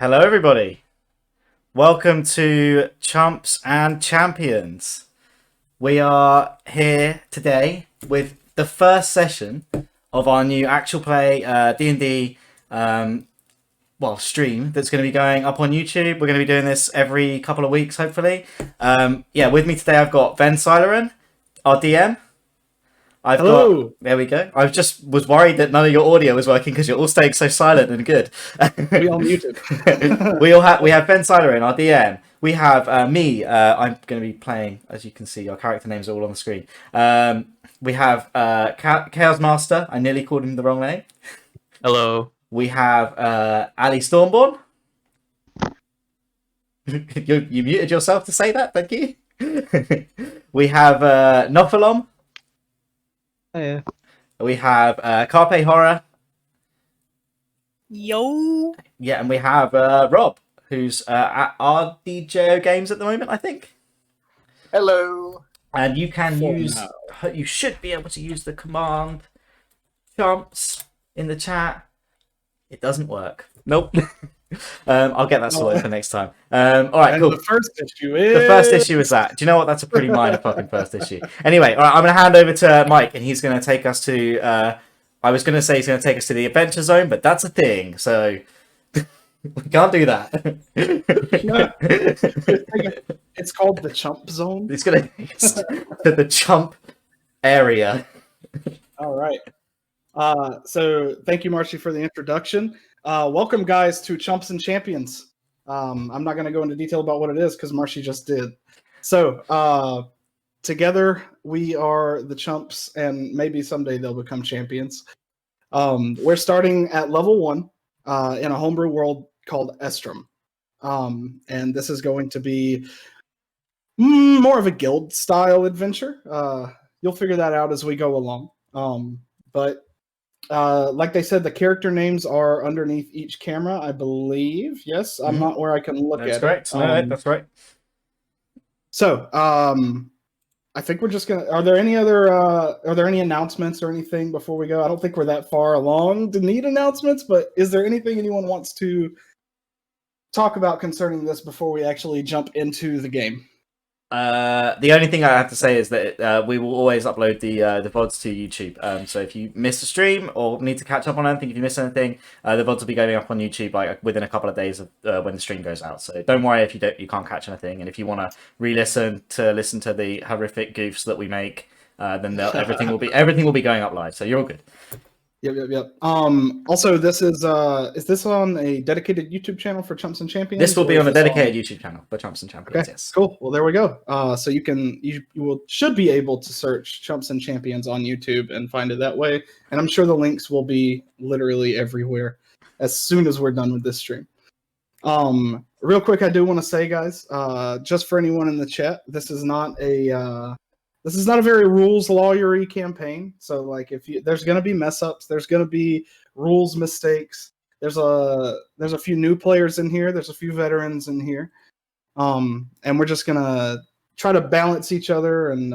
Hello, everybody. Welcome to Chumps and Champions. We are here today with the first session of our new actual play D&D stream that's going to be going up on YouTube. We're going to be doing this every couple of weeks, hopefully. With me today I've got Ben Silerin, our DM. Hello. There we go. I just was worried that none of your audio was working because you're all staying so silent and good. We all muted. we have Ben Silerin, our DM. We have me. I'm going to be playing, as you can see, our character names are all on the screen. We have Chaos Master. I nearly called him the wrong name. Hello. We have Ali Stormborn. you muted yourself to say that. Thank you. We have Nophalom. Yeah. We have Carpe Horror. Yo. Yeah, and we have Rob, who's at RDJO Games at the moment, I think. Hello. And you can you should be able to use the command Chumps in the chat. It doesn't work. Nope. I'll get that sorted for next time. All right, cool. The first issue is that. Do you know what? That's a pretty minor fucking first issue. Anyway, all right, I'm going to hand over to Mike, and he's going to take us to. I was going to say he's going to take us to the Adventure Zone, but that's a thing, so we can't do that. It's called the Chump Zone. It's going to take us to the Chump area. All right. So thank you, Marcy, for the introduction. Welcome, guys, to Chumps and Champions. I'm not going to go into detail about what it is because Marcy just did. So together we are the Chumps, and maybe someday they'll become champions. We're starting at level 1 in a homebrew world called Estrum. And this is going to be more of a guild-style adventure. You'll figure that out as we go along. But like they said, the character names are underneath each camera, I believe. Yes, I'm not where I can look That's at correct. it. No, that's right. So, I think we're just gonna. Are there any announcements or anything before we go? I don't think we're that far along to need announcements, but is there anything anyone wants to talk about concerning this before we actually jump into the game? The only thing I have to say is that we will always upload the VODs to YouTube. So if you miss a stream or need to catch up on anything, if you miss anything, the VODs will be going up on YouTube like within a couple of days of when the stream goes out. So don't worry if you can't catch anything. And if you want to listen to the horrific goofs that we make, then everything will be going up live. So you're all good. Yep. Also, this is this on a dedicated YouTube channel for Chumps and Champions? This will be on a dedicated YouTube channel for Chumps and Champions. Okay, yes. Cool. Well, there we go. So should be able to search Chumps and Champions on YouTube and find it that way. And I'm sure the links will be literally everywhere as soon as we're done with this stream. Real quick, I do want to say, guys, just for anyone in the chat, this is not a very rules lawyery campaign. So, like, there's going to be mess ups, there's going to be rules mistakes. There's a few new players in here. There's a few veterans in here, and we're just gonna try to balance each other and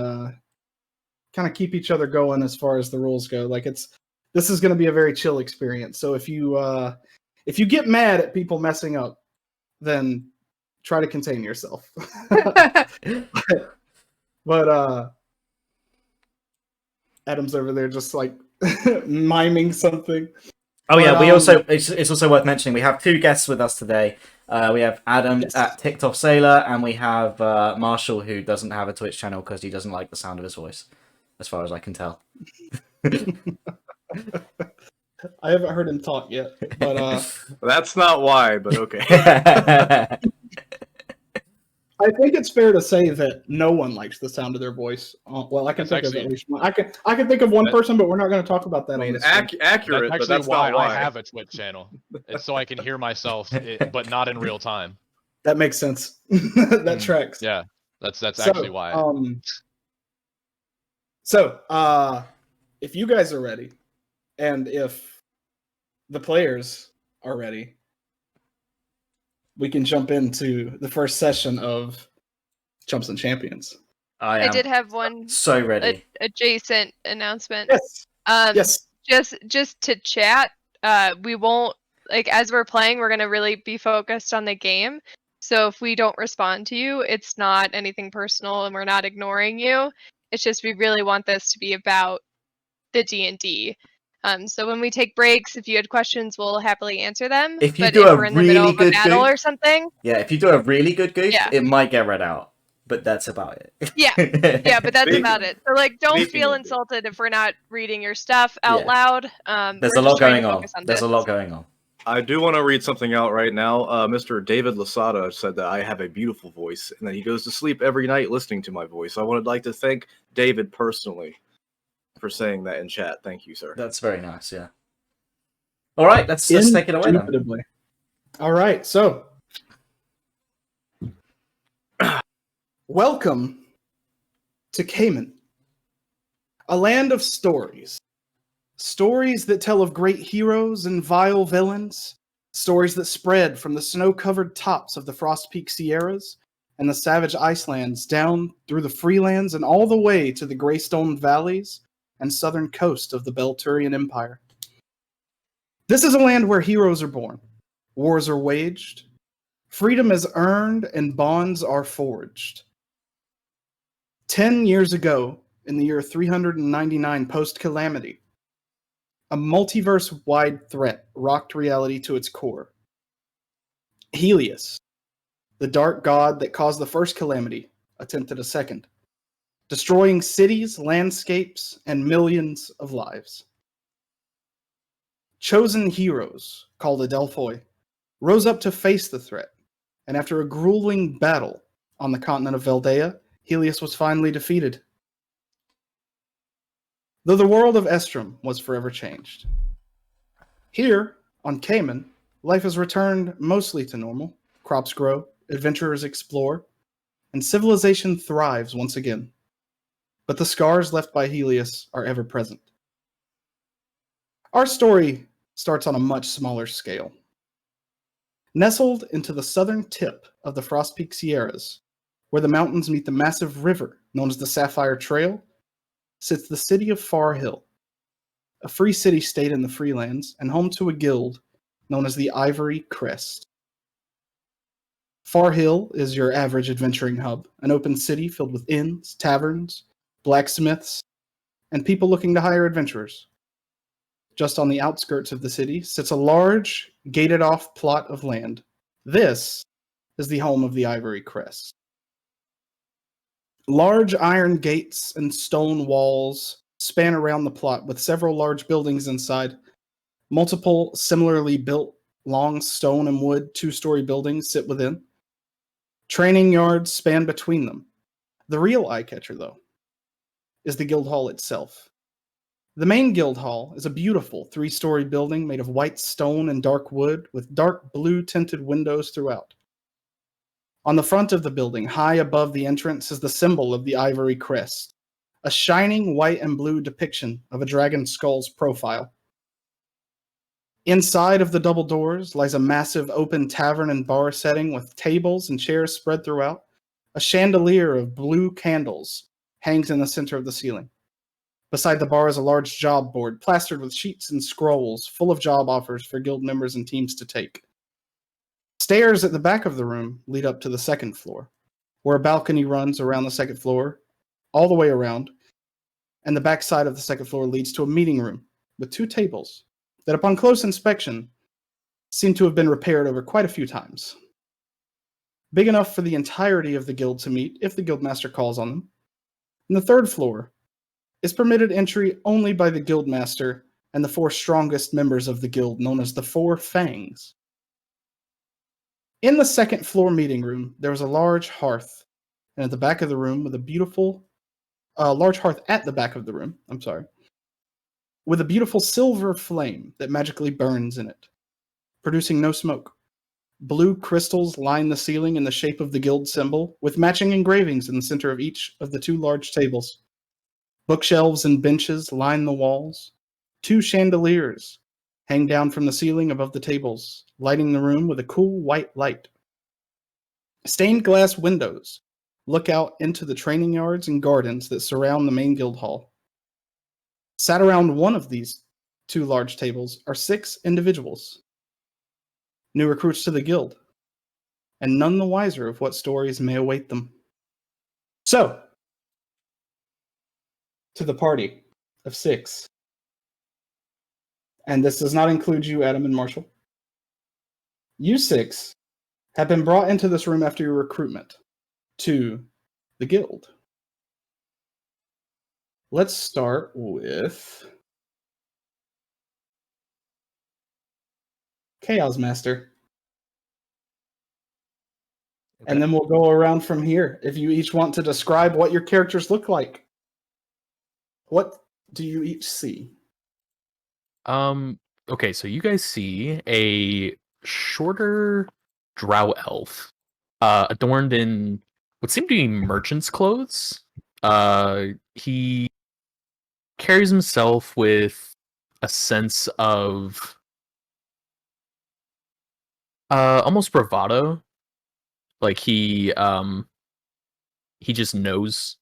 kind of keep each other going as far as the rules go. Like, this is going to be a very chill experience. So if you get mad at people messing up, then try to contain yourself. But Adam's over there just like miming something. Oh yeah, it's also worth mentioning we have 2 guests with us today. We have Adam at Ticked Off Sailor, and we have Marshall, who doesn't have a Twitch channel because he doesn't like the sound of his voice, as far as I can tell. I haven't heard him talk yet, but That's not why, but okay. I think it's fair to say that no one likes the sound of their voice. Well, I can think of at least one. I can think of one person, but we're not going to talk about that. I mean, on this accurate, That's but that's why not why. I have a Twitch channel. It's so I can hear myself, but not in real time. That makes sense. That tracks. Yeah, that's actually why. If you guys are ready, and if the players are ready, we can jump into the first session of Chumps and Champions. I did have one so ready. Adjacent announcement. Yes. Yes. Just to chat. We won't like as we're playing, we're gonna really be focused on the game. So if we don't respond to you, it's not anything personal, and we're not ignoring you. It's just we really want this to be about the D&D. So when we take breaks, if you had questions, we'll happily answer them. If you But do if a we're in the middle really of a good battle goof, or something, yeah, if you do a really good goof, Yeah. it might get read out. But that's about it. yeah, but that's Speaking- about it. So like, don't speaking feel of it. insulted if we're not reading your stuff out Yeah. loud. There's We're a just lot trying to going on. focus on There's this. a lot going on. I do want to read something out right now. Mr. David Lasada said that I have a beautiful voice and that he goes to sleep every night listening to my voice. I would like to thank David personally for saying that in chat. Thank you, sir. That's very nice, yeah. All right, let's take it away then. Indubitably. All right, so welcome to Cayman, a land of stories. Stories that tell of great heroes and vile villains. Stories that spread from the snow-covered tops of the Frost Peak Sierras and the savage icelands down through the freelands and all the way to the Greystone Valleys and southern coast of the Belturian Empire. This is a land where heroes are born, wars are waged, freedom is earned, and bonds are forged. 10 years ago, in the year 399 post-calamity, a multiverse-wide threat rocked reality to its core. Helios, the dark god that caused the first calamity, attempted a second, destroying cities, landscapes, and millions of lives. Chosen heroes, called Adelphoi, rose up to face the threat, and after a grueling battle on the continent of Veldea, Helios was finally defeated. Though the world of Estrum was forever changed. Here, on Cayman, life has returned mostly to normal. Crops grow, adventurers explore, and civilization thrives once again. But the scars left by Helios are ever present. Our story starts on a much smaller scale. Nestled into the southern tip of the Frost Peak Sierras, where the mountains meet the massive river known as the Sapphire Trail, sits the city of Far Hill, a free city-state in the Freelands and home to a guild known as the Ivory Crest. Far Hill is your average adventuring hub, an open city filled with inns, taverns, blacksmiths, and people looking to hire adventurers. Just on the outskirts of the city sits a large, gated-off plot of land. This is the home of the Ivory Crest. Large iron gates and stone walls span around the plot with several large buildings inside. Multiple similarly built long stone and wood two-story buildings sit within. Training yards span between them. The real eye-catcher, though, is the guild hall itself. The main guild hall is a beautiful three-story building made of white stone and dark wood with dark blue tinted windows throughout. On the front of the building, high above the entrance, is the symbol of the Ivory Crest, a shining white and blue depiction of a dragon skull's profile. Inside of the double doors lies a massive open tavern and bar setting with tables and chairs spread throughout. A chandelier of blue candles hangs in the center of the ceiling. Beside the bar is a large job board plastered with sheets and scrolls full of job offers for guild members and teams to take. Stairs at the back of the room lead up to the second floor, where a balcony runs around the second floor, all the way around, and the back side of the second floor leads to a meeting room with two tables that, upon close inspection, seem to have been repaired over quite a few times. Big enough for the entirety of the guild to meet if the guildmaster calls on them. And the third floor is permitted entry only by the guildmaster and the four strongest members of the guild, known as the Four Fangs. In the second floor meeting room, there was a large hearth, and at the back of the room, with a beautiful, large hearth at the back of the room, with a beautiful silver flame that magically burns in it, producing no smoke. Blue crystals line the ceiling in the shape of the guild symbol, with matching engravings in the center of each of the two large tables. Bookshelves and benches line the walls. Two chandeliers hang down from the ceiling above the tables, lighting the room with a cool white light. Stained glass windows look out into the training yards and gardens that surround the main guild hall. Sat around one of these two large tables are 6 individuals. new recruits to the guild, and none the wiser of what stories may await them. So, to the party of 6, and this does not include you, Adam and Marshall. You 6 have been brought into this room after your recruitment to the guild. Let's start with Chaos Master. And then we'll go around from here. If you each want to describe what your characters look like. What do you each see? Okay, so you guys see a shorter drow elf, adorned in what seem to be merchant's clothes. He carries himself with a sense of almost bravado. Like he just knows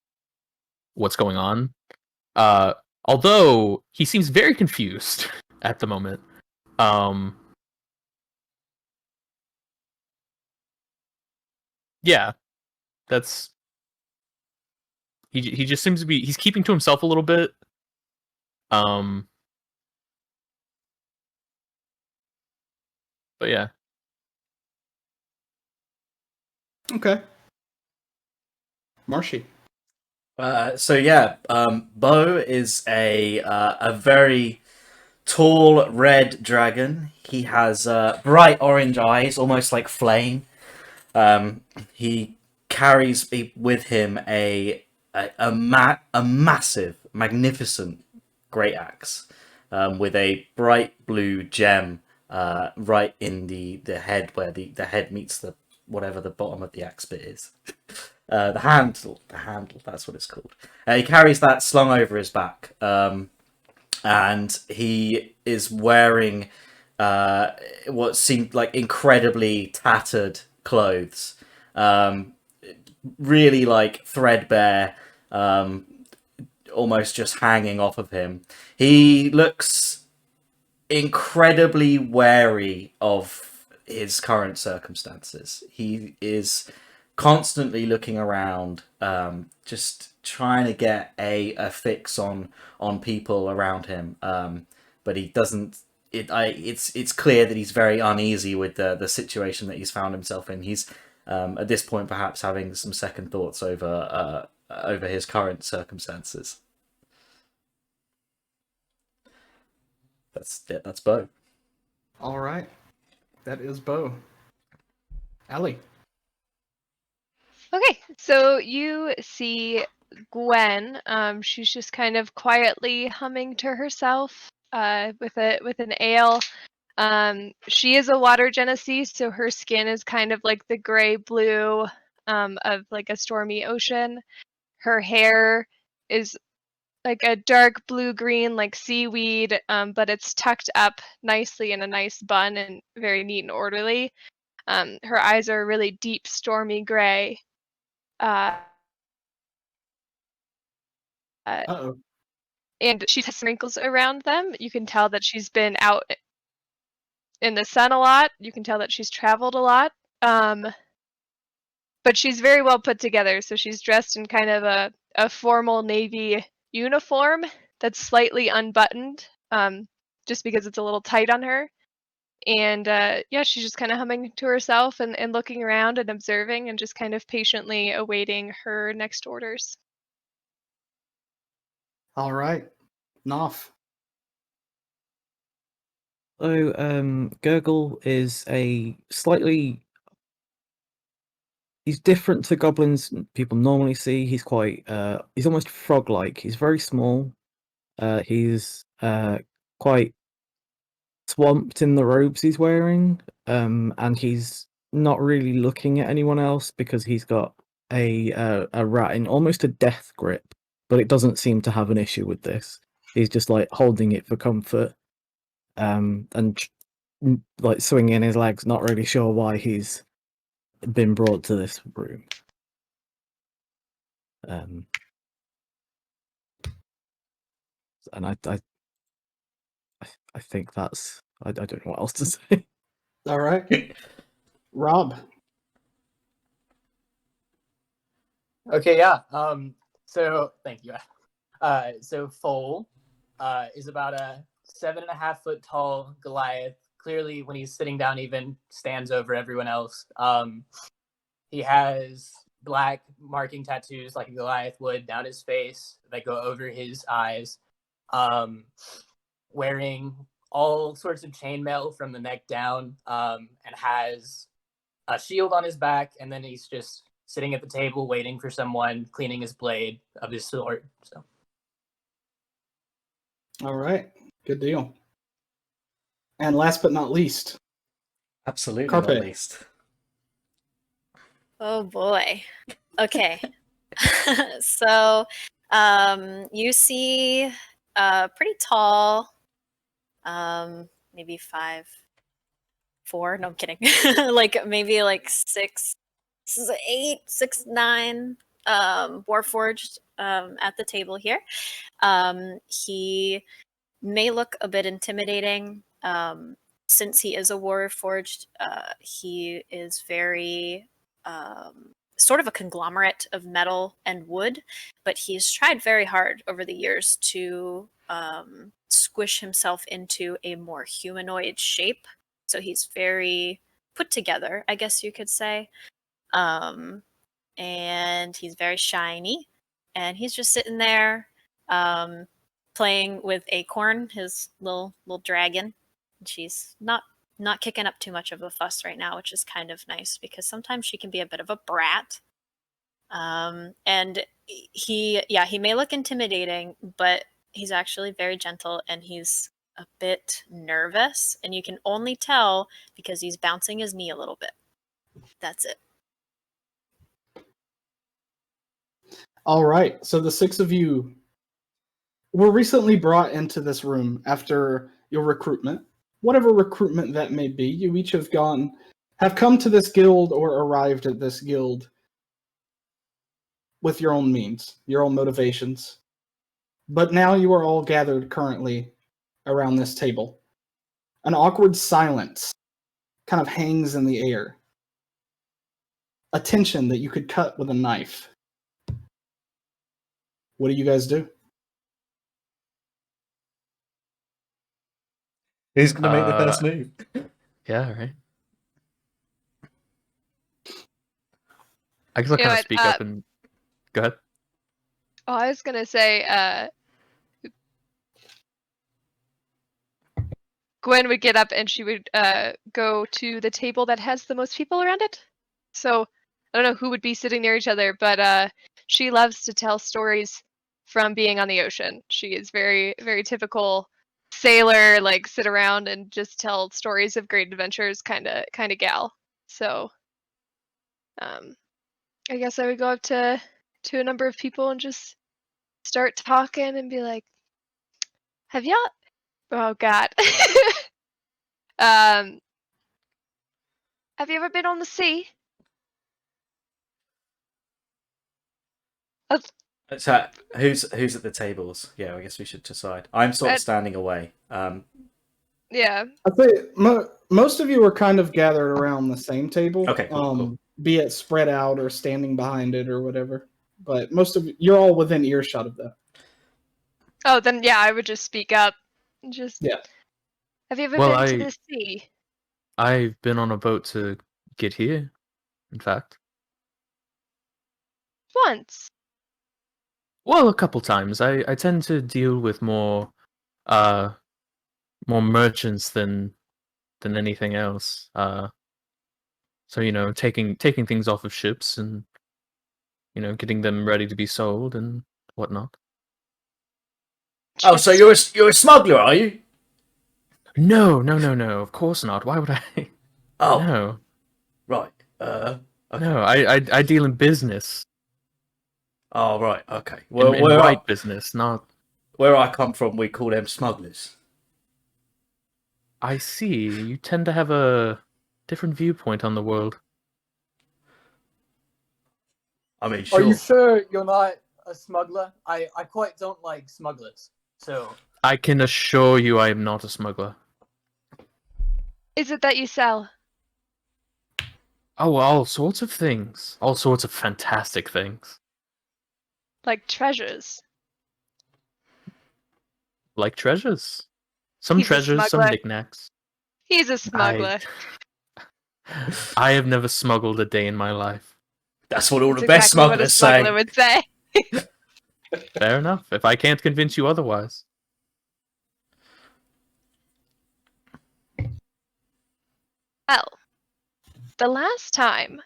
what's going on. Although he seems very confused at the moment. Yeah, that's he just seems to be he's keeping to himself a little bit. But yeah. Okay. Marshy. Bo is a very tall red dragon. He has bright orange eyes, almost like flame. He carries with him a massive, magnificent great axe with a bright blue gem right in the head where the head meets the whatever the bottom of the axe bit is. The handle, that's what it's called. He carries that slung over his back, and he is wearing what seemed like incredibly tattered clothes, really like threadbare, almost just hanging off of him. He looks incredibly wary of his current circumstances. He is constantly looking around, just trying to get a fix on people around him, but he doesn't. It's clear that he's very uneasy with the situation that he's found himself in. He's at this point perhaps having some second thoughts over his current circumstances. That's Bo. All right. That is Bo. Allie. Okay, so you see Gwen. She's just kind of quietly humming to herself with an ale. She is a water Genesee, so her skin is kind of like the gray blue of like a stormy ocean. Her hair is like a dark blue green, like seaweed, but it's tucked up nicely in a nice bun and very neat and orderly. Her eyes are really deep, stormy gray. Uh-oh. And she has wrinkles around them. You can tell that she's been out in the sun a lot. You can tell that she's traveled a lot. But she's very well put together. So she's dressed in kind of a formal navy uniform that's slightly unbuttoned, just because it's a little tight on her. And she's just kind of humming to herself and looking around and observing and just kind of patiently awaiting her next orders. All right. Knopf. So, Gurgle is he's different to goblins people normally see. He's he's almost frog-like. He's very small. He's quite swamped in the robes he's wearing, and he's not really looking at anyone else because he's got a rat in almost a death grip, but it doesn't seem to have an issue with this. He's just like holding it for comfort, and like swinging his legs, not really sure why he's been brought to this room. And I think that's I don't know what else to say. All right. Rob. Okay, yeah. So thank you. So Foal is about a 7.5 foot tall Goliath. Clearly, when he's sitting down, even stands over everyone else. He has black marking tattoos like a Goliath would down his face that go over his eyes. Wearing all sorts of chainmail from the neck down, and has a shield on his back, and then he's just sitting at the table waiting for someone, cleaning his blade of his sword. So, All right. Good deal. And last but not least, Absolutely Carpe. not least. Oh boy. Okay. So, you see pretty tall, maybe 5'4". No, I'm kidding. Like maybe like 6'8", 6'9", Warforged at the table here. He may look a bit intimidating. Since he is a Warforged, he is very sort of a conglomerate of metal and wood, but he's tried very hard over the years to squish himself into a more humanoid shape. So he's very put together, I guess you could say. And he's very shiny, and he's just sitting there playing with Acorn, his little dragon. And she's not kicking up too much of a fuss right now, which is kind of nice because sometimes she can be a bit of a brat. And he may look intimidating, but he's actually very gentle, and he's a bit nervous, and you can only tell because he's bouncing his knee a little bit. That's it. All right. So the six of you were recently brought into this room after your recruitment. Whatever recruitment that may be, you each have come to this guild or arrived at this guild with your own means, your own motivations. But now you are all gathered currently around this table. An awkward silence kind of hangs in the air. A tension that you could cut with a knife. What do you guys do? Who's going to make the first move? Yeah, right. I guess I'll You know kind of what, speak up and go ahead. Oh, I was gonna say, Gwen would get up and she would go to the table that has the most people around it. So I don't know who would be sitting near each other, but she loves to tell stories from being on the ocean. She is very, very typical sailor, like sit around and just tell stories of great adventures kind of gal. So I guess I would go up to a number of people and just start talking and be like, have y'all, oh god, have you ever been on the sea? So who's at the tables? Yeah, I guess we should decide. I'm sort of At- standing away. Yeah. I'd say most of you are kind of gathered around the same table. Okay, cool. Be it spread out or standing behind it or whatever. But most of you're all within earshot of that. Oh, then yeah, I would just speak up. Just Yeah. Have you ever Well, been to the sea? I've been on a boat to get here, in fact. Once. Well, a couple times. I tend to deal with more merchants than anything else. So taking things off of ships and getting them ready to be sold and whatnot. Oh, so you're a smuggler, are you? No. Of course not. Why would I? Oh, No. right. Okay. No. I deal in business. Oh, right. Okay. Well, in right business, not. Where I come from, we call them smugglers. I see. You tend to have a different viewpoint on the world. I mean, Are sure. you sure you're not a smuggler? I quite don't like smugglers. So I can assure you I am not a smuggler. Is it that you sell Oh, all sorts of things. All sorts of fantastic things. Like treasures. Like treasures. Some He's a treasures, some smuggler. knickknacks. He's a smuggler. I have never smuggled a day in my life. That's what all That's the best exactly what a smugglers smuggler say. would say. Fair enough. If I can't convince you otherwise. Well, the last time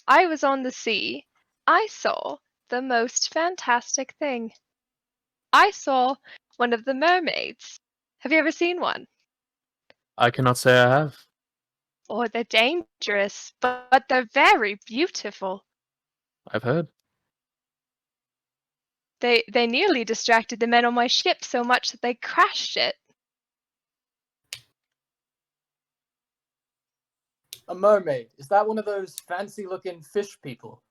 I was on the sea, I saw the most fantastic thing. I saw one of the mermaids. Have you ever seen one? I cannot say I have. Oh, they're dangerous, but they're very beautiful. I've heard. They nearly distracted the men on my ship so much that they crashed it. A mermaid. Is that one of those fancy-looking fish people?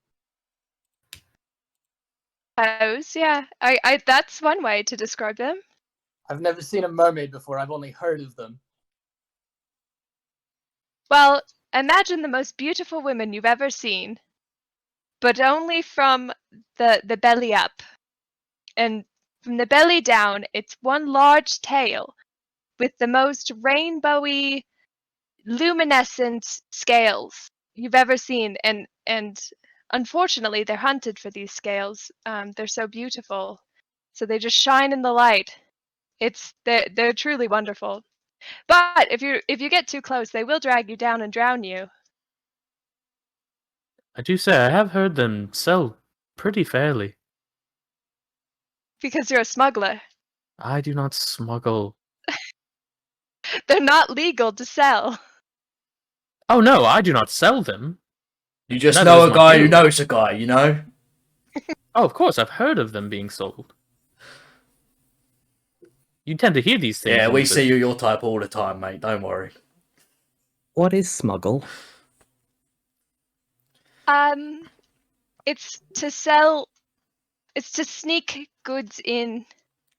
Yeah. I that's one way to describe them. I've never seen a mermaid before. I've only heard of them. Well, imagine the most beautiful women you've ever seen, but only from the belly up. And from the belly down, it's one large tail with the most rainbowy, luminescent scales you've ever seen. And unfortunately, they're hunted for these scales. They're so beautiful, so they just shine in the light. They're truly wonderful. But if you get too close, they will drag you down and drown you. I do say I have heard them sell pretty fairly. Because you're a smuggler. I do not smuggle. They're not legal to sell. Oh no, I do not sell them. You just Neither know does a my guy who guild. knows a guy, you know? Oh, of course, I've heard of them being sold. You tend to hear these things. Yeah, we in the- see you your type all the time, mate. Don't worry. What is smuggle? It's to sell. It's to sneak goods in.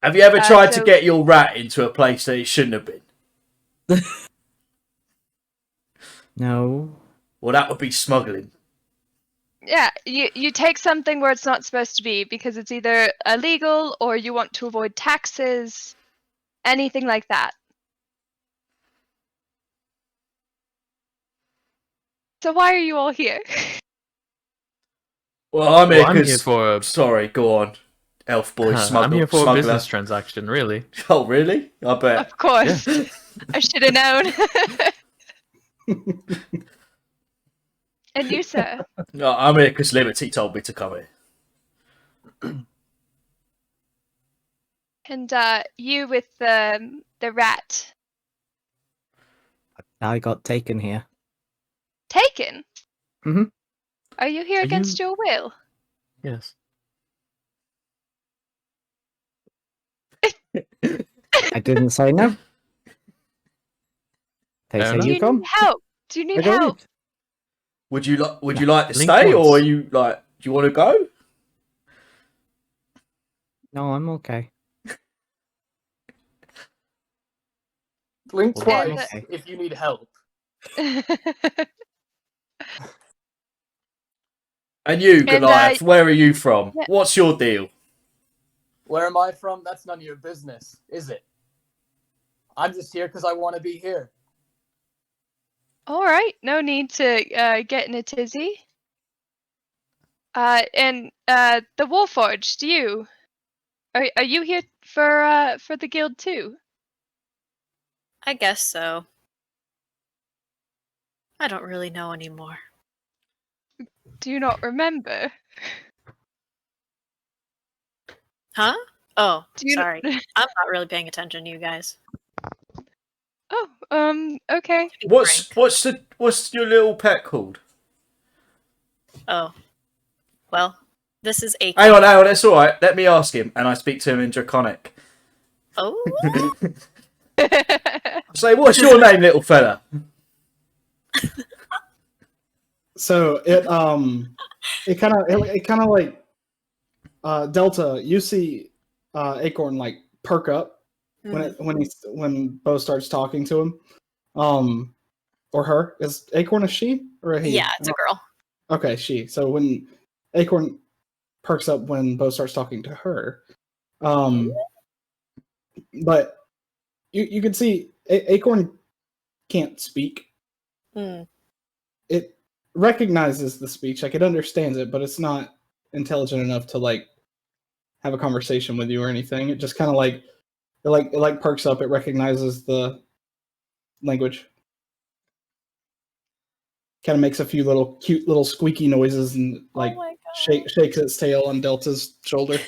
Have you ever tried to so- get your rat into a place that it shouldn't have been? No. Well, that would be smuggling. Yeah, you take something where it's not supposed to be because it's either illegal or you want to avoid taxes, anything like that. So why are you all here? Well, I'm here Well, I'm here because... for a- Sorry, go on. Elf boy, I'm here for a smuggler. business transaction, really. Oh, really? I bet. Of course. I should have known. And you, sir? No, I'm here because Liberty told me to come here. And you with the rat. I got taken here. Taken? Mhm. Are you here Are against you- your will? Yes. I didn't say no. They Fair say enough. Do you you come. need help? Do you I need go help? with. Would you like to Link stay, or once. are you like? Do you want to go? No, I'm okay. Blink Well, twice okay. if you need help. And you, Goliath, where are you from? yeah. What's your deal? Where am I from? That's none of your business, is it? I'm just here because I want to be here. All right, no need to get in a tizzy. And the Warforged, you are you here for the guild too? I guess so. I don't really know anymore. Do you not remember? Huh? Oh, Do you sorry. I'm not really paying attention to you guys. Oh, okay. To be frank. What's your little pet called? Oh. Well, this is a. Hang on, that's all right. Let me ask him, and I speak to him in Draconic. Oh. Say, what's your name, little fella? So it kind of like Delta. You see Acorn like perk up when Bo starts talking to him. or her? Is Acorn a she or a he? Yeah, it's a girl. Okay, she. So when Acorn perks up when Bo starts talking to her, but you can see Acorn can't speak. Mm. It recognizes the speech, like it understands it, but it's not intelligent enough to like have a conversation with you or anything. It just kind of like it perks up. It recognizes the language. Kind of makes a few little cute little squeaky noises and like Oh my god. shakes its tail on Delta's shoulder.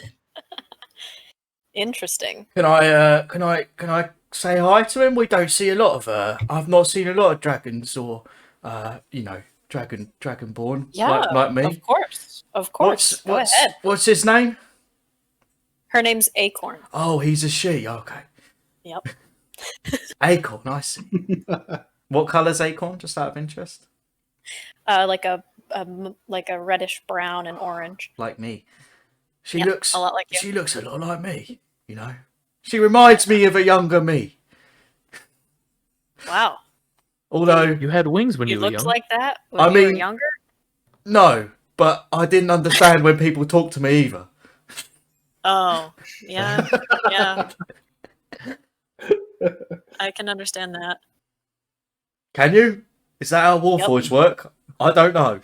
Interesting. Can I say hi to him? We don't see a lot of I've not seen a lot of dragons or dragonborn Yeah, like me. Of course. Of course. Go ahead. What's his name? Her name's Acorn. Oh, he's a she. Okay. Yep. Acorn, I see. What colour's Acorn? Just out of interest. Like a reddish brown and orange. Like me. She Yep, looks a lot like you. She looks a lot like me. You know. She reminds me of a younger me. Wow. Although You had wings when You you were looked young. like that when I you were mean- younger? no, but I didn't understand when people talked to me either. Oh, yeah. Yeah. I can understand that. Can you? Is that how Warforged work? I don't know.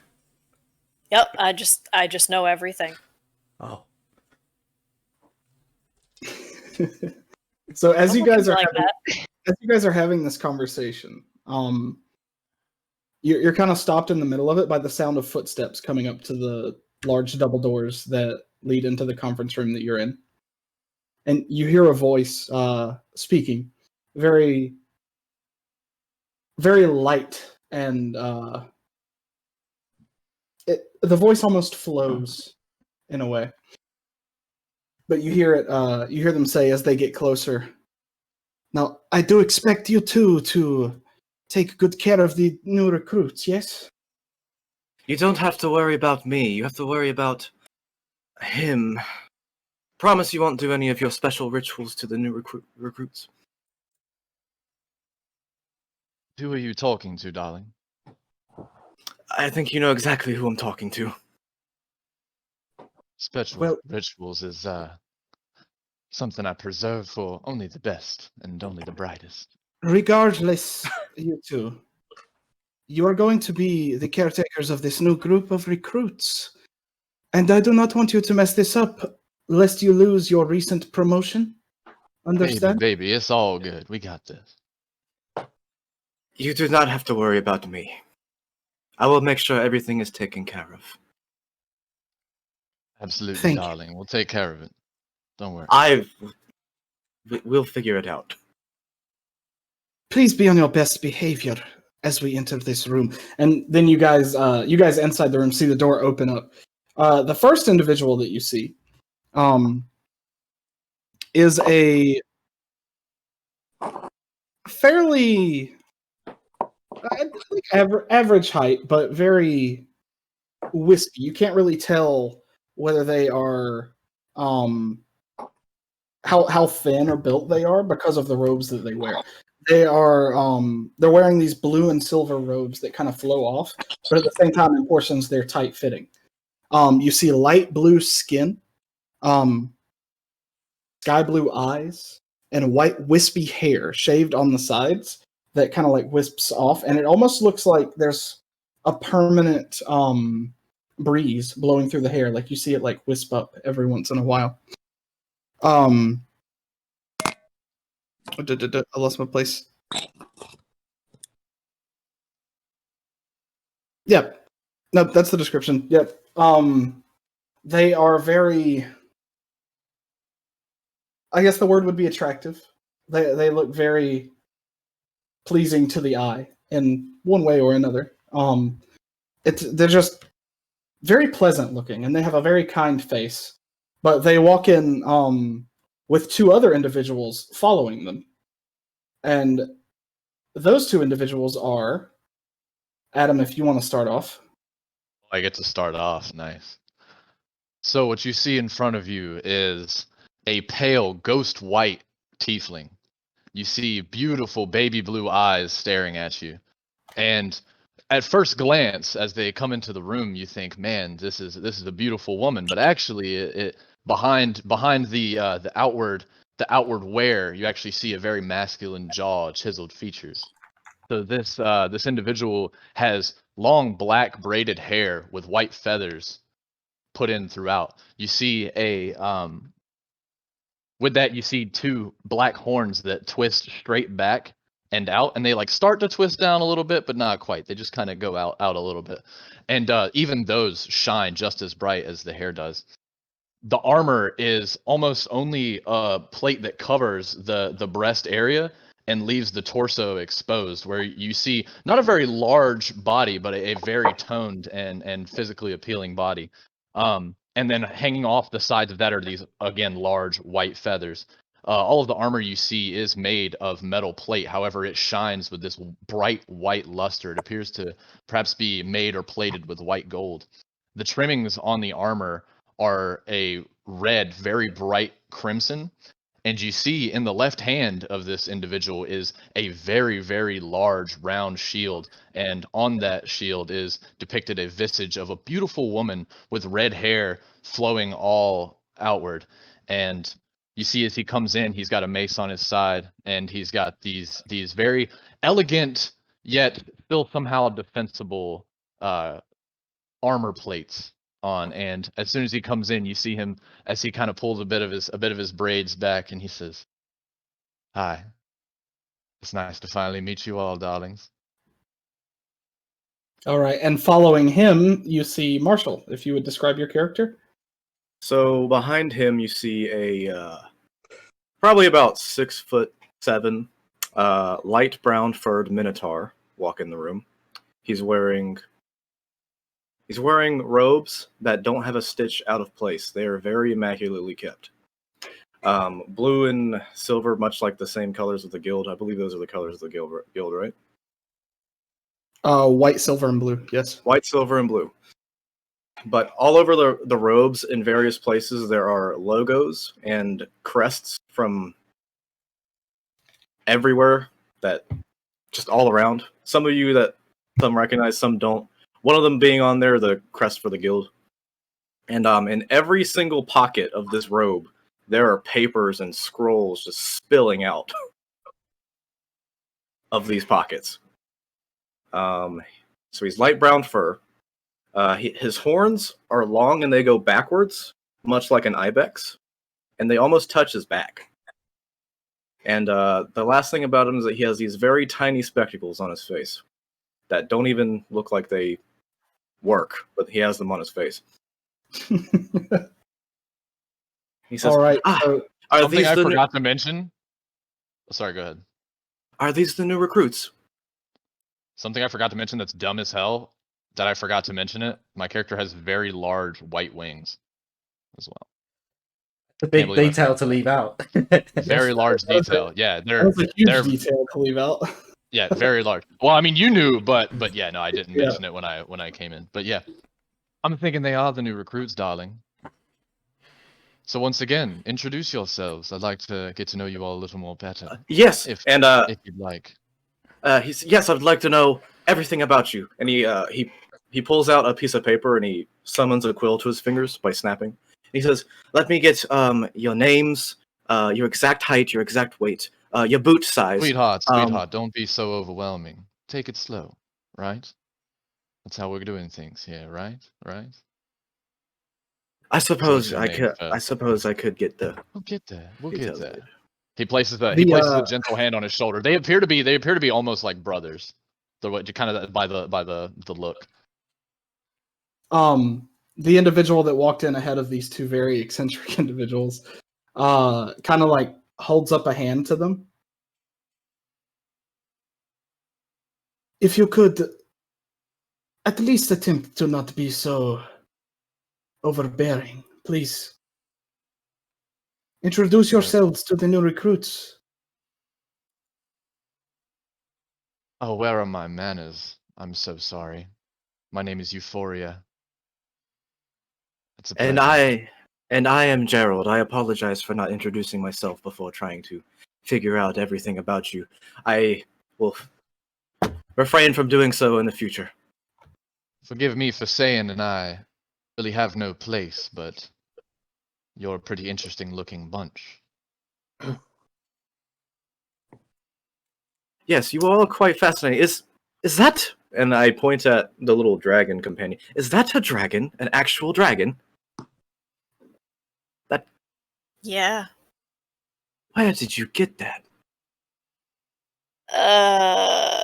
Yep, I just know everything. Oh. So as you guys are like having this conversation, you're kind of stopped in the middle of it by the sound of footsteps coming up to the large double doors that lead into the conference room that you're in, and you hear a voice speaking, very, very light, and the voice almost flows in a way. But you hear it. You hear them say as they get closer. Now, I do expect you two to take good care of the new recruits. Yes. You don't have to worry about me. You have to worry about him. Promise you won't do any of your special rituals to the new recruits. Who are you talking to, darling? I think you know exactly who I'm talking to. Special rituals is something I preserve for only the best and only the brightest. Regardless, you two, you are going to be the caretakers of this new group of recruits, and I do not want you to mess this up, lest you lose your recent promotion. Understand? Baby, it's all good. We got this. You do not have to worry about me. I will make sure everything is taken care of. Absolutely, Thank you. darling. We'll take care of it. Don't worry. We'll figure it out. Please be on your best behavior as we enter this room. And then you guys inside the room see the door open up. The first individual that you see is a fairly average height, but very wispy. You can't really tell whether they are how thin or built they are because of the robes that they wear. They are they're wearing these blue and silver robes that kind of flow off, but at the same time in portions they're tight fitting. You see light blue skin, sky blue eyes, and white wispy hair shaved on the sides that kind of like wisps off, and it almost looks like there's a permanent breeze blowing through the hair, like you see it like wisp up every once in a while. I lost my place. Yep. No, that's the description. Yep. They are very, I guess the word would be attractive. They look very pleasing to the eye in one way or another. They're just very pleasant looking, and they have a very kind face. But they walk in with two other individuals following them, and those two individuals are Adam. If you want to start off, I get to start off. Nice. So what you see in front of you is a pale ghost white tiefling. You see beautiful baby blue eyes staring at you. And at first glance, as they come into the room, you think, "Man, this is a beautiful woman." But actually, it behind the outward wear, you actually see a very masculine jaw, chiseled features. So this individual has long black braided hair with white feathers put in throughout. You see with that, you see two black horns that twist straight back and out, and they like start to twist down a little bit, but not quite. They just kind of go out a little bit, and even those shine just as bright as the hair does. The armor is almost only a plate that covers the breast area and leaves the torso exposed, where you see not a very large body, but a very toned and physically appealing body. And then hanging off the sides of that are these, again, large white feathers. All of the armor you see is made of metal plate. However, it shines with this bright white luster. It appears to perhaps be made or plated with white gold. The trimmings on the armor are a red, very bright crimson. And you see in the left hand of this individual is a very, very large round shield. And on that shield is depicted a visage of a beautiful woman with red hair flowing all outward. And you see as he comes in, he's got a mace on his side, and he's got these very elegant yet still somehow defensible armor plates on. And as soon as he comes in, you see him as he kind of pulls a bit of his braids back, and he says, "Hi, it's nice to finally meet you all, darlings." All right, and following him, you see Marshall. If you would describe your character. So behind him, you see a probably about 6'7", light brown furred minotaur walk in the room. He's wearing robes that don't have a stitch out of place. They are very immaculately kept. Blue and silver, much like the same colors of the guild. I believe those are the colors of the guild, right? White, silver, and blue. Yes. White, silver, and blue. But all over the robes in various places, there are logos and crests from everywhere, that just all around. Some of you that some recognize, some don't. One of them being on there, the crest for the guild. And in every single pocket of this robe, there are papers and scrolls just spilling out of these pockets. So he's light brown fur. His horns are long and they go backwards, much like an ibex, and they almost touch his back. And the last thing about him is that he has these very tiny spectacles on his face that don't even look like they work, but he has them on his face. He says, All right. are Something these I the forgot to mention. Sorry, go ahead. Are these the new recruits? Something I forgot to mention that's dumb as hell, that I forgot to mention it. My character has very large white wings as well. The big Can't believe I detail forgot to that. leave out. Very large That was detail. Yeah, That was a huge they're detail to leave out. yeah, very large. Well, I mean, you knew, but yeah, no, I didn't Yeah. mention it when I came in. But yeah, I'm thinking they are the new recruits, darling. So once again, introduce yourselves. I'd like to get to know you all a little more better, Yes, if and you'd like. yes, I'd like to know everything about you. And he pulls out a piece of paper and he summons a quill to his fingers by snapping. He says, "Let me get your names, your exact height, your exact weight, your boot size." Sweetheart, don't be so overwhelming. Take it slow, right? That's how we're doing things here, right? Right? I suppose your I name could. first? I suppose I could get the We'll get there. We'll get details there. later. He places a The, gentle hand on his shoulder. They appear to be almost like brothers. Kind of by the look. The individual that walked in ahead of these two very eccentric individuals, kind of like holds up a hand to them. If you could at least attempt to not be so overbearing, please. Introduce yourselves to the new recruits. Oh, where are my manners? I'm so sorry. My name is Euphoria. It's a pleasure. And I am Gerald. I apologize for not introducing myself before trying to figure out everything about you. I will refrain from doing so in the future. Forgive me for saying, and I really have no place, but you're a pretty interesting looking bunch. Yes, you all are quite fascinating. Is that? And I point at the little dragon companion. Is that a dragon? An actual dragon? Yeah. Where did you get that?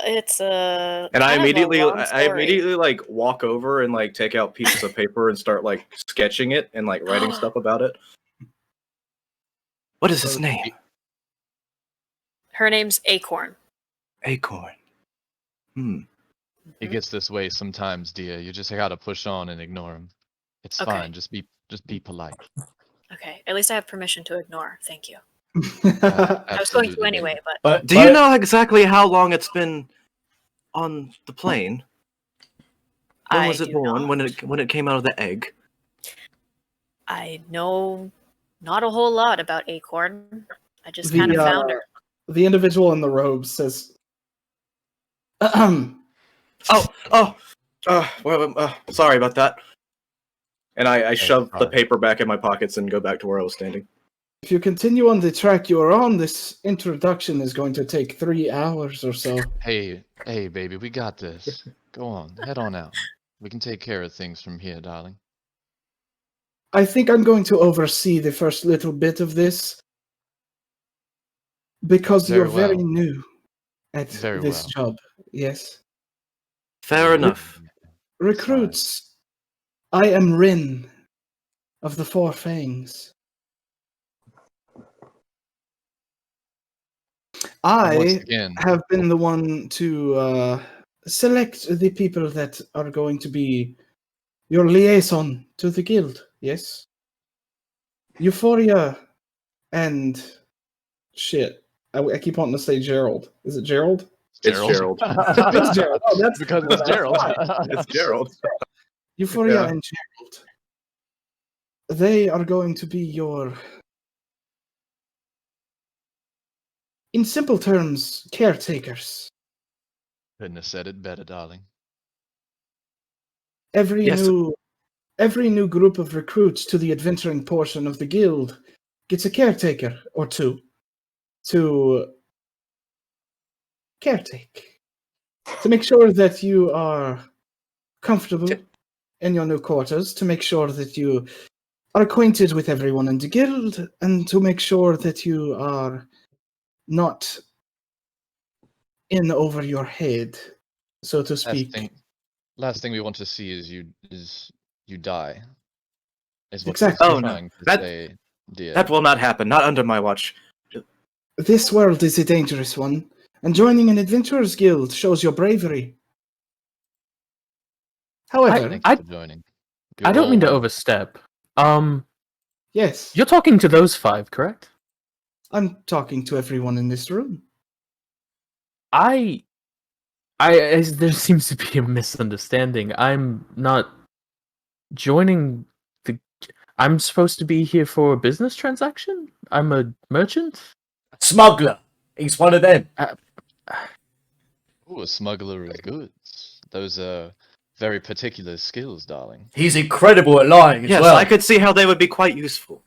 It's a. And I kind of a immediately, long I story. immediately like walk over and like take out pieces of paper and start like sketching it and like writing stuff about it. What is his name? Her name's Acorn. Acorn. He gets this way sometimes, dear. You just gotta push on and ignore him. It's Okay. fine. Just be polite. Okay, at least I have permission to ignore. Thank you. Uh, I was going to Absolutely. anyway, but But Do you know exactly how long it's been on the plane? When I was it do born? not. When it came out of the egg? I know not a whole lot about Acorn. I just The, kind of found her. The individual in the robe says, "Ahem. Sorry about that. And I shove the sorry. paper back in my pockets and go back to where I was standing. If you continue on the track you are on, this introduction is going to take 3 hours or so." Hey, baby, we got this. Go on, head on out. We can take care of things from here, darling. I think I'm going to oversee the first little bit of this because Very you're very well. new at Very this well. job. Yes. Fair enough. Recruits, I am Rin of the Four Fangs. Once I again, have been the one to select the people that are going to be your liaison to the guild. Yes. Euphoria and shit. I keep wanting to say Gerald. Is it Gerald? It's Gerald. It's Gerald. Oh, that's because it's Gerald. It's Gerald. Euphoria Yeah. and Gerald. They are going to be your, in simple terms, caretakers. Couldn't have said it better, darling. Every Yes. new group of recruits to the adventuring portion of the guild gets a caretaker or two to caretake, to make sure that you are comfortable in your new quarters, to make sure that you are acquainted with everyone in the guild, and to make sure that you are not in over your head, so to speak. Last thing we want to see is you die. Is what Exactly. we're Oh, no. trying to That- say, dear. That will not happen. Not under my watch. This world is a dangerous one, and joining an adventurers guild shows your bravery. However, Thank you for joining. I don't mean to Good old- overstep. yes, You're talking to those 5, correct? I'm talking to everyone in this room. There seems to be a misunderstanding. I'm not joining the. I'm supposed to be here for a business transaction. I'm a merchant. Smuggler. He's one of them. Ooh, a smuggler of goods. Those are very particular skills, darling. He's incredible at lying as Yes, well. I could see how they would be quite useful.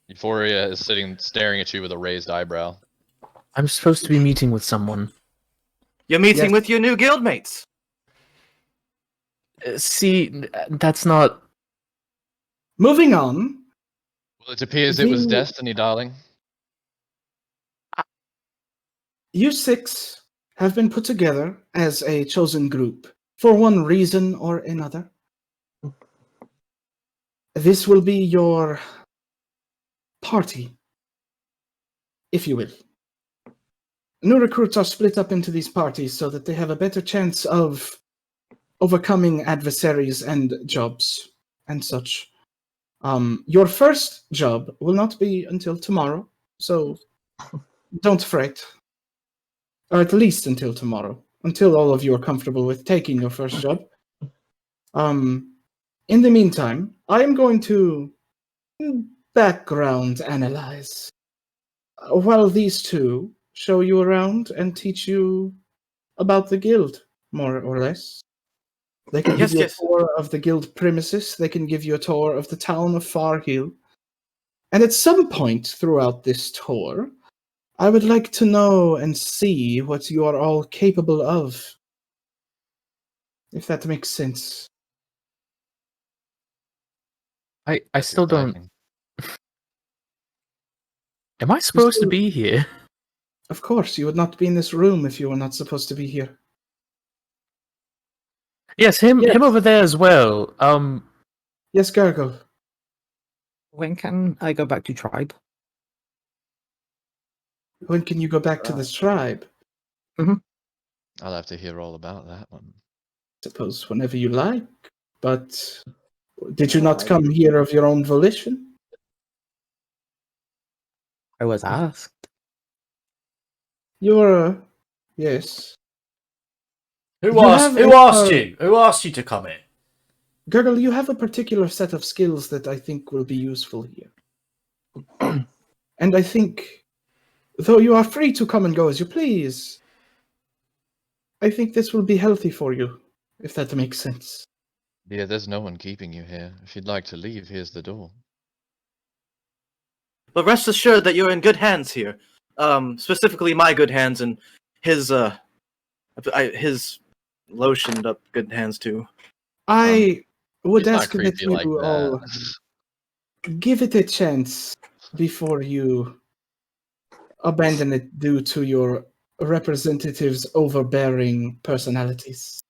Euphoria is staring at you with a raised eyebrow. I'm supposed to be meeting with someone. You're meeting Yes. with your new guildmates. See, that's not. Moving on, Well, it appears it was The- destiny, darling. you 6 have been put together as a chosen group for one reason or another. This will be your party, if you will. New recruits are split up into these parties so that they have a better chance of overcoming adversaries and jobs and such. Your first job will not be until tomorrow, so don't fret. Or at least until tomorrow, until all of you are comfortable with taking your first job. In the meantime, I am going to background analyze while these two show you around and teach you about the guild, more or less. They can give Yes, you a yes. tour of the guild premises. They can give you a tour of the town of Farhill. And at some point throughout this tour, I would like to know and see what you are all capable of. If that makes sense. I That's still don't. exciting. Am I supposed to still- be here? Of course, you would not be in this room if you were not supposed to be here. Yes, him Yes. over there as well. Yes, Gargle. When can I go back to tribe? When can you go back to the tribe? I'll have to hear all about that one. Suppose whenever you like. But did you not come here of your own volition? I was asked. You're yes. Who You asked? have Who a, asked you? Who asked you to come in? Gurgle, you have a particular set of skills that I think will be useful here. And I think, though you are free to come and go as you please, I think this will be healthy for you, if that makes sense. Yeah, there's no one keeping you here. If you'd like to leave, here's the door. But rest assured that you're in good hands here. Specifically my good hands and his his lotioned up good hands too. I would He's not ask that creepy you like that. all give it a chance before you abandon it due to your representative's overbearing personalities.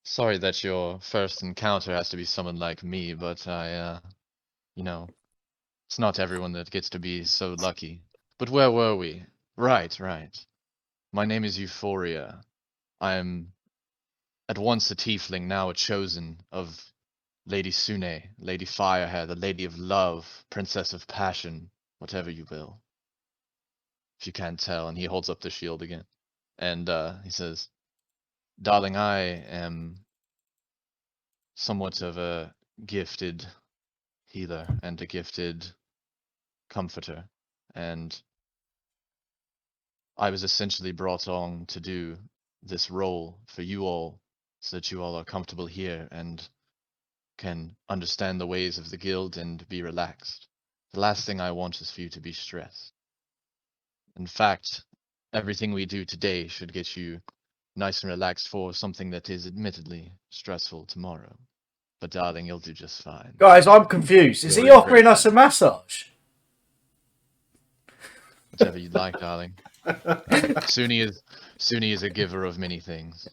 Sorry that your first encounter has to be someone like me, but you know, it's not everyone that gets to be so lucky. But where were we? Right. My name is Euphoria. I'm at once a tiefling, now a chosen of Lady Sune, Lady Firehair, the Lady of Love, Princess of Passion, whatever you will. If you can't tell, and he holds up the shield again. And he says, Darling, I am somewhat of a gifted healer and a gifted comforter. And I was essentially brought on to do this role for you all so that you all are comfortable here and can understand the ways of the guild and be relaxed. The last thing I want is for you to be stressed. In fact, everything we do today should get you nice and relaxed for something that is admittedly stressful tomorrow. But darling, you'll do just fine. Guys, I'm confused. Is You're he in offering great us a hands. massage? Whatever you'd like, darling. Suni is a giver of many things.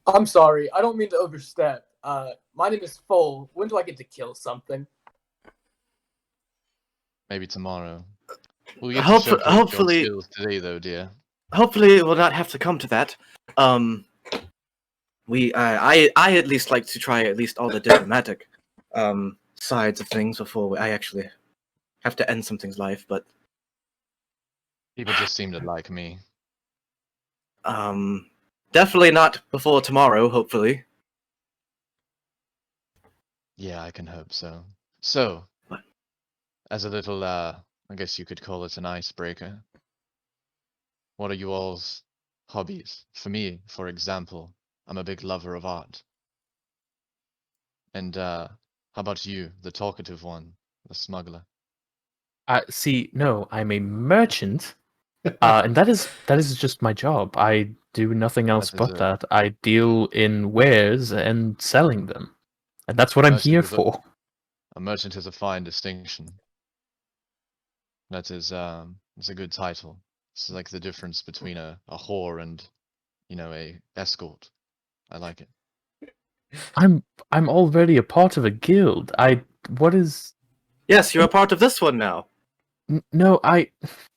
I'm sorry. I don't mean to overstep. My name is Foal. When do I get to kill something? Maybe tomorrow. We'll get to showcase Hopefully, your skills today, though, dear. hopefully it will not have to come to that. I at least like to try at least all the diplomatic sides of things before I actually have to end something's life. But People just seem to like me. definitely not before tomorrow. Hopefully. Yeah, I can hope so. So, What? as a little, I guess you could call it an icebreaker. What are you all's hobbies? For me, for example, I'm a big lover of art. And, how about you, the talkative one, the smuggler? See, no, I'm a merchant, and that is just my job. I do nothing else That is but it. that. I deal in wares and selling them, and that's what I'm Merchant here is for. A merchant is a fine distinction. That is, it's a good title. It's like the difference between a whore and, a escort. I like it. I'm already a part of a guild. What is? Yes, you're a part of this one now. No,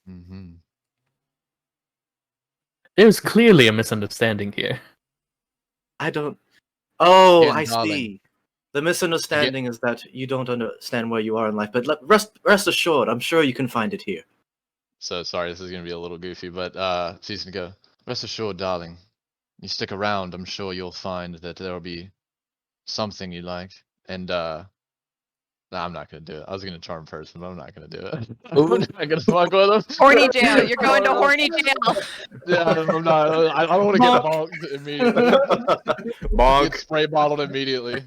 Mm-hmm. There's clearly a misunderstanding here. I don't. Oh, Again, I darling. see. The misunderstanding is that you don't understand where you are in life. But rest assured, I'm sure you can find it here. So sorry, this is gonna be a little goofy, but she's gonna go. Rest assured, darling. You stick around, I'm sure you'll find that there'll be something you like. And Nah, I'm not gonna do it. I was gonna charm person, but I'm not gonna do it. Ooh. I'm not gonna fuck with him. Horny jail. You're going to horny jail. Yeah, I'm not. I don't want to get bonked immediately. Get Bonk. spray bottled immediately.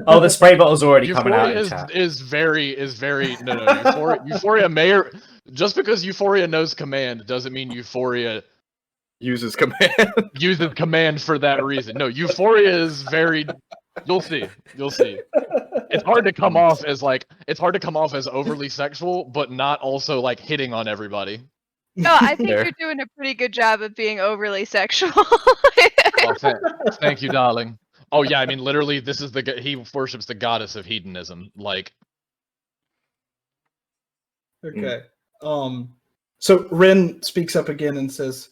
Oh, the spray bottle's already coming out Euphoria in chat. is very no. Euphoria may just because Euphoria knows command doesn't mean Euphoria Uses command. uses command for that reason. No, Euphoria is very. You'll see. It's hard to come off as overly sexual, but not also like hitting on everybody. No, I think Fair. you're doing a pretty good job of being overly sexual. Oh, thank you, darling. Oh yeah, I mean literally, this is he worships the goddess of hedonism. Like, Okay. So Ren speaks up again and says,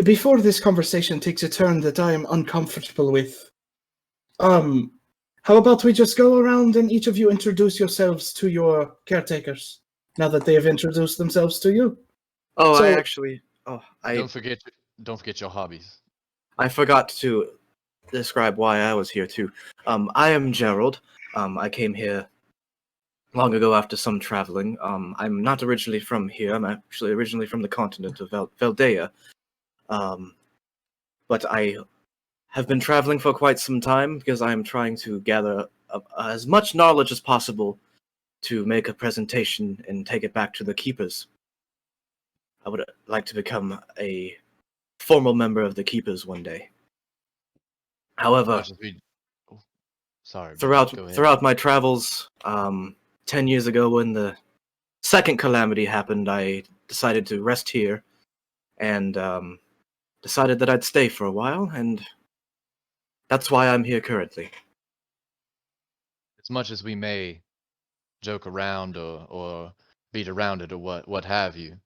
"Before this conversation takes a turn that I am uncomfortable with, how about we just go around and each of you introduce yourselves to your caretakers now that they have introduced themselves to you?" Oh, So- don't forget your hobbies. I forgot to describe why I was here too. I am Gerald. I came here long ago after some traveling. I'm not originally from here. I'm actually originally from the continent of Veldea. But I have been traveling for quite some time because I am trying to gather as much knowledge as possible to make a presentation and take it back to the keepers. I would like to become a formal member of the keepers one day. However, Much as we- oh, sorry. go ahead. throughout my travels, 10 years ago when the second calamity happened, I decided to rest here and decided that I'd stay for a while, and that's why I'm here currently. As much as we may joke around or beat around it or what have you,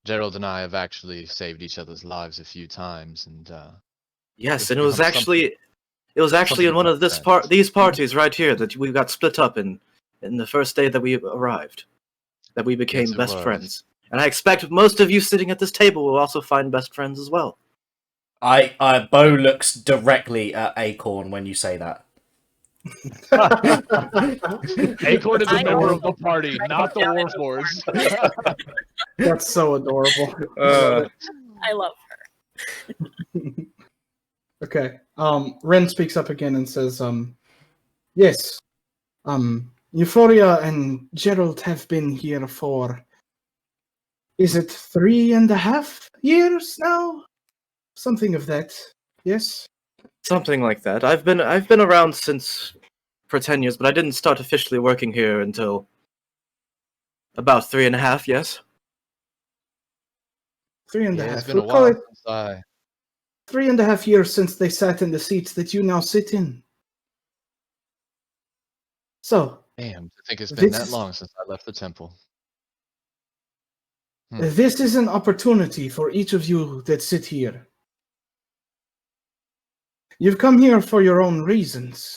Gerald and I have actually saved each other's lives a few times, and Yes, It's and it was become actually in one of something these parties right here that we got split up in the first day that we arrived, that we became Yes, it best was. friends. And I expect most of you sitting at this table will also find best friends as well. Bo looks directly at Acorn when you say that. Acorn is a I member know. of the party, not the Warforged. That's so adorable. I love her. Okay. Ren speaks up again and says, yes. Euphoria and Gerald have been here for, is it 3.5 years now? Something of that. Yes. Something like that. I've been around for 10 years, but I didn't start officially working here until about 3.5. Yes. 3.5. Yeah, it's been a We'll call while it since I. 3.5 years since they sat in the seats that you now sit in. So, Damn, I think it's been that This- long since I left the temple. this is an opportunity for each of you that sit here. You've come here for your own reasons.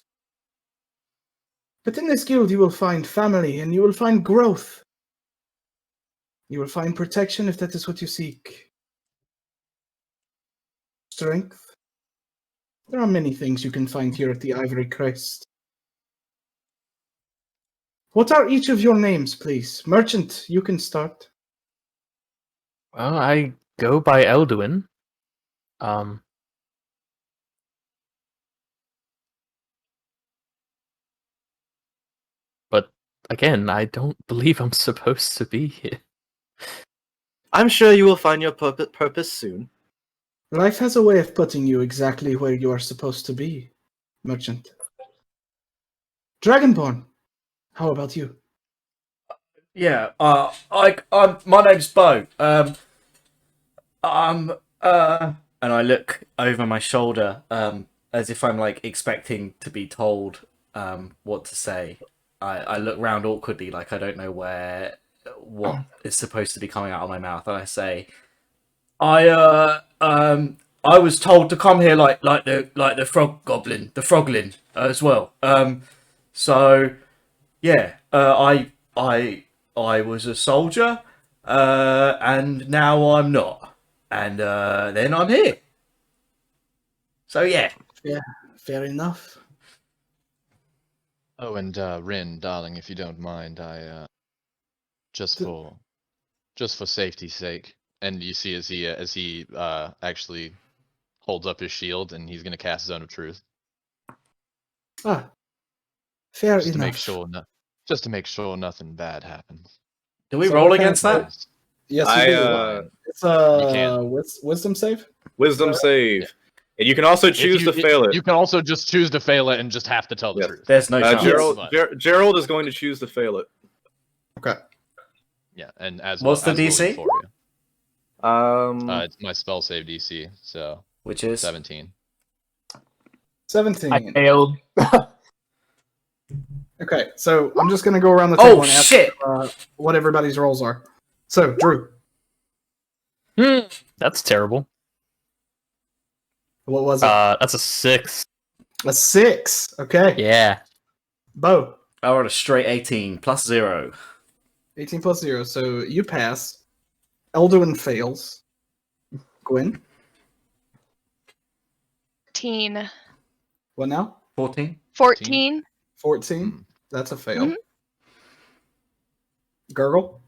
But in this guild, you will find family and you will find growth. You will find protection if that is what you seek. Strength. There are many things you can find here at the Ivory Crest. What are each of your names, please? Merchant, you can start. Well, I go by Elduin. But again, I don't believe I'm supposed to be here. I'm sure you will find your purpose soon. Life has a way of putting you exactly where you are supposed to be, Merchant. Dragonborn, how about you? Yeah, my name's Bo. And I look over my shoulder, as if I'm like expecting to be told, what to say. I look round awkwardly, like I don't know what is supposed to be coming out of my mouth, and I say, I was told to come here like the frog goblin, the froglin as well. So yeah, I was a soldier, and now I'm not, and then I'm here. So yeah, Fair enough. Oh, and Rin, darling, if you don't mind, I just for safety's sake. And you see as he actually holds up his shield and he's gonna cast Zone of Truth. Ah, fair Just to enough. make sure just to make sure nothing bad happens. Do we So roll what kind against of- that? Yes, I, you do. Fine. It's can. wisdom save. Wisdom Is that save. And you can also If choose to fail it. You can also just choose to fail it and just have to tell the Yes. truth. There's no chance. Gerald, But- Gerald is going to choose to fail it. Okay. Yeah, and as What's the as will DC? Euphoria. It's my spell save DC, so Which is 17. 17. I failed. Okay, so I'm just gonna go around the Oh, table and ask shit! What everybody's roles are. So, Drew, That's terrible. what was it? That's a 6. A 6. Okay. Yeah. Bo, I rolled a straight 18 plus 0. 18 plus 0. So you pass. Elduin fails. Gwen, 14. what now? 14. 14. 14. Hmm. That's a fail. Mhm. Gurgle,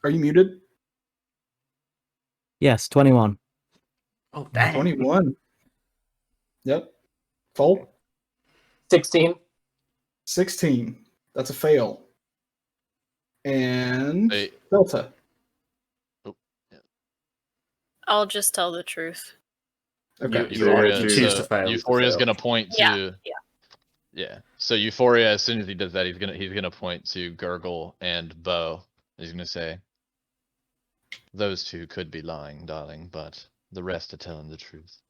are you muted? Yes, 21. Oh, damn. 21. Yep. Fold. 16. 16. That's a fail. And Hey, Delta. I'll just tell the truth. Okay. You Euphoria, choose so to fail. Euphoria's gonna point to Yeah. Yeah. So Euphoria, as soon as he does that, he's gonna point to Gurgle and Bo. He's gonna say, "Those two could be lying, darling, but the rest are telling the truth.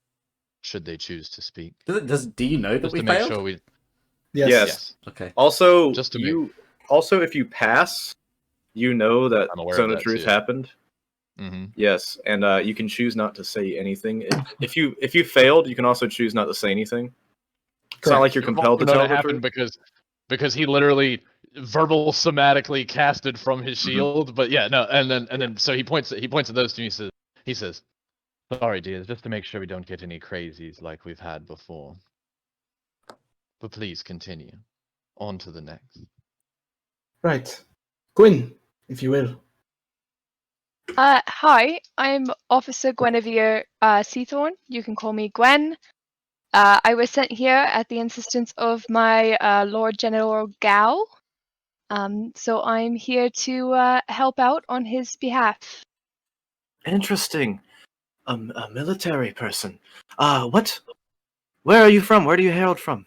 Should they choose to speak, Do you know that just we to make failed? sure we Yes. Yes. Okay. Also, Just to if you pass, you know that I'm aware of Zone of that Truth too. happened. Mm-hmm. Yes, and you can choose not to say anything. If you failed, you can also choose not to say anything. It's not like you're compelled to tell the truth. because he literally verbal somatically casted from his Mhm. shield. But yeah, no, and then so he points at those two. He says, "Sorry, dear, just to make sure we don't get any crazies like we've had before. But please continue. On to the next." Right. Gwyn, if you will. Hi, I'm Officer Guinevere Seathorn. You can call me Gwen. I was sent here at the insistence of my Lord General Gao. So I'm here to help out on his behalf. Interesting. A military person. Where are you from? Where do you hail from?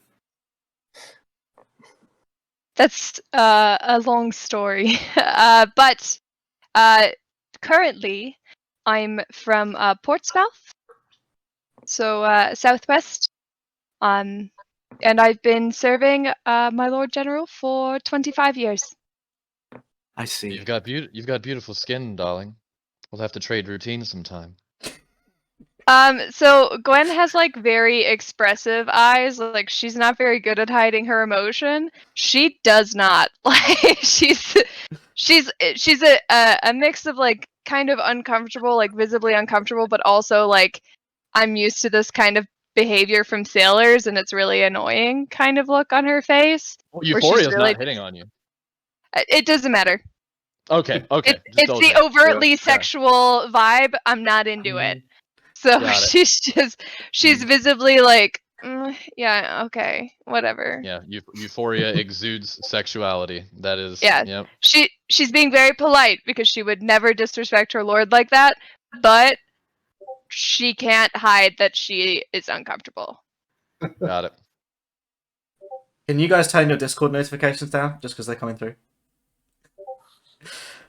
That's a long story. But currently, I'm from Portsmouth, so southwest. And I've been serving my Lord General for 25 years. I see. You've got beautiful skin, darling. We'll have to trade routine sometime. So Gwen has like very expressive eyes. Like she's not very good at hiding her emotion. She does not. Like she's a mix of like kind of uncomfortable, like visibly uncomfortable, but also like I'm used to this kind of behavior from sailors and it's really annoying kind of look on her face. Well, Where she's Euphoria's really- not hitting on you. It doesn't matter. Okay. Just It's double the check. overtly Yeah. sexual vibe. I'm not into it. So Got it. she's visibly like, yeah, okay, whatever. Yeah, Euphoria exudes sexuality. That is. Yeah. Yep. She's being very polite because she would never disrespect her lord like that, but she can't hide that she is uncomfortable. Got it. Can you guys turn your Discord notifications down just because they're coming through?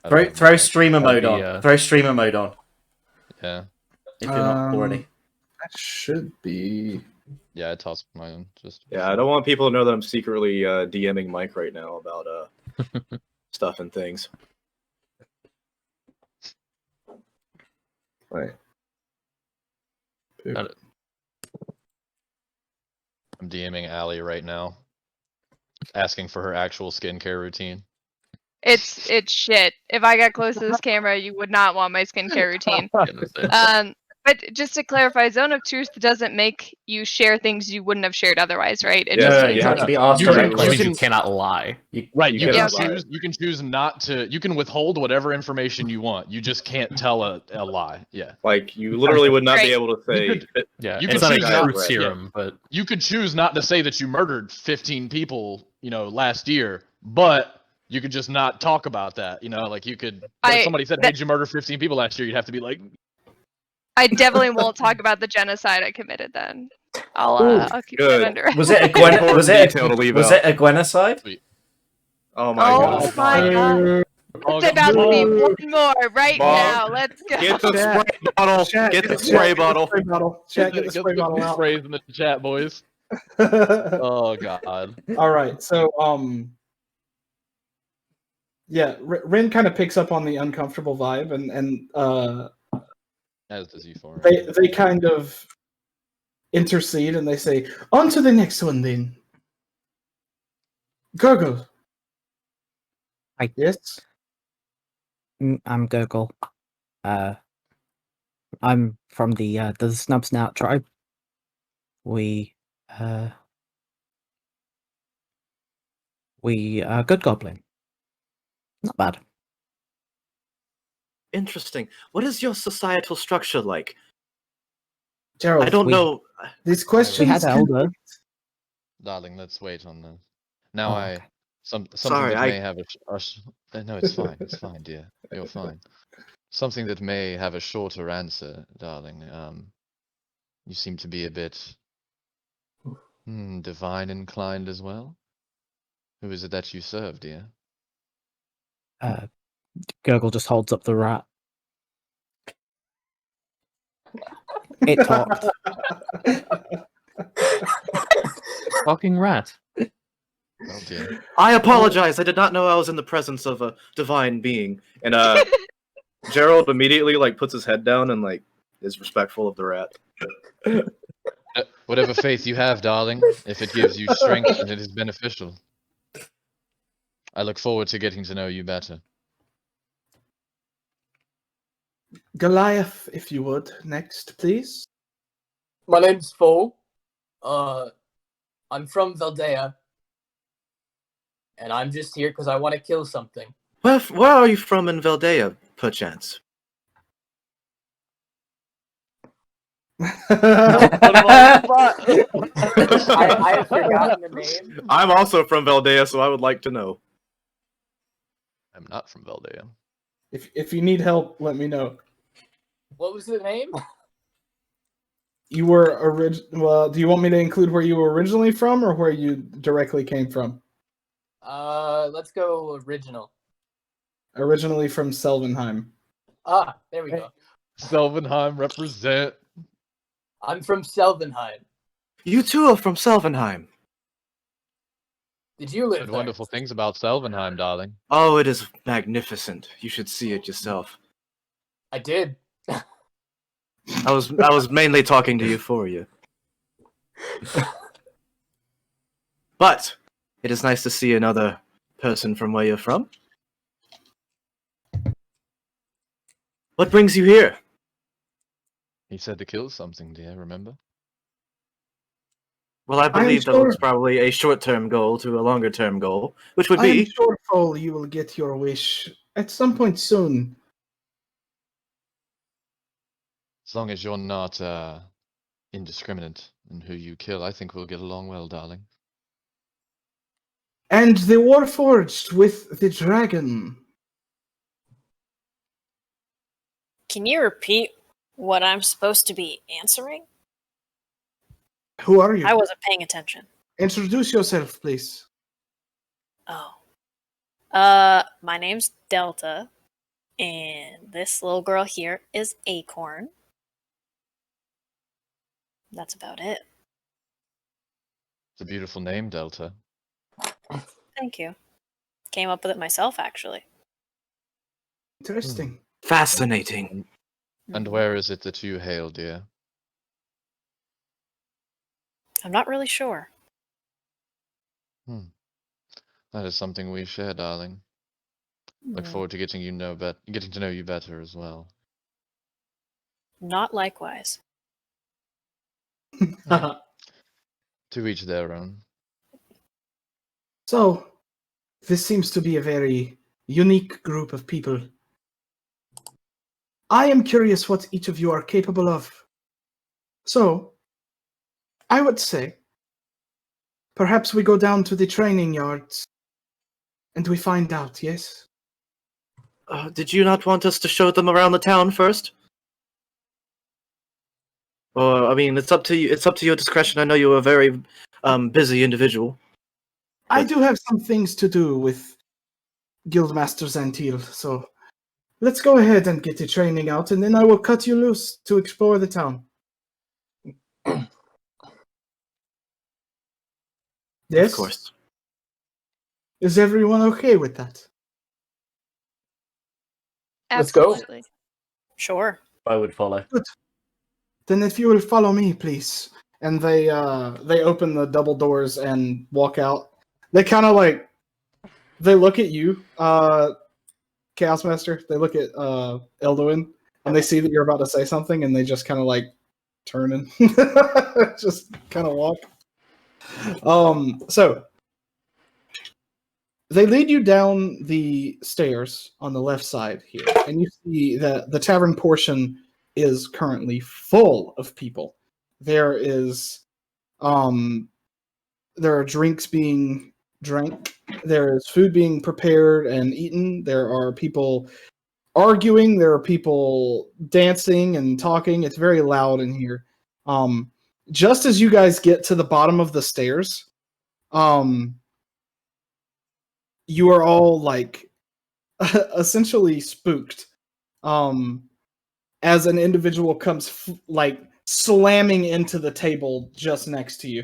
I don't Throw know. streamer That'd mode be, on. Throw streamer mode on Yeah. if you're not already. That should be. Yeah, I tossed my own. Just. Yeah, I don't want people to know that I'm secretly DMing Mike right now about stuff and things. Right. Got it. I'm DMing Allie right now, asking for her actual skincare routine. It's shit. If I got close to this camera, you would not want my skincare routine. Yeah, that's it. But just to clarify, Zone of Truth doesn't make you share things you wouldn't have shared otherwise, right? It Yeah, just No, means you have to be You asked can- direct Which means you questions. cannot lie. Right, You you Yeah, can okay. choose. You can choose not to. You can withhold whatever information you want. You just can't tell a lie. Yeah, Like you literally would not be Right. able to say. Yeah, You it's can not a choose not truth to- serum, but you could choose not to say that you murdered 15 people, last year, but you could just not talk about that. Like you could. But if somebody said, "Hey, did you murder 15 people last year?" You'd have to be like, I definitely won't talk about the genocide I committed then. I'll keep good. that under. Was it a Gwen? Important Was it detail to leave was out. it a Gwenocide? Oh my Oh god. my god. "Oh, It's about to be no. one more right Bob, now. Let's go. Get the Chat. spray bottle. Chat, Get the spray bottle. Spray bottle. Chat, get the spray bottle out. sprays in the chat, boys." Oh god. All right. So, yeah, Rin kind of picks up on the uncomfortable vibe, and As does E4. they kind of intercede and they say, "On to the next one, then." Gurgle. Hi. Yes. I'm Gurgle. I'm from the Snub Snout tribe. We good goblin. Not bad. Interesting. What is your societal structure like? Gerald, I don't we- know. these We questions. had can- elder. Darling, let's wait on this. Now Oh, okay. something Sorry, that I- may have no, it's fine. It's fine, dear. You're fine. Something that may have a shorter answer, darling. You seem to be a bit divine inclined as well. Who is it that you serve, dear? Gurgle just holds up the rat. It talked. talking rat. Oh dear. I apologize. I did not know I was in the presence of a divine being. And Gerald immediately puts his head down and is respectful of the rat. Whatever faith you have, darling, if it gives you strength, then it is beneficial. I look forward to getting to know you better. Goliath, if you would. Next, please. My name's Foal. I'm from Valdea. And I'm just here because I want to kill something. Where are you from in Valdea, perchance? I have forgotten the name. I'm also from Valdea, so I would like to know. I'm not from Valdea. If you need help, let me know. What was the name? You were Well, do you want me to include where you were originally from or where you directly came from? Let's go original. Originally from Selvenheim. Ah, there we go. Selvenheim represent. I'm from Selvenheim. You too are from Selvenheim. Did you live Heard there? wonderful things about Selvenheim, darling. Oh, it is magnificent. You should see it yourself. I did. I was mainly talking to Euphoria. But it is nice to see another person from where you're from. What brings you here? He said to kill something, dear, remember? Well, I am believe that sure- was probably a short-term goal to a longer-term goal, which would I am be... sure, Foal, you will get your wish at some point soon. As long as you're not indiscriminate in who you kill, I think we'll get along well, darling. And the Warforged with the dragon. Can you repeat what I'm supposed to be answering? Who are you? I wasn't paying attention. Introduce yourself, please. Oh. My name's Delta, and this little girl here is Acorn. That's about it. It's a beautiful name, Delta. Thank you. Came up with it myself, actually. Interesting. Fascinating. And where is it that you hail, dear? I'm not really sure. That is something we share, darling. Look forward to getting to know you better as well. Not likewise. To each their own. So, this seems to be a very unique group of people. I am curious what each of you are capable of. So, I would say, perhaps we go down to the training yards and we find out, yes? Did you not want us to show them around the town first? Or, I mean, it's up to you. It's up to your discretion. I know you're a very busy individual. I do have some things to do with Guildmaster Zantil, so let's go ahead and get the training out, and then I will cut you loose to explore the town. Yes? Of course. Is everyone okay with that? Let's go. Absolutely. Sure. I would follow. Then if you will follow me, please. And they open the double doors and walk out. They kind of like, they look at you, Chaos Master. They look at Elduin, and they see that you're about to say something, and they just kind of like turn and just kind of walk. So they lead you down the stairs on the left side here, and you see that the tavern portion is currently full of people. There are drinks being drank. There is food being prepared and eaten. There are people arguing. There are people dancing and talking. It's very loud in here. Just as you guys get to the bottom of the stairs, you are all like essentially spooked. As an individual comes like slamming into the table just next to you.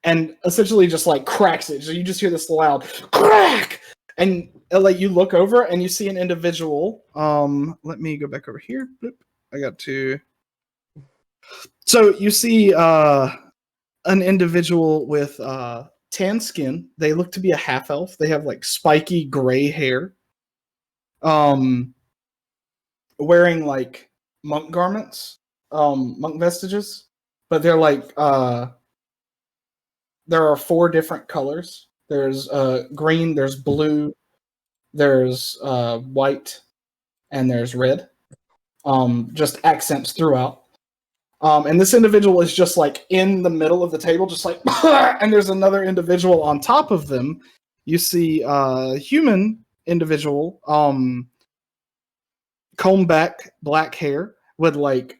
And essentially just like cracks it. So you just hear this loud crack, and like you look over and you see an individual. Let me go back over here. Bloop. I got to. So you see an individual with tan skin. They look to be a half elf. They have like spiky gray hair. Wearing like monk garments, monk vestiges, but they're like there are 4 different colors. There's green, there's blue, there's white, and there's red. Just accents throughout. And this individual is just like in the middle of the table, just like, and there's another individual on top of them. You see a human individual, comb back black hair with like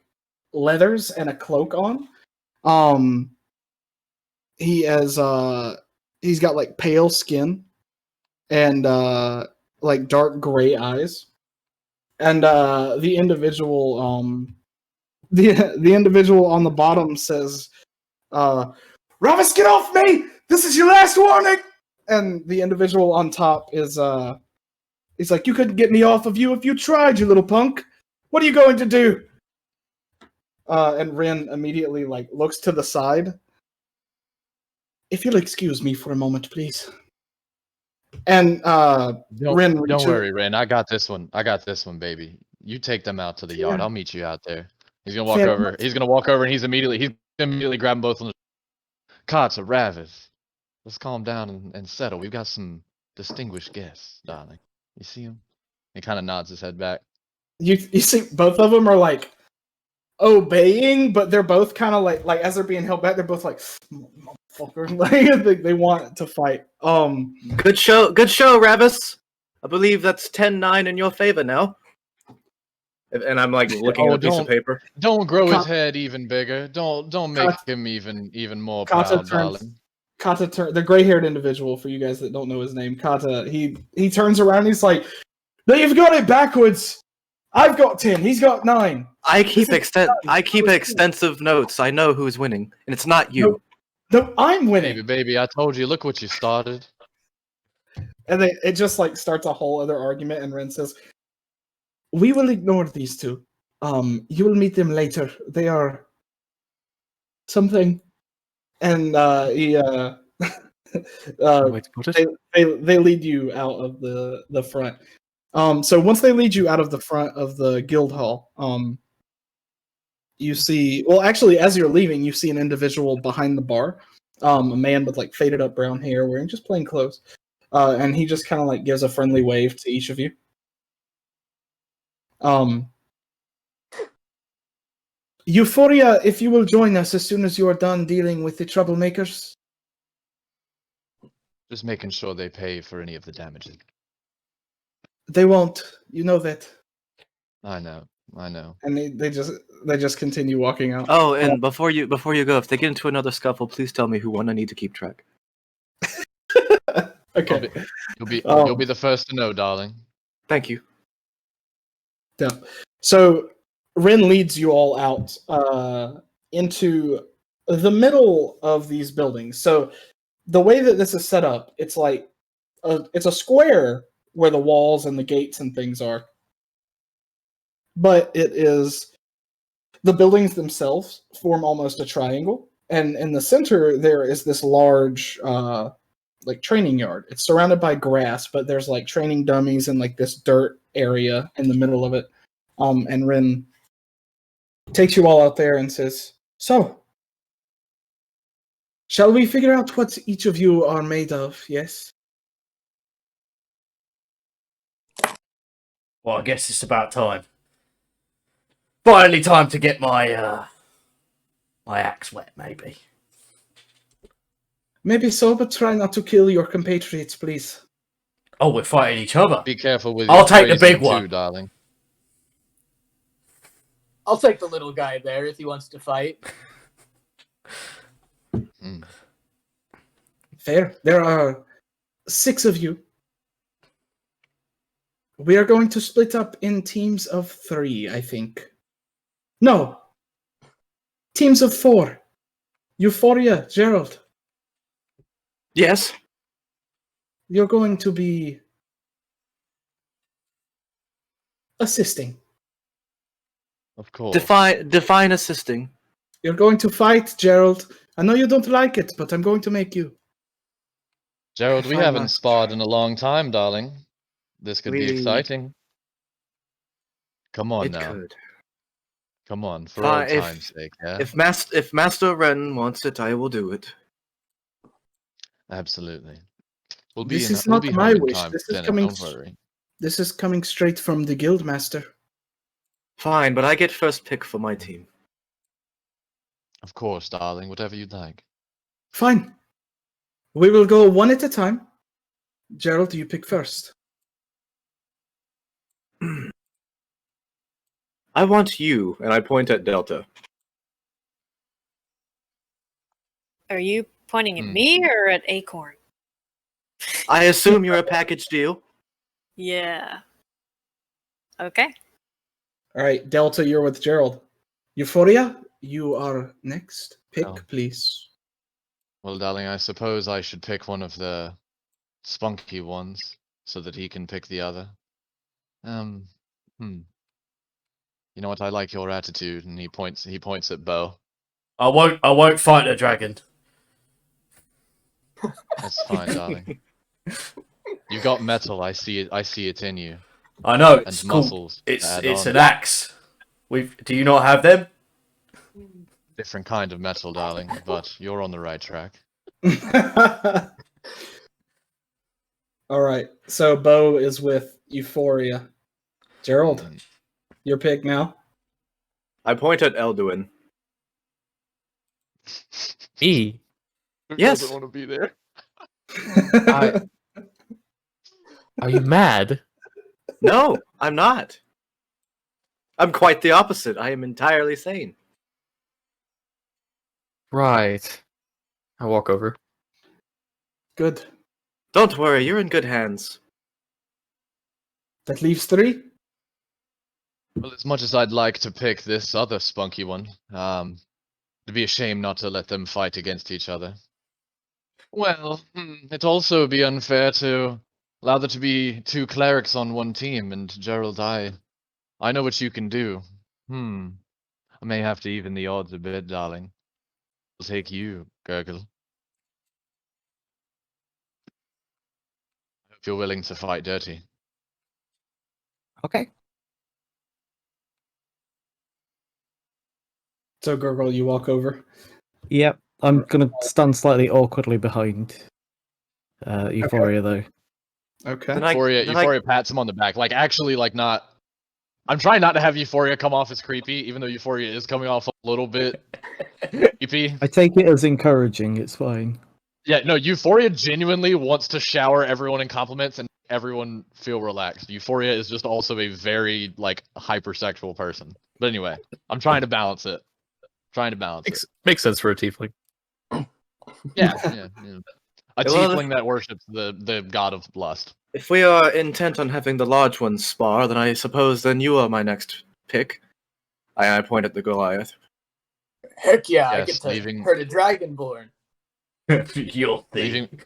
leathers and a cloak on. He's got like pale skin and like dark gray eyes. And the individual the individual on the bottom says, Ravis, get off me! This is your last warning! And the individual on top is he's like, you couldn't get me off of you if you tried, you little punk. What are you going to do? And Rin immediately like looks to the side. If you'll excuse me for a moment, please. And Rin, Don't worry, Rin. I got this one. I got this one, baby. You take them out to the yard. I'll meet you out there. He's gonna walk over. He's gonna walk over, and he's immediately grab them both on the. Kata, Ravis, let's calm down and settle. We've got some distinguished guests, darling. You see him? He kind of nods his head back. You see, both of them are like obeying, but they're both kind of like as they're being held back, they're both like, motherfucker, like they want to fight. Good show, Ravis. I believe that's 10-9 in your favor now. And I'm like looking at a piece of paper. Don't grow his head even bigger. Don't make him even more proud, darling. Kata the gray-haired individual, for you guys that don't know his name, Kata, he turns around and he's like, "You've got it backwards. I've got 10. He's got 9. I keep extensive notes. I know who's winning, and it's not you. No, I'm winning, baby. I told you. Look what you started." And it just like starts a whole other argument. And Ren says, "We will ignore these two. You will meet them later. They are something." And he Way to put it. they lead you out of the front. So once they lead you out of the front of the guild hall, you see. Well, actually, as you're leaving, you see an individual behind the bar, a man with like faded up brown hair, wearing just plain clothes, and he just kind of like gives a friendly wave to each of you. Euphoria, if you will join us as soon as you are done dealing with the troublemakers. Just making sure they pay for any of the damages. They won't. You know that. I know. And they just continue walking out. Oh, and before you go, if they get into another scuffle, please tell me who won. I need to keep track. Okay. You'll be the first to know, darling. Thank you. Yeah. So Ren leads you all out into the middle of these buildings. So the way that this is set up, it's like it's a square where the walls and the gates and things are. But it is the buildings themselves form almost a triangle, and in the center there is this large like training yard. It's surrounded by grass, but there's like training dummies and like this dirt area in the middle of it. And Ren takes you all out there and says, "So, shall we figure out what each of you are made of? Yes." Well, I guess it's about time. Finally, time to get my my axe wet, maybe. Maybe so, but try not to kill your compatriots, please. Oh, we're fighting each other. Be careful with I'll your take the phrasing big one. too, darling. I'll take the little guy there if he wants to fight. Fair. There are 6 of you. We are going to split up in teams of 3, I think. No. Teams of 4. Euphoria, Gerald. Yes. You're going to be assisting. Of course. Define assisting. You're going to fight, Gerald. I know you don't like it, but I'm going to make you. Gerald, we Fine, haven't Master. sparred in a long time, darling. This could be exciting. Come on It now. could. Come on, for Fine, old if- time's sake, yeah? If Master Ren wants it, I will do it. Absolutely. We'll This be is we'll not be my home in wish. time This for is dinner, coming don't worry. This is coming straight from the Guildmaster. Fine, but I get first pick for my team. Of course, darling, whatever you'd like. Fine. We will go one at a time. Gerald, you pick first. I want you, and I point at Delta. Are you pointing at Hmm. me or at Acorn? I assume you're a package deal. Yeah. Okay. All right, Delta, you're with Gerald. Euphoria, you are next. Pick, Oh. please. Well, darling, I suppose I should pick one of the spunky ones so that he can pick the other. You know what? I like your attitude, and he points at Bo. I won't fight a dragon. That's fine, darling. You got metal. I see it in you. I know And it's called. muscles. It's add it's on. an axe. Do you not have them? Different kind of metal, darling, but you're on the right track. All right, so Bo is with Euphoria. Gerald, Mm. your pick now. I point at Elduin. Me? Who Yes. doesn't want to be there? Are you mad? No, I'm not. I'm quite the opposite. I am entirely sane. Right. I walk over. Good. Don't worry, you're in good hands. That leaves 3. Well, as much as I'd like to pick this other spunky one, it'd be a shame not to let them fight against each other. Well, it'd also be unfair to allow there to be 2 clerics on one team, and Gerald, I know what you can do. I may have to even the odds a bit, darling. I'll take you, Gurgle. I hope you're willing to fight dirty. Okay. So, Gurgle, you walk over. Yep. I'm gonna stand slightly awkwardly behind Euphoria though. Okay. Euphoria pats him on the back. Like, actually, like, not... I'm trying not to have Euphoria come off as creepy, even though Euphoria is coming off a little bit creepy. I take it as encouraging. It's fine. Yeah, no, Euphoria genuinely wants to shower everyone in compliments and everyone feel relaxed. Euphoria is just also a very, like, hypersexual person. But anyway, I'm trying to balance it. Makes sense for a tiefling. Yeah. A Well, tiefling that worships the god of lust. If we are intent on having the large ones spar, then I suppose then you are my next pick. I point at the Goliath. Heck yeah, I Yes, get to leaving- hurt a dragonborn. You'll think.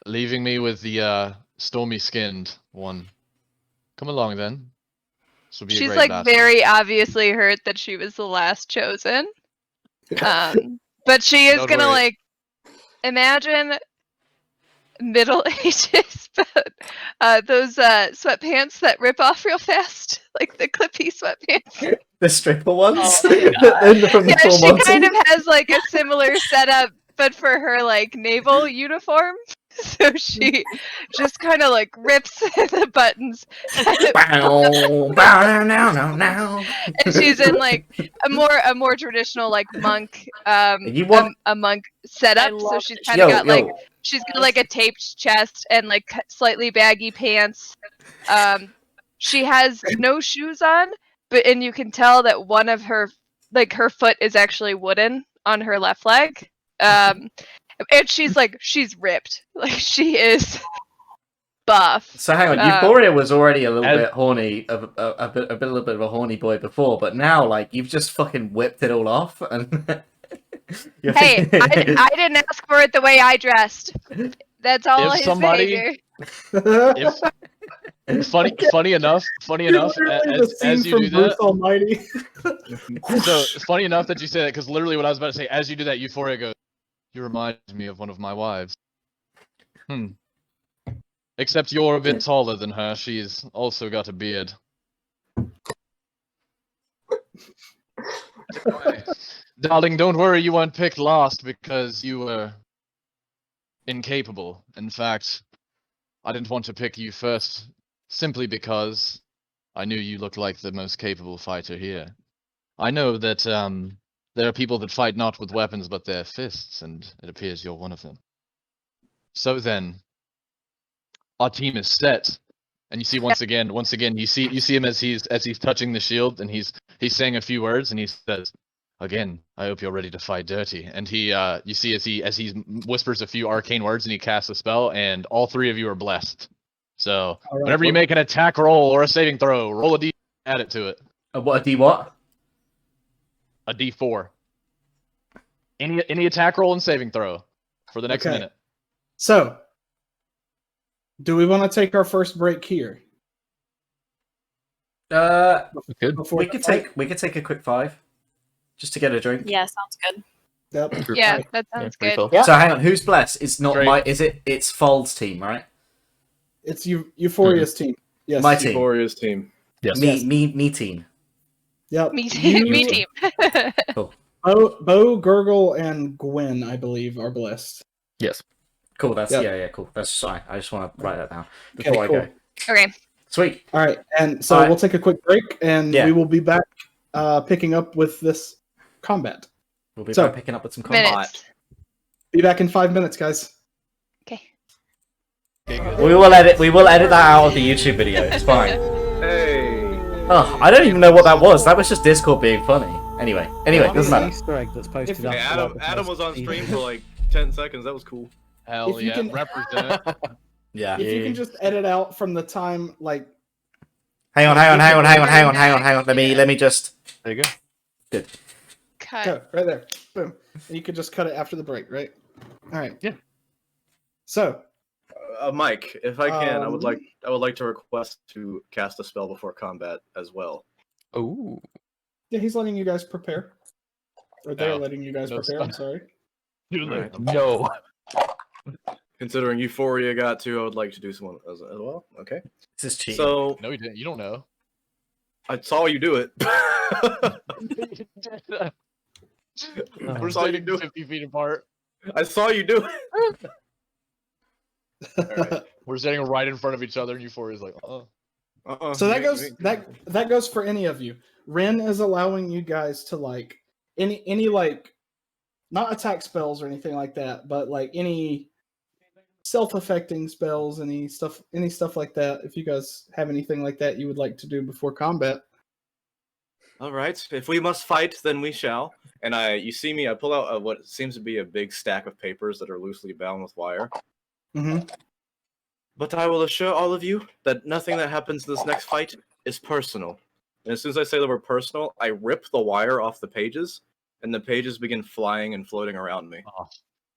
Leaving me with the stormy-skinned one. Come along then. This will be a She's great like battle. very obviously hurt that she was the last chosen. But she is Don't gonna worry. like imagine Middle Ages, but those sweatpants that rip off real fast, like the clippy sweatpants. The stripper ones? Oh my From the Yeah, full she Monty? kind of has like a similar setup, but for her like naval uniform. So she just kind of like rips the buttons, Bow, bow, now. and she's in like a more traditional like monk You want- a monk setup. I So love she's that kind of Yo, got yo. like she's got like a taped chest and like slightly baggy pants. She has no shoes on, and you can tell that one of her her foot is actually wooden on her left leg. And she's ripped. Like she is buff. So hang on, Uh, Euphoria was already a little As- little bit of a horny boy before, but now like you've just fucking whipped it all off. And you're Hey, thinking- I didn't ask for it the way I dressed. That's all If his somebody- behavior. Funny enough, Literally the scene as you from do Bruce that, Almighty. so funny enough that you say that, because literally what I was about to say, as you do that, Euphoria goes, "You remind me of one of my wives." Except you're a bit taller than her. She's also got a beard. Darling, don't worry, you weren't picked last because you were incapable. In fact, I didn't want to pick you first simply because I knew you looked like the most capable fighter here. I know that there are people that fight not with weapons but their fists, and it appears you're one of them. So then, our team is set, and you see once again you see him as he's touching the shield, and he's saying a few words, and he says, "Again, I hope you're ready to fight dirty." And he you see as he whispers a few arcane words, and he casts a spell, and all three of you are blessed. So All right, whenever you well- make an attack roll or a saving throw, roll a d, add it to it. What a D what? A d4. Any attack roll and saving throw for the next Okay. minute. So, do we want to take our first break here? Good. Before we the could fight? take a quick 5, just to get a drink. Yeah, sounds good. Yep. Yeah, that sounds good. refill. Yeah. So hang on, who's blessed? It's not Great. it's Fold's team, right? It's Euphoria's team. Yes. My team. Euphoria's team. Yes. Me team. Yep. Me, You- me team. Bo, Gurgle, and Gwen, I believe, are blessed. Yes. Cool, that's Yep. cool. That's fine. I just want to write that down Okay, before I cool. go. Okay. Sweet. All right, and so All right. we'll take a quick break, and Yeah. we will be back picking up with this combat. We'll be So- back picking up with some combat. Minutes. Be back in 5 minutes, guys. Okay. We will edit that out of the YouTube video. It's fine. Hey. Oh, I don't even know what that was. That was just Discord being funny. Anyway, doesn't It's an matter. Easter egg that's posted If- after Hey, like, the Adam first was on season. stream for like 10 seconds. That was cool. Hell If you yeah, can- represent. Yeah. If you can just edit out from the time, like, Hang on. Let me just. There you go. Good. Cut. go right there, boom, and you could just cut it after the break, right? All right. Yeah. So, Mike, if I can, I would Um, like to request to cast a spell before combat as well. Oh. yeah, he's letting you guys prepare, or they're No. letting you guys No prepare. I'm spell. sorry. No. Considering Euphoria got 2, I would like to do some as well. Okay. This is cheating. So No, you didn't. You don't know. I saw you do it. We're saw you sitting do it. 50 feet apart. I saw you do it. Alright. We're sitting right in front of each other, and Euphoria's like, oh. So that goes that goes for any of you. Ren is allowing you guys to like any like not attack spells or anything like that, but like any self-affecting spells, any stuff like that. If you guys have anything like that you would like to do before combat. All right. If we must fight, then we shall. And you see me. I pull out what seems to be a big stack of papers that are loosely bound with wire. Mm-hmm. But I will assure all of you that nothing that happens in this next fight is personal. And as soon as I say the word personal, I rip the wire off the pages, and the pages begin flying and floating around me. Oh,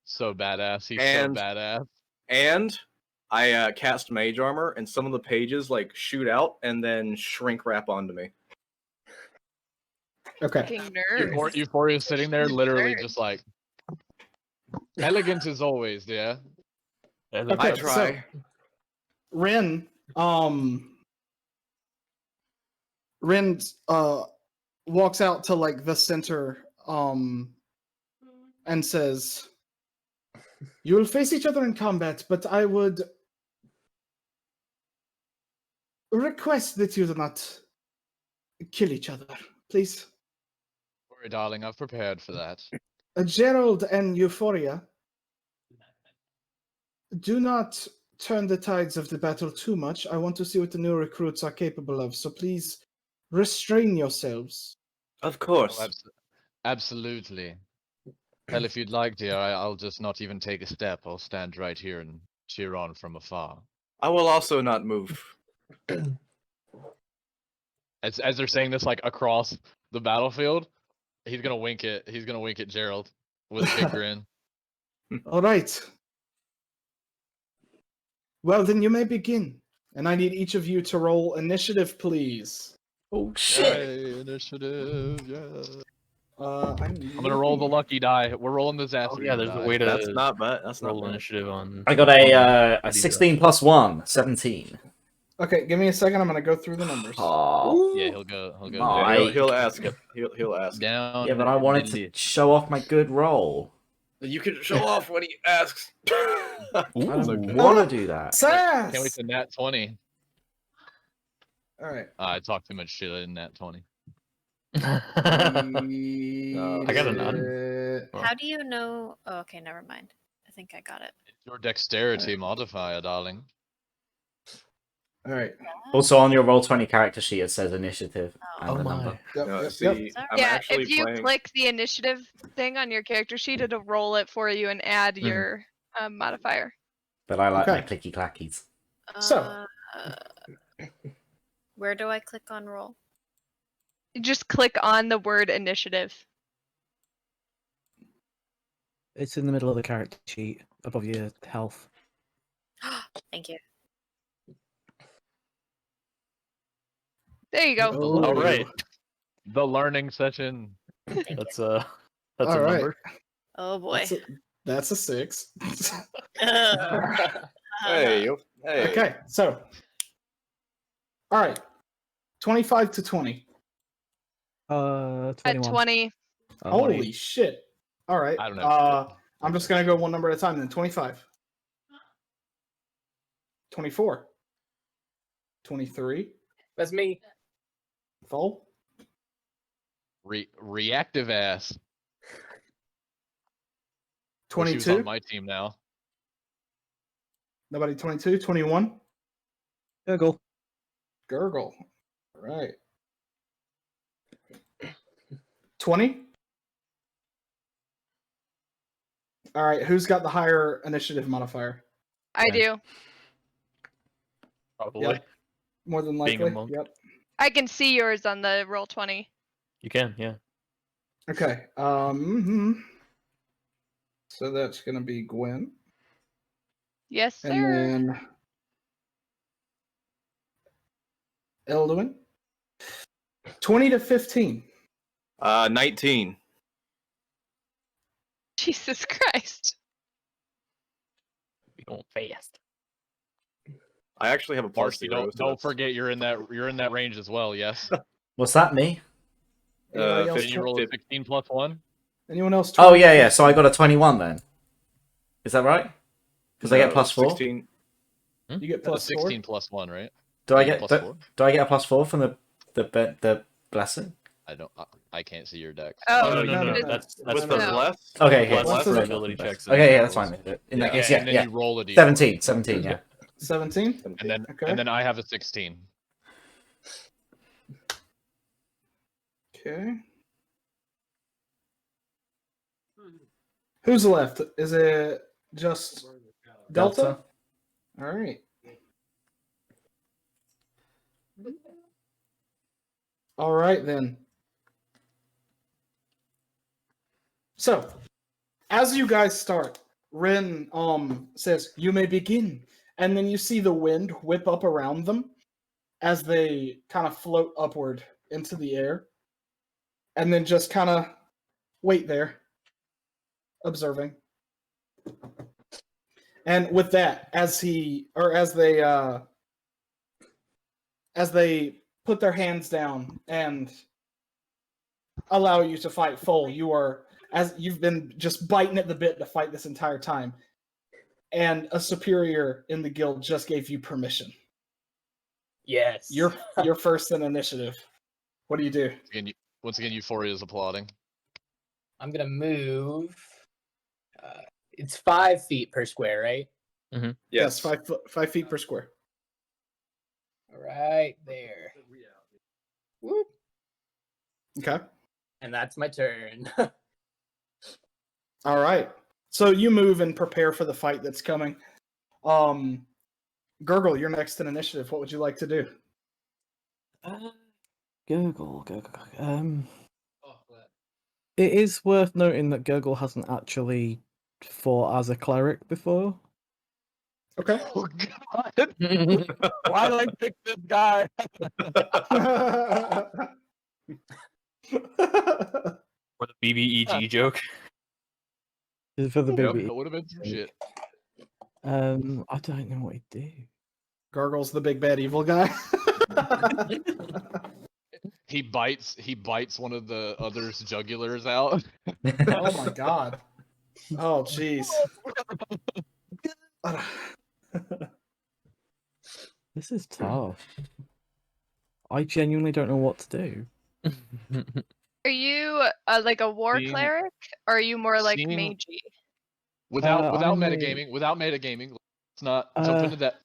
so badass. He's And- so badass. And I cast Mage Armor, and some of the pages like shoot out and then shrink wrap onto me. Okay. Fucking nerd. Euphoria's sitting there, literally Nerd. just like, elegant as always, yeah. Okay, I try. so Ren walks out to like the center and says, "You will face each other in combat, but I would request that you do not kill each other, please." Don't worry, darling, I've prepared for that. Gerald and Euphoria, do not turn the tides of the battle too much. I want to see what the new recruits are capable of, so please restrain yourselves. Of course. Oh, absolutely. Hell, if you'd like, dear, I'll just not even take a step. I'll stand right here and cheer on from afar. I will also not move. As they're saying this, like across the battlefield, he's gonna wink at Gerald with a big grin. All right. Well, then you may begin. And I need each of you to roll initiative, please. Oh shit! Yay, initiative, yeah. I'm I'm gonna roll the lucky die. We're rolling the Zathri. Oh, yeah, there's a die. way to That's not bad. That's not roll bad. initiative on. I got a 16 plus 1, 17. Okay, give me a second. I'm going to go through the numbers. Oh, Yeah, he'll go. He'll go. Oh, down. Yeah, I- he'll ask. He'll ask. Down. yeah, but I wanted to show off my good roll. You can show off when he asks. I Ooh. don't want to do that. Sass! Can't wait to nat 20. All right. I talked too much shit in nat 20. I got a none. How do you know? Oh, okay, never mind. I think I got it. It's your dexterity modifier, darling. All right. Also, on your Roll20 character sheet, it says initiative and Oh the my. number. Yep, No, yep, see, yep. I'm Yeah, actually if you playing. click the initiative thing on your character sheet, it'll roll it for you and add your modifier. But I like my Okay. clicky clackies. So- Where do I click on roll? You just click on the word initiative. It's in the middle of the character sheet above your health. Thank you. There you go. Oh. All right. The learning session. Thank you. That's All a right. number. Oh boy. That's a 6. Hey, hey. Okay, so. All right. 25 to 20. 21. At 20. Holy shit. All right. I don't know. I'm just going to go one number at a time then. 25. 24. 23. That's me. Full. Reactive ass. Wish he was 22. on my team now. Nobody 22. 21. Gurgle. Gurgle. All right. 20. All right. Who's got the higher initiative modifier? I Okay. do. Probably. Yep. More than Being a likely. monk. Yep. I can see yours on the roll 20. You can, yeah. Okay. So that's going to be Gwen. Yes, sir. And then Elduin. 20 to 15. 19. Jesus Christ. Be going fast. I actually have a plus Marcy, 0. don't forget you're in that range as well. Yes. What's that, me? Anybody else? Did you roll a 16 plus 1? Anyone else? Oh, 20? yeah. So I got a 21 then. Is that right? Because I get plus 4? 16. You get Plus plus 16 plus 1, right? Do I You get plus 4? do I get a plus 4 from the blessing? I can't see your deck. Oh, no. That's With for the no. bless? Okay, yeah, less Bless for is- ability checks. Okay, yeah, that's fine. In that case, and then yeah. you roll a d4. 17, yeah. 17. And then I have a 16. Okay. Who's left? Is it just Delta? All right. All right then. So, as you guys start, Rin says, "You may begin," and then you see the wind whip up around them as they kind of float upward into the air, and then just kind of wait there, observing. And with that, as they put their hands down and allow you to fight full, you've been just biting at the bit to fight this entire time, and a superior in the guild just gave you permission. Yes. You're first in initiative. What do you do? Once again, Euphoria is applauding. I'm gonna move. It's 5 feet per square, right? Yes, 5 feet per square. Right there. Whoop. Okay. And that's my turn. All right. So you move and prepare for the fight that's coming. Gurgle, you're next in initiative. What would you like to do? Gurgle. It is worth noting that Gurgle hasn't actually fought as a cleric before. Okay. Oh God! Why did I pick this guy? For the BBEG joke. For the Yep, baby. that would have been some shit. I don't know what he'd do. Gurgle's the big bad evil guy. He bites one of the other's jugulars out. Oh my god. Oh jeez. This is tough. I genuinely don't know what to do. Are you like a war Seeing- cleric, or are you more like seeing- magey? Without I'm metagaming, let's not jump into that.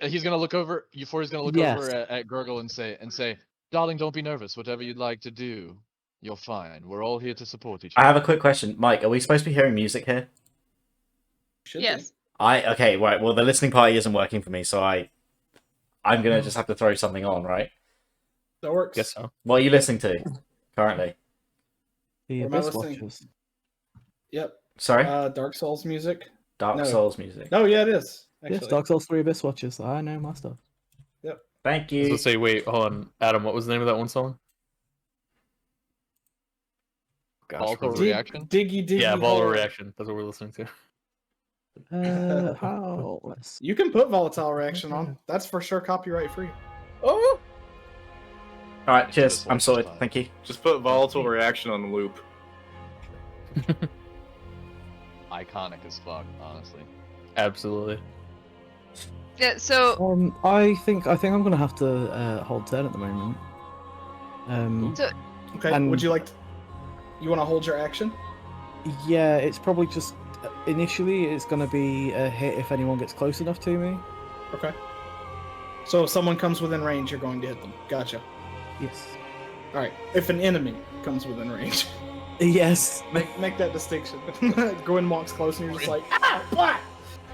He's gonna look over. Euphoria's gonna look over at Gurgle and say, "Darling, don't be nervous. Whatever you'd like to do, you're fine. We're all here to support each I other." have a quick question, Mike. Are we supposed to be hearing music here? Should Yes. Okay, right. Well, the listening party isn't working for me, so I'm gonna just have to throw something on, right? That works. Guess so. What are you listening to currently? The What am I Abyss listening? Watchers. Yep. Sorry, Dark Souls music. Dark no. Souls music. Oh yeah, it is. Yes, Actually. Dark Souls 3 Abyss Watchers. I know my stuff. Thank I was you. gonna say, wait, hold on. Adam, what was the name of that one song? Gosh, Volatile what was it? reaction. Diggy. Yeah, Volatile hole. Reaction. That's what we're listening to. How? Let's... You can put volatile reaction on. That's for sure copyright free. Oh! All right, cheers. Just I'm one sorted. time. Thank you. Just put volatile reaction on the loop. Iconic as fuck, honestly. Absolutely. Yeah. So I think I'm gonna have to hold turn at the moment. Okay. And- Would you like? You want to hold your action? Yeah, it's probably just initially it's gonna be a hit if anyone gets close enough to me. Okay. So if someone comes within range, you're going to hit them. Gotcha. Yes. All right. If an enemy comes within range, Yes. make that distinction. Gwyn walks close and you're just like, ah, what?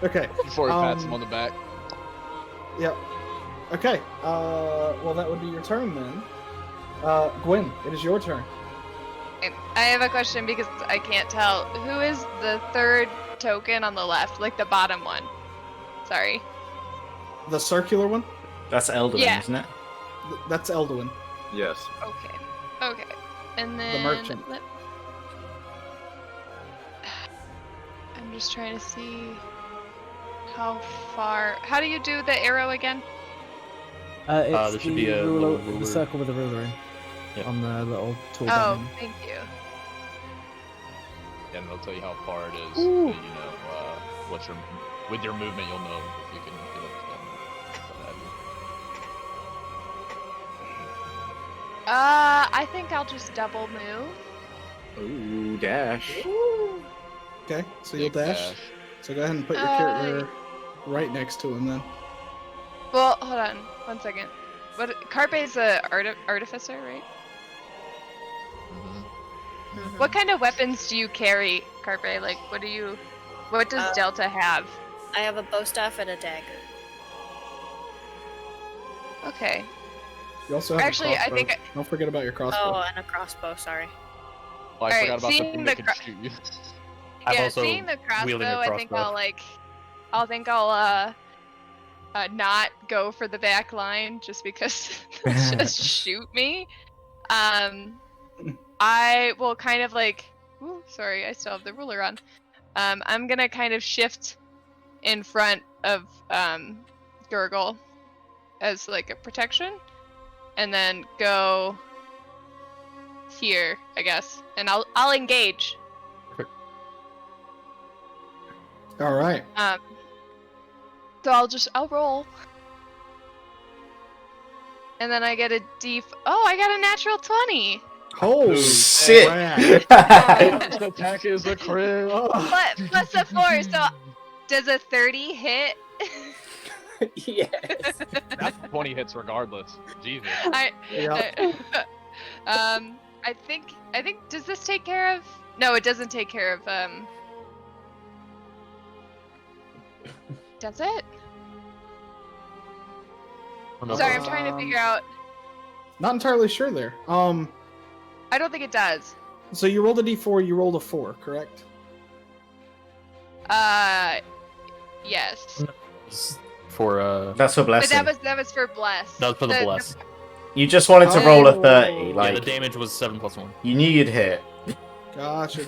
Okay. Euphoria pats him Um, on the back. Yep. Okay. Well, that would be your turn then. Gwyn, it is your turn. I have a question because I can't tell. Who is the third token on the left, like the bottom one? Sorry. The circular one? That's Elden, Yeah. isn't it? That's Elduin. Yes. Okay. Okay. And then merchant. I'm just trying to see. How far? How do you do the arrow again? It's there should be a ruler, little ruler. the circle with the ruler in Yep. on the little tool. Oh, button. thank you. And they'll tell you how far it is. So you know what your with your movement, you'll know if you can get up to them. What have you. I think I'll just double move. Ooh, dash. Okay, so you'll Big dash. So go ahead and put your character right next to him then. Well, hold on, 1 second. What? Carpe's a artificer, right? Mhm. What kind of weapons do you carry, Carpe? Like, what does Delta have? I have a bow staff and a dagger. You Okay. also have Actually, a I crossbow. think Don't forget about your crossbow. Oh, and a crossbow. Sorry. Oh, I Alright, forgot about the seeing thing the that can shoot you. I'm Yeah, also seeing the wielding a crossbow, I think crossbow. I'll not go for the back line just because they'll just shoot me. I will kind of like. Ooh, sorry, I still have the ruler on. I'm gonna kind of shift in front of Gurgle as like a protection, and then go here, I guess, and I'll engage. All right. So I'll roll. And then I get a oh, I got a natural 20. Holy Shit. crap. The attack is a crit. Plus a 4, so does a 30 hit? Yes. That's 20 hits regardless. Jesus. Yeah. I think does this take care of? No, it doesn't take care of does it? Sorry, I'm trying to figure out. Not entirely sure there. I don't think it does. So you rolled a d4, you rolled a 4, correct? Yes. For That's for But blessing. that was for bless. that was for the bless. You just wanted to roll a 30. Oh. Yeah, Like, the damage was 7+1. you knew you'd hit. Gotcha.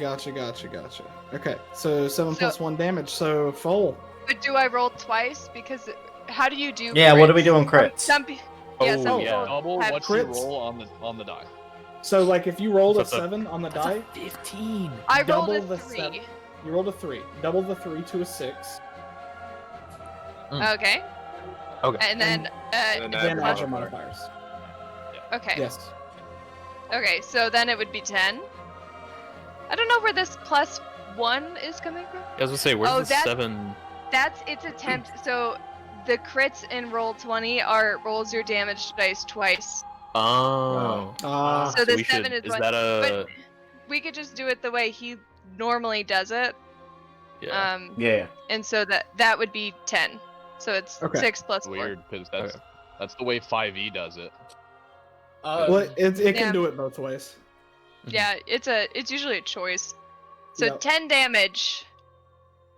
Okay, so 7 So- plus 1 damage. So Foal. But do I roll twice? Because how do you do? Yeah, what do we crits? do on crits? Some yeah, Oh, some yeah. people Double have what you crits. roll on the die. So like if you rolled a So- 7 on the die, 15. I rolled double a the 3. 7. You rolled a 3. Double the 3 to a 6. Okay. Okay. And then And Then add add your modifier. modifiers. okay. Yes. Okay, so then it would be 10. I don't know where this +1 is coming from. I was gonna say, where's Oh, the that's- 7? It's attempt. So the crits in roll 20 are rolls your damage dice twice. Oh. So the we 7 should. is Is one. that a? We could just do it the way he normally does it. Yeah. Yeah. And so that would be 10. So it's Okay. 6 plus 4. Weird, because Okay. that's the way 5e does it. Well, it Yeah. can do it both ways. Yeah, it's usually a choice. So Yep. 10 damage.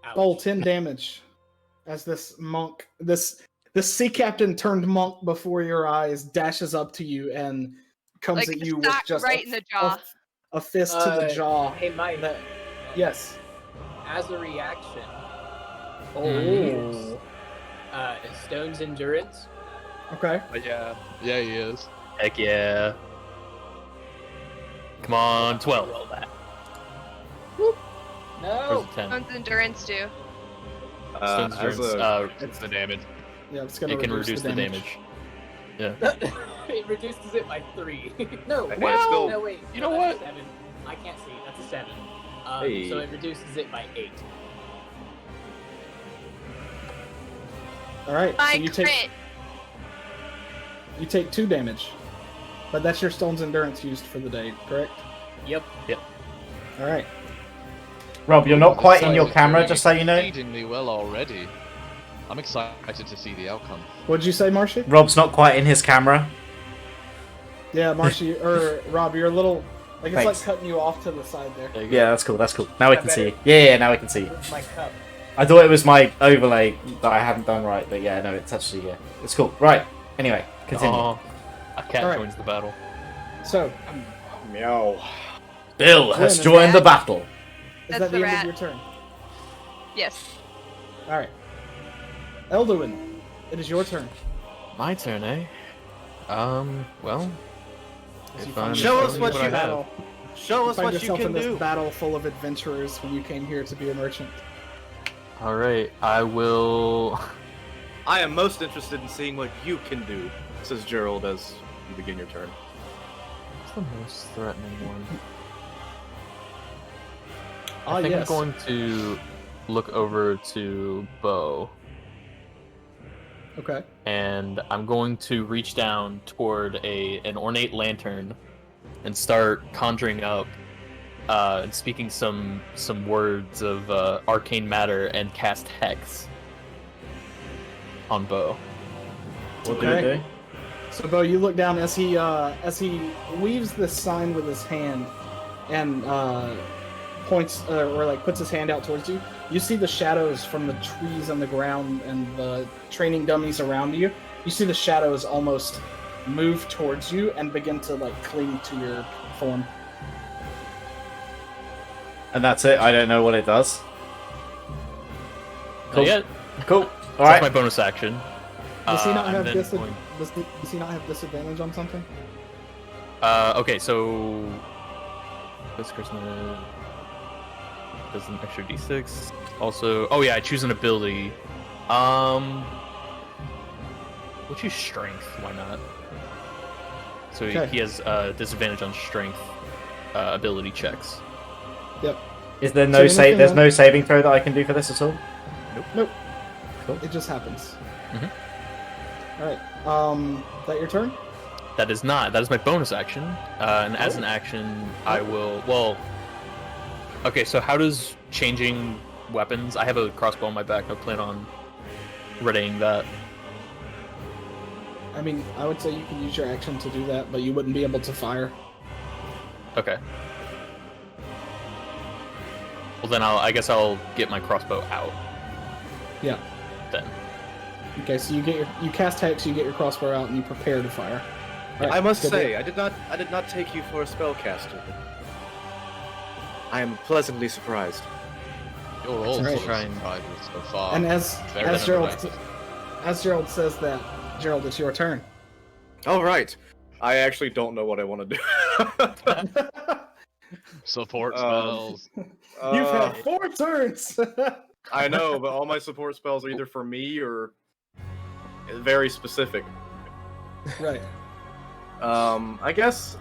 ouch. Roll 10 damage as this monk, this sea captain turned monk before your eyes dashes up to you and comes Like, at you with sock just right in the jaw. a fist to the jaw. Hey, Mike. That- yes. As a reaction, Oh. Stone's endurance. Okay. Yeah, he is. Heck yeah. Come on, 12. Roll that. Where's No. the 10? Stone's endurance do. Stone's As endurance, a, It's the damage. Yeah, it's gonna it can reduce the damage. It reduces it by 3. No. Hey, Well, still- no, wait. You know no, that's what? a 7. I can't see. That's a 7. Hey. So it reduces it by 8. All right. My So you crit. take 2 damage, but that's your stone's endurance used for the day, correct? Yep. All right. Rob, you're not quite in This your side is camera, doing just so you know. exceedingly well already. I'm excited to see the outcome. What'd you say, Marshy? Rob's not quite in his camera. Yeah, Marshy or Rob, you're a little like it's Thanks. like cutting you off to the side there. There you go. Yeah, that's cool. That's cool. Now we can see you. Yeah, now we can see you. With my cup. I thought it was my overlay that I hadn't done right, but yeah, no, it's actually it's cool. Right. Anyway, continue. Aw, a cat Alright. joins the battle. So, meow. Bill has joined the battle. is That's that the the end rat. of your turn? Yes. All right. Elduin, it is your turn. My turn, eh? Well, As you if find I'm Show yourself us in what this you battle- Show us find what you yourself can in this do. battle full of adventurers when you came here to be a merchant. all right. I will. I am most interested in seeing what you can do, says Gerald as you begin your turn. What's the most threatening one? Ah, I think yes. I'm going to look over to Bo, Okay. and I'm going to reach down toward an ornate lantern and start conjuring up and speaking some words of arcane matter and cast hex on Bo. What do you Okay. do? So, Bo, you look down as he weaves this sign with his hand and points or like puts his hand out towards you. You see the shadows from the trees on the ground and the training dummies around you. You see the shadows almost move towards you and begin to like cling to your form. And that's it. I don't know what it does. Not Cool. yet. Cool. All That's my right. bonus action. Does he not I'm have then going- does he not have disadvantage on something? Okay, so this Christmas does an extra d6. Also, oh yeah, I choose an ability. We'll choose strength. Why not? So Okay. he has disadvantage on strength ability checks. Yep. Is there So no anything There's else? no saving throw that I can do for this at all? Nope. Cool. It just happens. Mhm. All right. Is that your turn? That is not. That is my bonus action. And as Oh. an action, I will. Well. Okay, so how does changing weapons? I have a crossbow on my back. I plan on readying that. I mean, I would say you can use your action to do that, but you wouldn't be able to fire. Okay. Well, then I guess I'll get my crossbow out. Yeah. Then. Okay, so you cast hex, you get your crossbow out, and you prepare to fire. All right, I must good say, deal. I did not take you for a spellcaster. I am pleasantly surprised. You're all Right. trying so far. And as Better than Gerald the rest. as Gerald says that, Gerald, it's your turn. All right. I actually don't know what I want to do. Support Um, spells. You've had 4 turns. I know, but all my support spells are either for me or very specific. Right. I guess,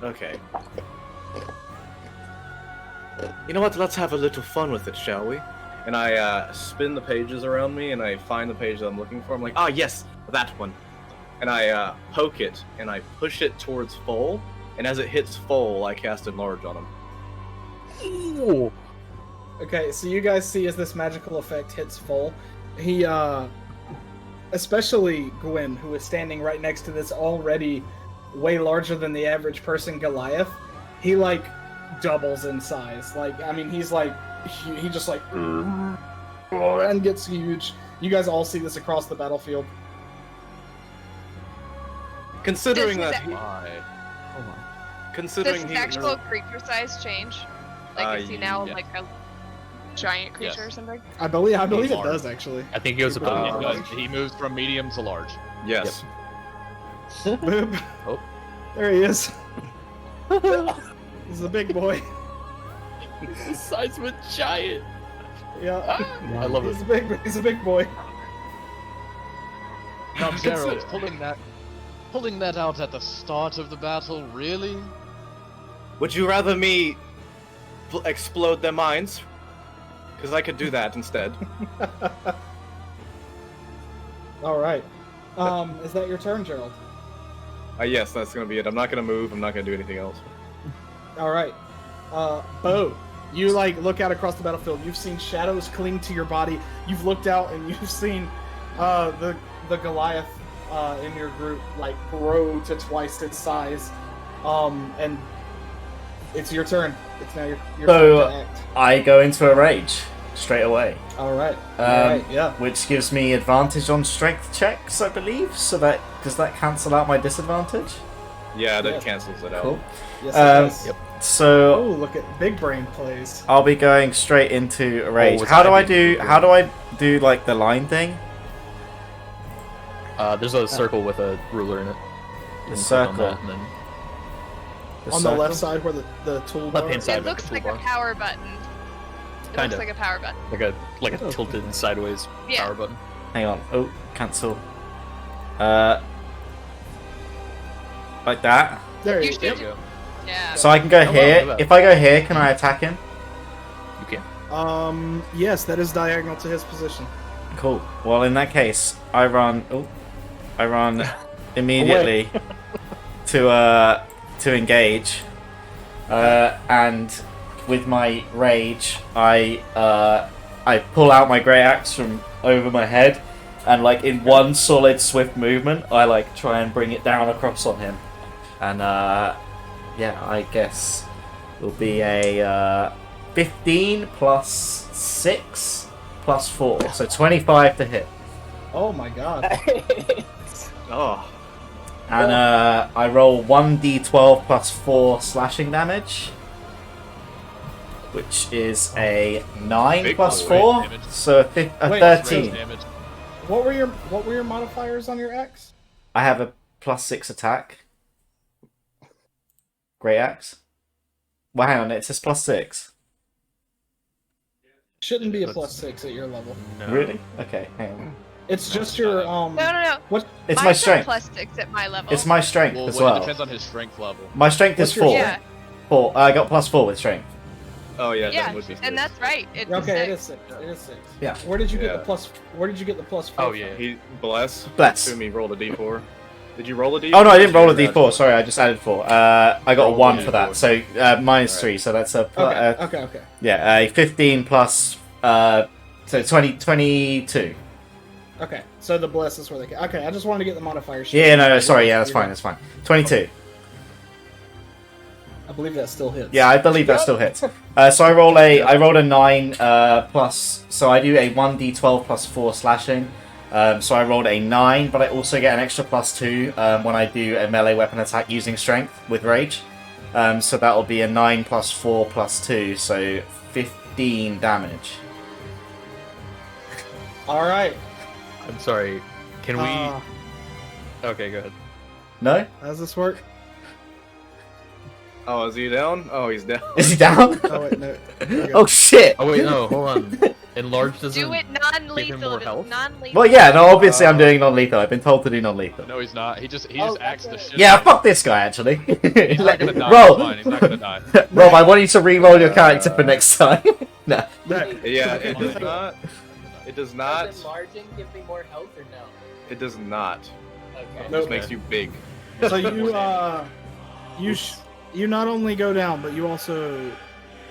okay. You know what? Let's have a little fun with it, shall we? And I spin the pages around me, and I find the page that I'm looking for. I'm like, ah, yes, that one. And I poke it, and I push it towards Foal. And as it hits Foal, I cast Enlarge on him. Ooh. Okay, so you guys see as this magical effect hits full, he especially Gwyn, who is standing right next to this already way larger than the average person Goliath, he like doubles in size. Like, I mean, he's like he just like and gets huge. You guys all see this across the battlefield. Considering Does that, his- Why? Does considering his he actual creature size change? Like, is he now yeah. like a giant creature Yes. or something? I believe it large. does actually. I think he goes He above. probably He does. He moves from medium to large. yes. Boop. Oh. There he is. He's a big boy. He's the size of a giant. Yeah. I love He's it. He's a big boy. Now, Gerald, pulling that out at the start of the battle, really? Would you rather me explode their minds? Because I could do that instead. All right. Is that your turn, Gerald? Yes, that's gonna be it. I'm not gonna move. I'm not gonna do anything else. All right. Bo, you like look out across the battlefield. You've seen shadows cling to your body. You've looked out and you've seen the Goliath in your group like grow to twice its size. And it's your turn. It's now your So- turn to act. I go into a rage straight away, All right. All right. Yeah. which gives me advantage on strength checks, I believe. So that does that cancel out my disadvantage? Yeah, that Yeah. cancels it out. Cool. Yes. It Um, does. Yep. So Oh, look at big brain plays. I'll be going straight into rage. it's How do I Ivy. do? How do I do like the line thing? There's a circle with a ruler in it. The And click on circle. that, and then On the left side where the toolbar. Left-hand side. It looks like a toolbar. power button. It Kinda. looks like a power button. like a tilted sideways Yeah. power button. Hang on. Oh, cancel. Like that. There You you should go. There you go. Yeah. So I can go Oh, wow, here. look at that. If I go here, can I attack him? You can. Yes, that is diagonal to his position. Cool. Well, in that case, I run. Oh, I run immediately to engage, and with my rage, I pull out my great axe from over my head, and like in one solid swift movement, I like try and bring it down across on him, and yeah, I guess it'll be a 15 plus 6 plus 4, so 25 to hit. Oh my god. Oh, And I roll 1d12 plus 4 slashing damage, which is a 9 Big plus boy 4, damage. so a Wait, 13. Damage. What were your modifiers on your axe? I have a plus 6 attack. Great axe. Well, hang on, it says plus 6. Shouldn't be a That's- +6 at your level. No. Really? Okay, hang on. It's just your No. What? It's my Mine's strength. +6 at my level. It's my strength Well, as it well. depends on his strength level. My strength is What's your 4. Yeah, 4. I got plus 4 with strength. oh yeah, yeah, that would be and that's right. It's a Okay, it is 6. 6. It is 6. Yeah. Where did you get Yeah. the plus? Where did you get the plus? Oh four yeah. from? He bless. Bless. Assume he rolled a d4. Did you roll a d4? Oh no, I didn't roll a d4. Sorry, I just added 4. I got a Roll 1 a for that, D4. so minus Alright. 3. So that's a Okay. yeah, a 15 plus so 22. Okay. So the bless is where they. Okay, I just wanted to get the modifier. Yeah, no, sorry, yeah, that's You're fine, that's fine. 22. I believe that still hits. Yeah, I believe that still hits. So I rolled a 9 plus. So I do a 1d12 plus 4 slashing. So I rolled a 9, but I also get an extra plus 2 when I do a melee weapon attack using strength with rage. So that'll be a 9 plus 4 plus 2, so 15 damage. All right. I'm sorry. Can we? Okay, go ahead. No? How does this work? Oh, is he down? Oh, he's down. Is he down? Oh wait, no. There you go. Oh shit! Oh wait, no, hold on. Enlarge doesn't Do it give him non-lethal. more If it's health? non-lethal. Well, yeah, no, obviously I'm doing non-lethal. I've been told to do non-lethal. No, he's not. He just Oh, axed the that's shit. Yeah, out of fuck this guy, actually. him. He's not gonna die. Roll! It's fine. He's not gonna die. Rob, I want you to re-roll your character for next time. No. Yeah, it does not. It does not. Does enlarging give me more health or no? It does not. Okay. It Nope. just makes you big. So you not only go down, but you also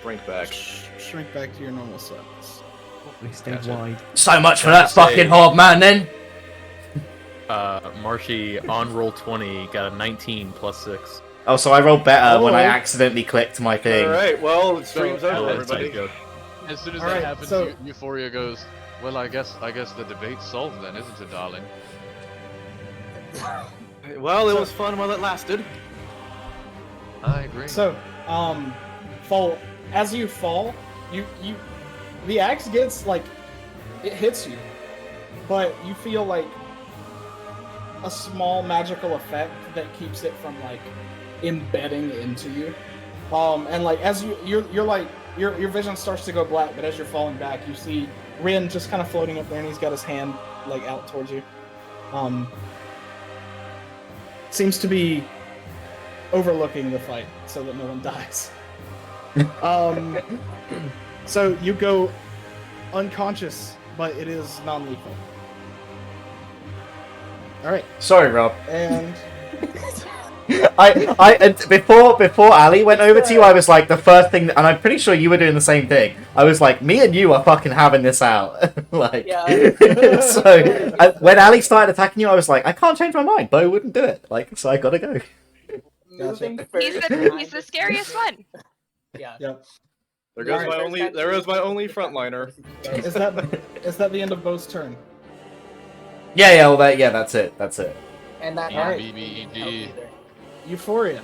Shrink back. shrink back to your normal size. They stay Gotcha. wide. So much for Gotta that fucking say- hog man, then. Marshy on roll 20 got a 19 plus 6. Oh, so I rolled better when I Oh. accidentally clicked my thing. All right. Well, the stream's So, over, uh, everybody. Good. As soon as All that right, happens, so- Euphoria goes. Well, I guess the debate's solved then, isn't it, darling? Well, it was fun while it lasted. I agree. So, fall as you fall, you the axe gets like it hits you, but you feel like a small magical effect that keeps it from like embedding into you. And like as you're like your vision starts to go black, but as you're falling back, you see Rin just kind of floating up there, and he's got his hand like out towards you. Seems to be overlooking the fight so that no one dies. So you go unconscious, but it is non-lethal. All right, Sorry, Rob. and And before Ali went over to you, I was like, the first thing, and I'm pretty sure you were doing the same thing. I was like, me and you are fucking having this out. Like, Yeah. when Ali started attacking you, I was like, I can't change my mind. Bo wouldn't do it. Like, so I gotta go. Moving He's first. he's the scariest one. Yeah. yep. There goes Alright. my only frontliner. Is that the end of Bo's turn? Yeah, well, that's it. That's it. And that Alright. BBED. help either. Euphoria.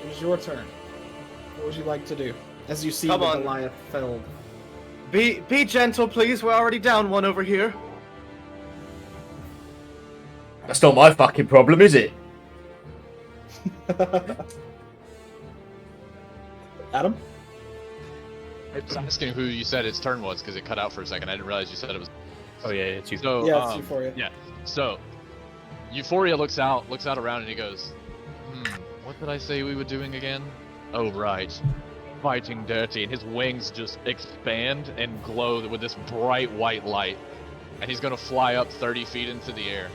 it is your turn. What would you like to do? As you see Come the on. Goliath felled. Be gentle, please. We're already down one over here. That's not my fucking problem, is it? Adam? I was asking who you said its turn was because it cut out for a second. I didn't realize you said it was. Oh yeah, it's you. So Yeah, it's Euphoria. Yeah. So Euphoria looks out around, and he goes, what did I say we were doing again? Oh right, fighting dirty, and his wings just expand and glow with this bright white light, and he's gonna fly up 30 feet into the air.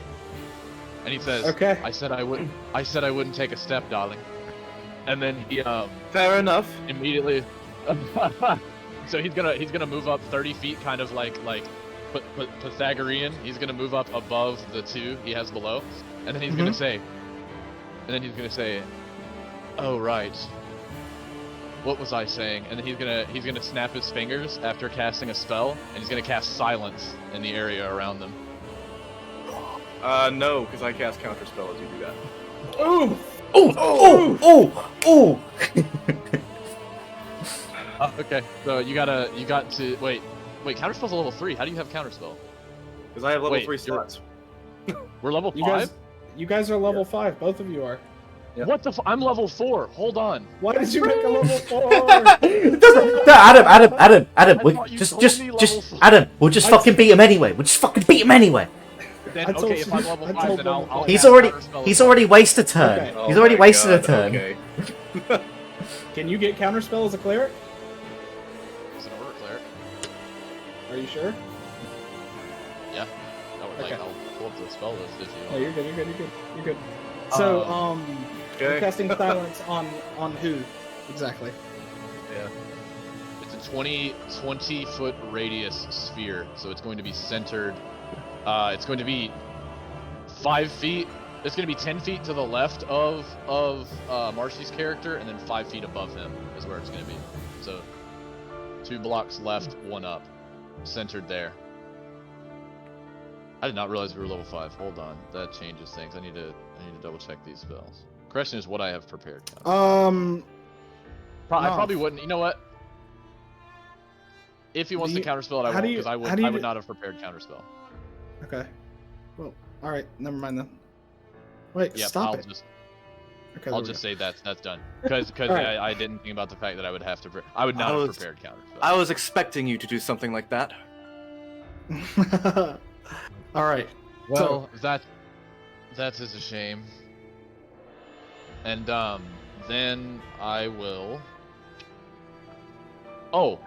And he says, Okay. I said I wouldn't take a step, darling. And then he Fair enough. immediately so he's gonna move up 30 feet, kind of like Pythagorean. He's gonna move up above the 2 he has below, and then he's gonna say, oh right, what was I saying? And then he's gonna snap his fingers after casting a spell, and he's gonna cast silence in the area around them. No, because I cast counterspell as you do that. Ooh! Oh! Okay, so you got to wait, counterspell's a level 3. How do you have counterspell? Because I have level Wait, 3 you're- slots. We're level 5? You guys are level 5. Both of you are. Yeah. What the I'm level 4. Hold on. Why did you make a level 4? It doesn't. No, Adam. I We, thought you just, told me level five. Adam. We'll just fucking beat him anyway. We'll just fucking beat him anyway. Then, I told okay, if you- I'm level I 5, told then them I'll before. He's cast already. counterspell He's as already wasted a turn. Okay. He's already my wasted a God, turn. Okay. Can you get counterspell as a cleric? well. It's an order cleric. Are you sure? Yeah. Okay. I'll pull up the spell list if you Oh, want. you're good. So, you're Okay. casting silence on who exactly? It's a 20 foot radius sphere, so it's going to be centered. It's going to be 5 feet. It's going to be 10 feet to the left of Marcy's character, and then 5 feet above him is where it's going to be. So 2 blocks left, 1 up, centered there. I did not realize we were level 5. Hold on, that changes things. I need to double check these spells. Question is what I have prepared. I No. probably wouldn't. You know what? If he wants to counterspell it, I how won't, do you- because I how do you would do- not have prepared counterspell. Okay. Well, all right. Never mind then. Wait, Yep, stop I'll it. just Okay, I'll there we just say that's done because Alright. I didn't think about the fact that I would have to. I would not I have was- prepared counterspell. I was expecting you to do something like that. go. All right. Well, that is a shame. And then I will. Oh.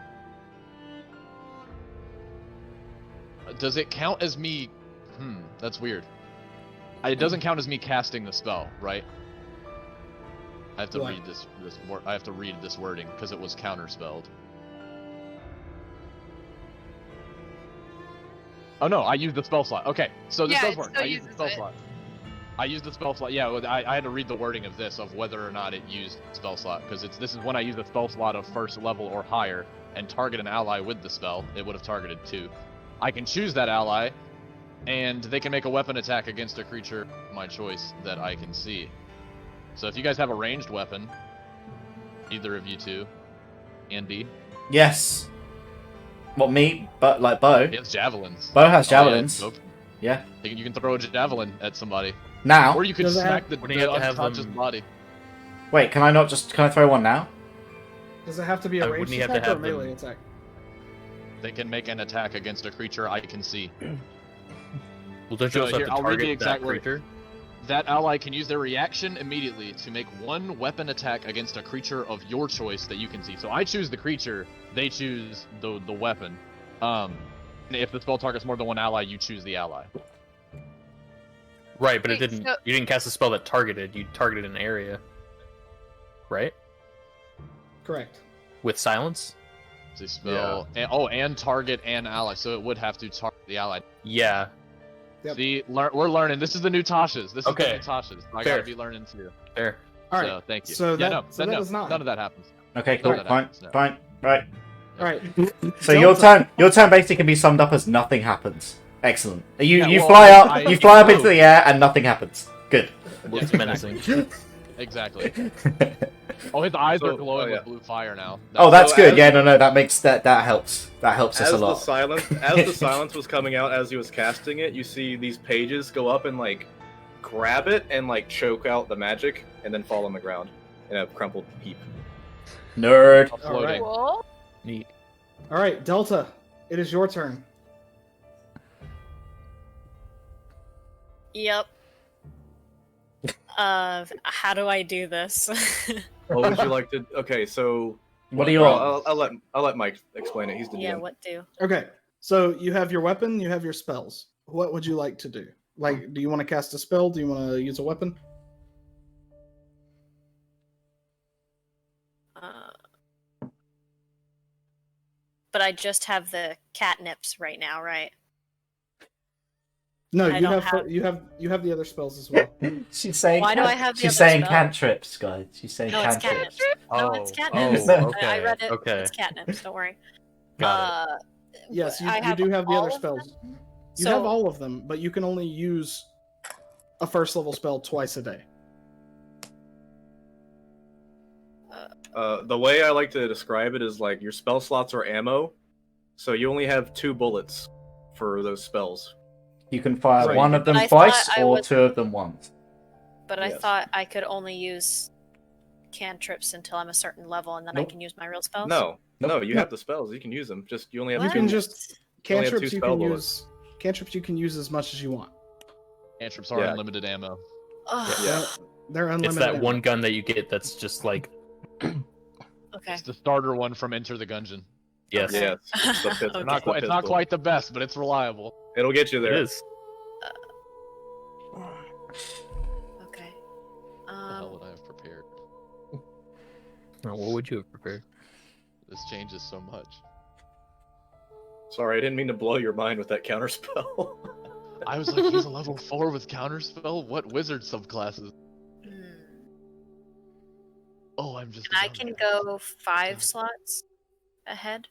Does it count as me? That's weird. It doesn't count as me casting the spell, right? I have to What? read this I have to read this wording because it was counterspelled. Oh no, I used the spell slot. Okay, so this Yeah, does it work. still I used the uses spell it. slot. I used the spell slot. Yeah, I had to read the wording of this of whether or not it used spell slot because this is when I use the spell slot of first level or higher and target an ally with the spell. It would have targeted 2. I can choose that ally, and they can make a weapon attack against a creature of my choice that I can see. So if you guys have a ranged weapon, either of you two, Andy, Yes. What, me? But like Bo? he has javelins. Bo has Oh, yeah, javelins. nope. Yeah. You can throw a javelin at somebody, Now. or you can Does it smack have- the Wouldn't you have to have unconscious them- body. Wait, can I throw one now? Does it have to be a Wouldn't ranged you have to attack or a have them- melee attack? They can make an attack against a creature I can see. Well, don't you So also here, have to I'll read the target exact that word. creature? That ally can use their reaction immediately to make 1 weapon attack against a creature of your choice that you can see. So I choose the creature, they choose the weapon. And if the spell targets more than 1 ally, you choose the ally. Right, but it Wait, didn't. so- You didn't cast a spell that targeted. You targeted an area, right? Correct. With silence. It's a spell. And target an ally, so it would have to target the ally. Yeah. Yep. See, we're learning. This is the new Tasha's. This is Okay. the new Tasha's. I Fair. gotta be learning too. Fair. All right. So thank you. So yeah, that- so that is not. none of that happens. Okay, cool. that Fine. happens, no. Fine. Right. All right. So your turn basically can be summed up as nothing happens. Excellent. You Yeah, you well, fly up I- you fly up into the air and nothing happens. Good. Looks menacing. Exactly. Oh, his eyes are So- glowing oh, yeah. with blue fire now. Oh, that's So good. as- Yeah, no, that makes that helps. That helps us As a the lot. silence was coming out as he was casting it, you see these pages go up and like grab it and like choke out the magic and then fall on the ground in a crumpled heap. Nerd. Floating. Cool. Neat. All right, Delta, it is your turn. Yep. How do I do this? What would you like to? Okay, so What do you want? I'll let Mike explain it. He's the Yeah, DM. what do? Okay, so you have your weapon, you have your spells. What would you like to do? Like, do you want to cast a spell? Do you want to use a weapon? But I just have the catnips right now, right? No, I you don't have, you have the other spells as well. She's saying. Why do I have the She's other saying spell? cantrips, guys. She's saying No, it's cantrips. catnips. No, it's Oh, catnips. oh, okay, I read it. okay. It's catnips. Don't worry. Got Yes, you, I you do have the all other of spells. them? You So- have all of them, but you can only use a first level spell twice a day. The way I like to describe it is like your spell slots are ammo, so you only have 2 bullets for those spells. You can fire Right. one of them But I twice thought I or was- 2 of them once. But I Yes. thought I could only use cantrips until I'm a certain level, and then I Nope. can use my real spells. No, Nope. you have the spells. You can use them. Just you only have You two. can just You only have cantrips. two You spell can bullets. use cantrips. You can use as much as you want. Cantrips are Yeah. unlimited ammo. Ugh, Yeah. They're unlimited. It's that ammo. one gun that you get that's just like, okay. It's the starter one from Enter the Gungeon. yes, Yes, it's the pistol. Okay. Not quite, it's not pistol. quite the best, but it's reliable. It'll get you it there. is. Okay. What the hell would I have prepared? Now, what would you have prepared? This changes so much. Sorry, I didn't mean to blow your mind with that counter spell. I was like, he's a level 4 with counterspell? What wizard subclasses? Hmm. Oh, I'm just. I can go 5 slots ahead.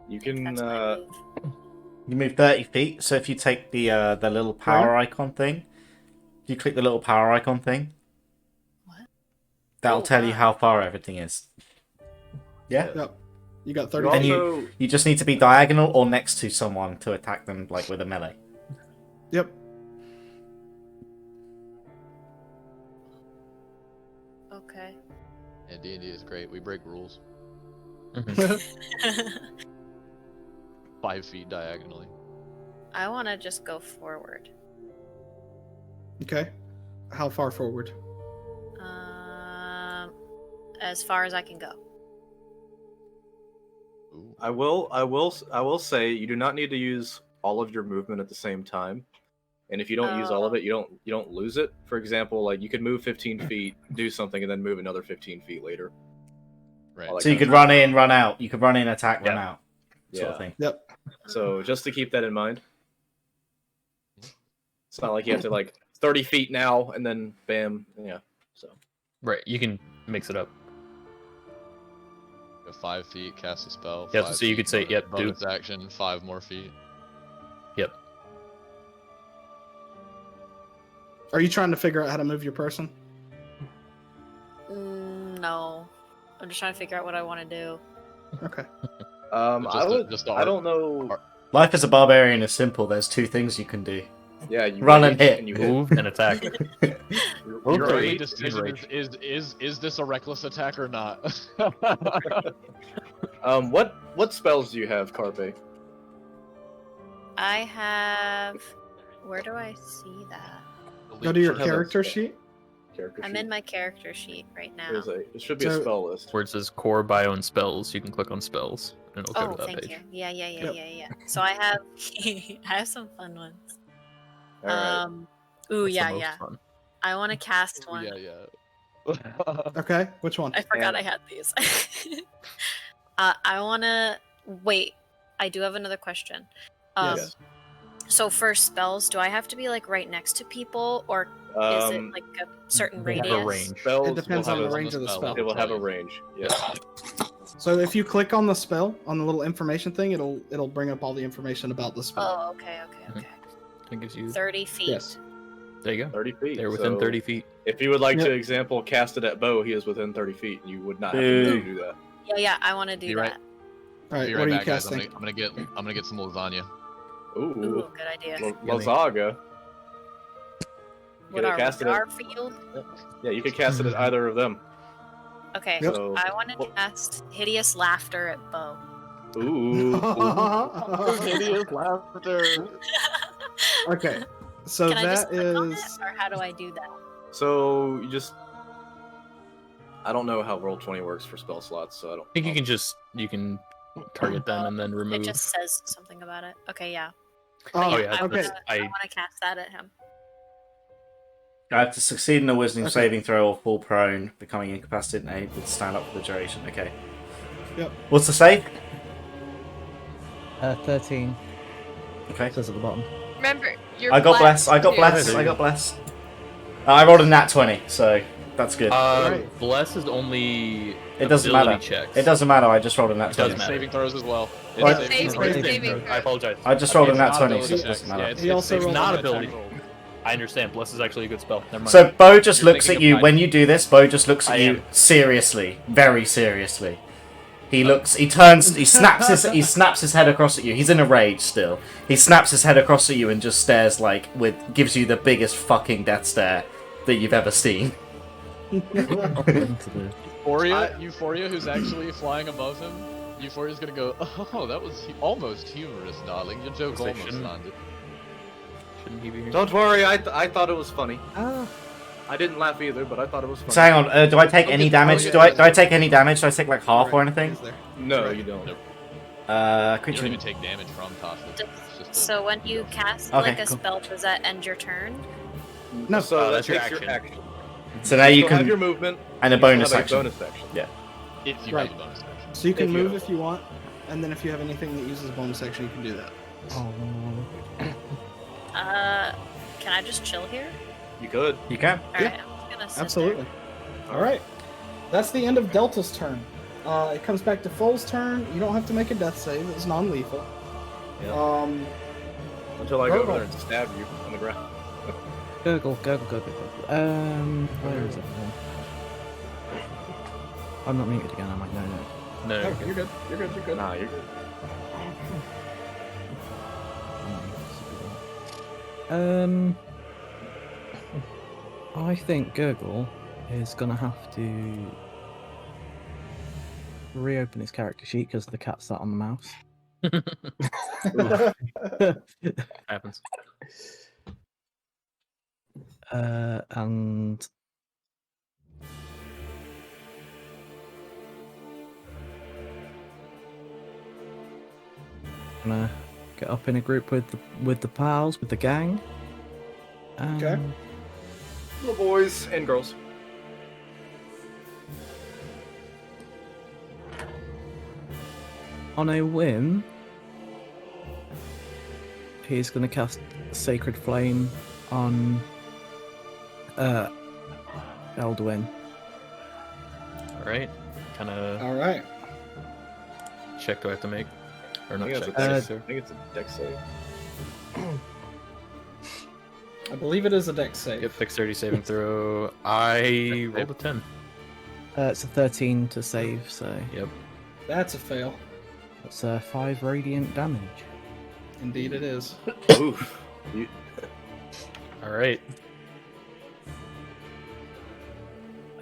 You can. That's my move. You move 30 feet, so if you take the little power icon thing, if you click the little power icon thing, What? that'll Oh, tell you wow. how far everything is. Yeah? Yep. You got 30. You Then also, You just need to be diagonal or next to someone to attack them, like with a melee. Yep. Okay. Yeah, D&D is great. We break rules. 5 feet diagonally. I want to just go forward. Okay. How far forward? As far as I can go. Ooh. I will say you do not need to use all of your movement at the same time. And if you don't use all of it, you don't lose it. For example, like you could move 15 feet, do something, and then move another 15 feet later. Right. All that So you kind could of run in, run out. You could run in, attack, run Yeah. out. Sort of Yeah. thing. Yep. So just to keep that in mind. It's not like you have to like 30 feet now and then bam. Yeah. So Right, you can mix it up. Go 5 feet, cast a spell. Yeah, 5 so you could feet, say, yep, do. bonus action, 5 more feet. Yep. Are you trying to figure out how to move your person? No. I'm just trying to figure out what I want to do. Okay. I don't know. Life as a barbarian is simple. There's 2 things you can do. Yeah, you Run rage and hit. and you hit. Move and attack. Your Your only rage- decision rage. is this a reckless attack or not? What spells do you have, Carpe? I have. Where do I see that? Go to your Should have a character spell. sheet. Character I'm sheet. in my character sheet right now. It should be a So- spell list. Where it says core, bio, and spells, you can click on spells, and it'll go Oh, to that thank page. you. Yeah. Yep. So I have, I have some fun ones. All right. Ooh, That's the yeah, most yeah. fun. I want to cast one. Yeah. Okay. Which one? I forgot And- I had these. I want to wait. I do have another question. Yes. So for spells, do I have to be like right next to people, or is it like a certain They have radius? a range. Spells It depends will on the have a- range of the spell. It will have a range. Yeah. So if you click on the spell on the little information thing, it'll bring up all the information about the spell. Oh, okay. It gives you 30 feet. Yes. There you go. 30 feet. They're within So 30 feet. If you would like Yep. to example cast it at Bo, he is within 30 feet. You would not have Boo. to do that. Yeah, I want to do Be that. right. All right, Be what right are you back, guys. casting? I'm gonna get some lasagna. Ooh, Ooh, good idea. Lazaga. What it are we, casted at- Garfield? Yeah, you could cast it at either of them. Okay, Yep. So, I want to cast Hideous Laughter at Bo. ooh. Hideous laughter. Okay, so Can I just that click on is it, or how do I do that? So you just. I don't know how Roll20 works for spell slots, so I don't. I think you can target them and then remove. It just says something about it. Okay, yeah. oh, yeah, I okay. want to cast that at him. I have to succeed in a wisdom Okay. saving throw or fall prone, becoming incapacitated and able to stand up for the duration. Okay. Yep. What's the save? 13 Okay. says at the bottom. Remember, you're I got bless. I got too. bless. I got bless. I rolled a nat 20, so that's good. Alright. Bless is only It doesn't ability matter. checks. It doesn't matter. I just rolled a nat It 20. doesn't matter. Saving throws as well. It's What? saving Saving throws. throws. Saving I apologize. I just rolled a It's nat not 20, so ability it checks. doesn't matter. Yeah, it's, He also it's rolled not a ability. nat 20. I understand. Bless is actually a good spell. Never mind. So Bo just You're looks thinking at you of when you do this. Bo just looks at I you am. seriously, very seriously. He looks. He turns. He snaps his. He snaps his head across at you. He's in a rage still. He snaps his head across at you and just stares like gives you the biggest fucking death stare that you've ever seen. Into the- Euphoria, who's actually flying above him. Euphoria's gonna go. Oh, that was almost humorous, darling. Your joke They almost shouldn't- landed. Shouldn't he be here? Don't worry, I thought it was funny. Ah, I didn't laugh either, but I thought it was funny. So hang on. Do I take any damage? Do I take any damage? Do I take like half or anything? He's there. No, Right. you don't. You don't Creature. even take damage from Tasha. It's just a- So when you cast Okay, like a cool. spell, does that end your turn? No. So that that's your takes your action. action. So now you still have can your movement and a you still bonus have action. bonus action. If you Right. have a bonus action. So you can If you move have- if you want, and then if you have anything that uses bonus action, you can do that. Can I just chill here? You could. You can. Alright, I'm just gonna sit Absolutely. All right. That's the end of Delta's turn. It comes back to Foal's turn. You don't have to make a death save. It's non-lethal. Yeah. Until I go over Gurgle. there and stab you on the ground. Gurgle. Where is it? I'm not muted again, am I? No. No, Oh, you're good. You're good. You're good. Nah, you're good. I think Gurgle is gonna have to reopen his character sheet because the cat sat on the mouse. happens. And gonna get up in a group with the pals, with the gang. Okay. Little boys and girls. On a whim, he's gonna cast Sacred Flame on Elduin. All right. Kind of All right. check do I have to make? Or I not think, check? it's a dex, Uh, I think it's a dex save. I believe it is a dex save. Get dexterity saving throw. I rolled a 10. It's a 13 to save, so Yep. That's a fail. that's 5 radiant damage. Indeed, it is. Oof. You, All right.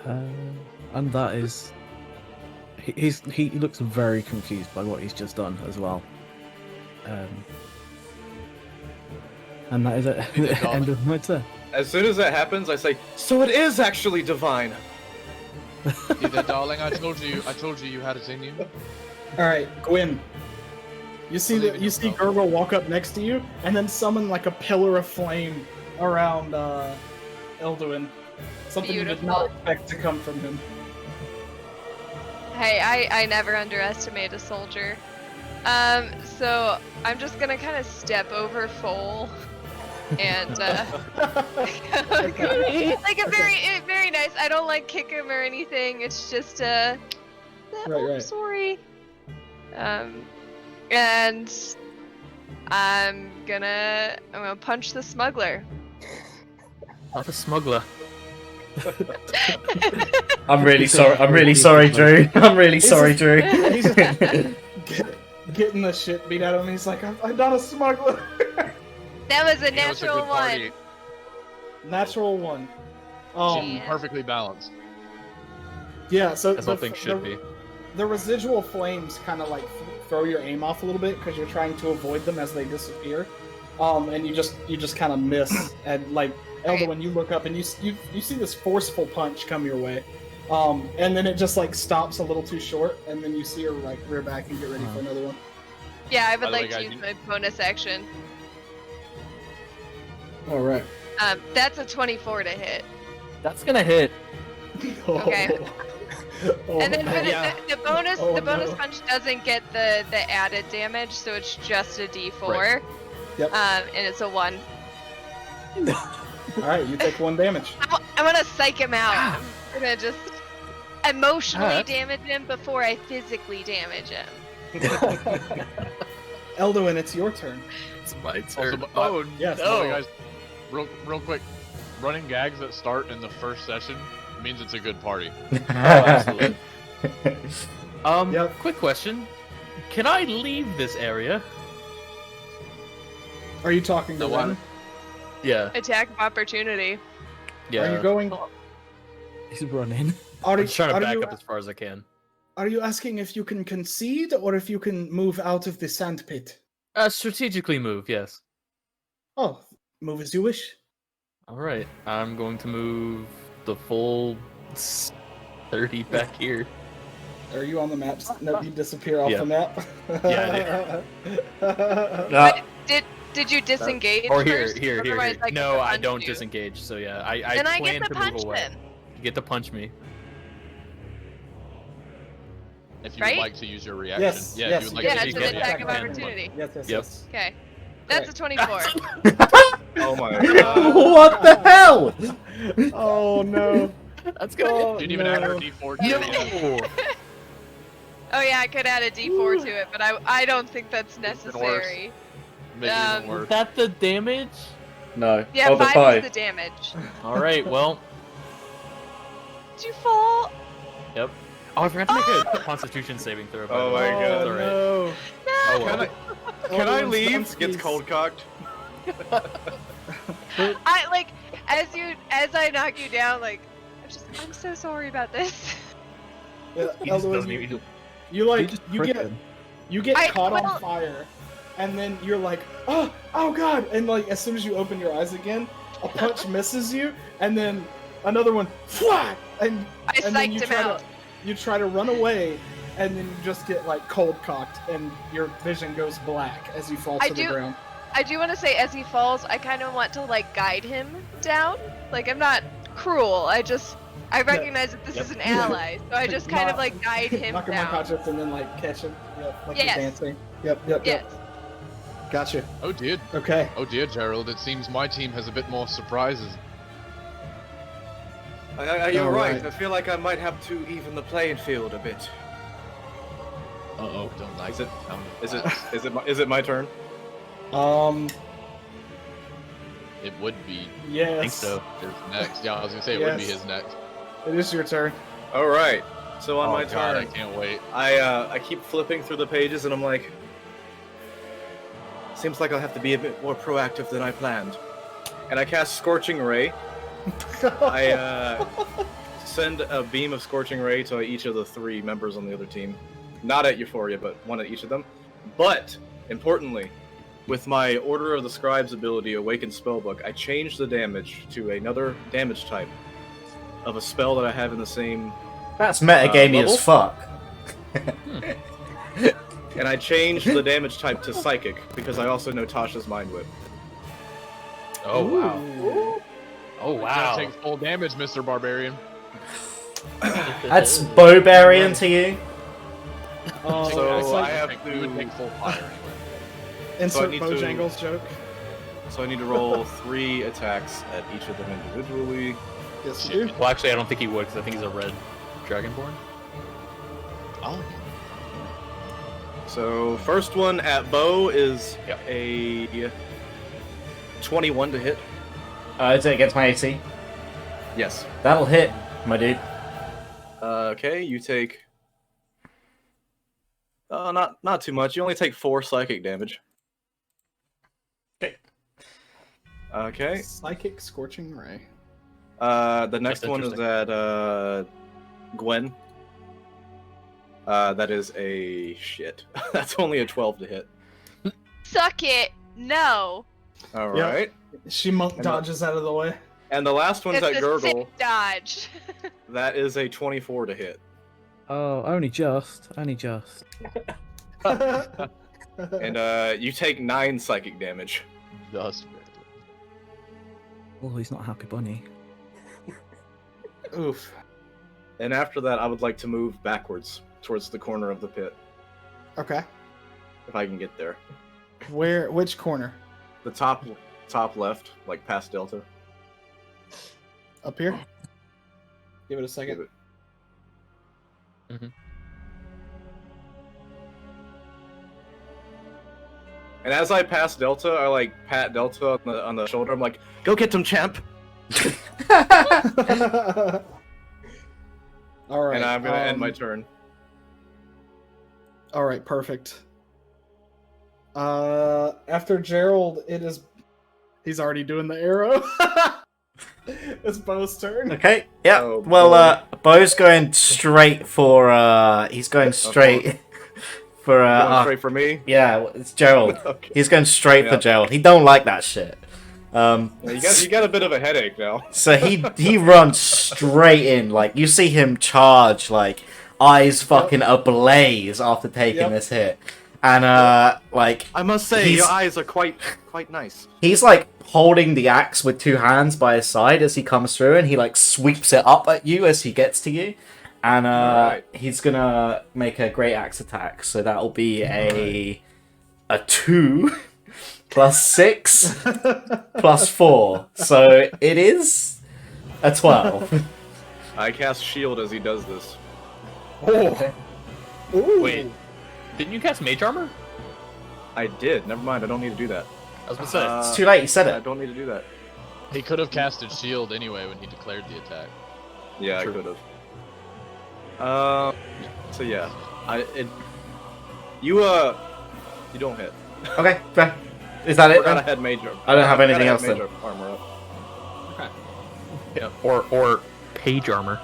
And that is. He looks very confused by what he's just done as well. And that is at the end of my turn. as soon as that happens, I say, so it is actually divine. See there, darling. I told you you had it in you. All right, Gwyn. You see Believe that? in You see yourself. Gurgle walk up next to you, and then summon like a pillar of flame around Elduin. Something you did not Beautiful. expect to come from him. Hey, I never underestimate a soldier. So I'm just gonna kind of step over Foal, and like a very nice. I don't like kick him or anything. It's just Right, right. sorry. And I'm gonna punch the smuggler. Not a smuggler. I'm really sorry. I'm really sorry, Drew. I'm really sorry, Drew. He's just getting the shit beat out of him. He's like, I'm not a smuggler. That was a You know, it's a natural good party. one. Natural one. Yeah. Perfectly balanced. Yeah, so As all things should be. the residual flames kind of like throw your aim off a little bit because you're trying to avoid them as they disappear, and you just kind of miss. And like Elder, when you look up and you see this forceful punch come your way, and then it just like stops a little too short, and then you see her like rear back and get ready for another one. Yeah, I By would the way, like to guys, use my bonus action. All right. That's a 24 to hit. That's gonna hit. Okay. Oh, And then for yeah. the bonus, Oh, the bonus no. punch doesn't get the added damage, so it's just a D4. Right. Yep. And it's a 1. All right, you take 1 damage. I'm gonna psych him out. I'm gonna just emotionally Ah. damage him before I physically damage him. Elduin, it's your turn. It's my Also, turn. but- Oh Yes. By the way, no! guys, real quick, running gags that start in the first session means it's a good party. Absolutely. Yep. Quick question: can I leave this area? Are you talking to No, why- them? Yeah. Attack of opportunity. Yeah. Are you going? He's running. Are, I'm just trying to are back you, up as far as I can. Are you asking if you can concede or if you can move out of the sand pit? Strategically move. Yes. Oh, move as you wish. All right. I'm going to move the full 30 back here. Are you on the map? No, you disappear off Yeah. the map. No, Did you disengage Or here, first? here. Otherwise, I No, could I punch don't you. disengage. So yeah, I Then I plan get to to punch move away. him. You get to punch me. If you Right? would like to use your reaction. Yes, Yeah, yes, if you would you like Yeah, to it's use an your attack of reaction. opportunity. Yes, yes, Yep. yes. Okay. That's a 24. Oh my god. what the hell? Oh no. That's good. Oh, You didn't even add her no. D4 to it. No. Oh yeah, I could add a D4 to it, but I don't think that's necessary. Make it even worse. Is that the damage? No. Yeah, Oh, the 5 5. is the damage. All right. Well. Did you fall? Yep. Oh, I forgot to make a Constitution saving throw. by Oh the way. my Oh God. All right. no. No. Oh well. Can I Oh, leave? Dunsky's- Gets cold cocked. I like as I knock you down, like I'm so sorry about this. Yeah, He just Elduin, doesn't you, even. you like just you prick get him. caught well- on fire, and then you're like, oh god, and like as soon as you open your eyes again, a punch misses you, and then another one, whack, and I and then you psyched him try out. to you try to run away, and then you just get like cold cocked, and your vision goes black as you fall to the ground. I do want to say, as he falls, I kind of want to like guide him down. Like I'm not cruel. I recognize that this is an ally, so I just kind of like guide him knock him down. unconscious and then like catch him. Yep, like Yes. you're dancing. Yep. Yes. Gotcha. Oh dear. Okay. Oh dear, Gerald. It seems my team has a bit more surprises. You're All right. right. I feel like I might have to even the playing field a bit. Uh-oh. Don't like Is it- that sound of Is it? class. Is it my turn? It would be Yes. I think so. his next. Yeah, I was gonna say it would be Yes. his next. It is your turn. All right. So on Oh my god, I turn, can't wait. I keep flipping through the pages and I'm like, seems like I'll have to be a bit more proactive than I planned. And I cast Scorching Ray. I send a beam of Scorching Ray to each of the 3 members on the other team. Not at Euphoria, but one at each of them. But, importantly, with my Order of the Scribes ability, Awaken Spellbook, I changed the damage to another damage type of a spell that I have in the same... That's metagamey level? as fuck. And I changed the damage type to Psychic, because I also know Tasha's Mind Whip. Oh wow. Ooh. Oh You're wow. gonna take full damage, Mr. Barbarian. That's Bobarian to you. Oh, So it's I like have You would to... take full fire anyway. insert need to- Bojangles joke. So I need to roll 3 attacks at each of them individually. Yes, you do. Well, actually, I don't think he would because I think he's a red dragonborn. Oh. So first one at bow is Yep. a 21 to hit. Is it against my AC? Yes. That'll hit, my dude. Okay, you take. Not too much. You only take 4 psychic damage. Okay. Okay. Psychic Scorching Ray. The next one is interesting. at Gwen. That is a shit. That's only a 12 to hit. Suck it. No. All Yep. right. She monk dodges out of the way. And the last one's It's at a Gurgle. sick dodge. That is a 24 to hit. Oh, only just. And you take 9 psychic damage. Just Oh, he's not a happy bunny. Oof. And after that, I would like to move backwards towards the corner of the pit, Okay. if I can get there. Which corner? The top left, like past Delta. Up here? Give it a second. Give it- Mhm. And as I pass Delta, I like pat Delta on the shoulder. I'm like, "Go get him, champ!" All right. And I'm gonna end my turn. All right, perfect. After Gerald, he's already doing the arrow. It's Bo's turn. Okay, yeah. Oh, Well, Bo's going straight for, he's going straight for, Going straight for me. yeah, it's Gerald. Okay. He's going straight for Yeah. Gerald. He don't like that shit. Yeah, you got a bit of a headache now. So he runs straight in, like, you see him charge, like, eyes fucking ablaze after taking Yep. this hit. And, like, I must say, He's- your eyes are quite nice. he's, like, holding the axe with 2 hands by his side as he comes through, and he, like, sweeps it up at you as he gets to you. And, Alright. he's gonna make a great axe attack, so that'll be a 2 plus 6 plus 4. So it is a 12. I cast shield as he does this. Oh. Ooh. Wait. Didn't you cast mage armor? I did. Never mind. I don't need to do that. I was gonna say. It's too late, you said I it. don't need to do that. He could have casted shield anyway when he declared the attack. Yeah, True. I could have. So yeah, you don't hit. Okay, fair. Is that it Forgot I then? had major. I don't have anything else Major then. armor up. Yeah. Or page armor.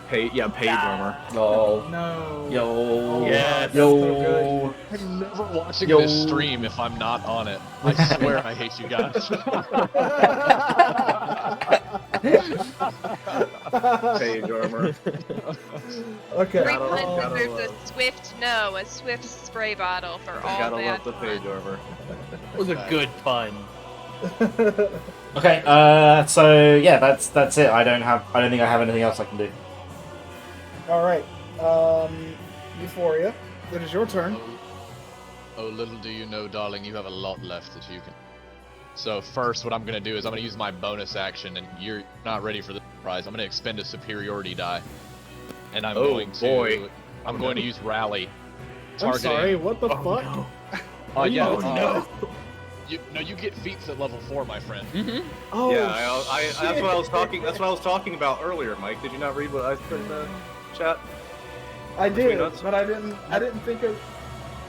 Page armor. Lol. No. Yo. Yeah, Yo. I'm never watching Yo. this stream if I'm not on it. I swear I hate you guys. Page armor. Okay. Frequent deserves a swift no, a swift spray bottle for all Gotta bad love the page fun. armor. That was a good pun. Okay, so yeah, that's it. I don't think I have anything else I can do. All right. Euphoria, it is your turn. Oh, little do you know, darling, you have a lot left that you can. So first, what I'm gonna do is I'm gonna use my bonus action, and you're not ready for the surprise. I'm gonna expend a superiority die, and I'm Oh, going to boy. I'm going to use rally. I'm Targeting. sorry. What the Oh, fuck? no. Yeah. Oh, no. You get feats at level 4, my friend. Mm-hmm. Oh. Yeah, I shit. that's what I was talking. That's what I was talking about earlier, Mike. Did you not read what I put in the chat? I did, Between us? but I didn't think of.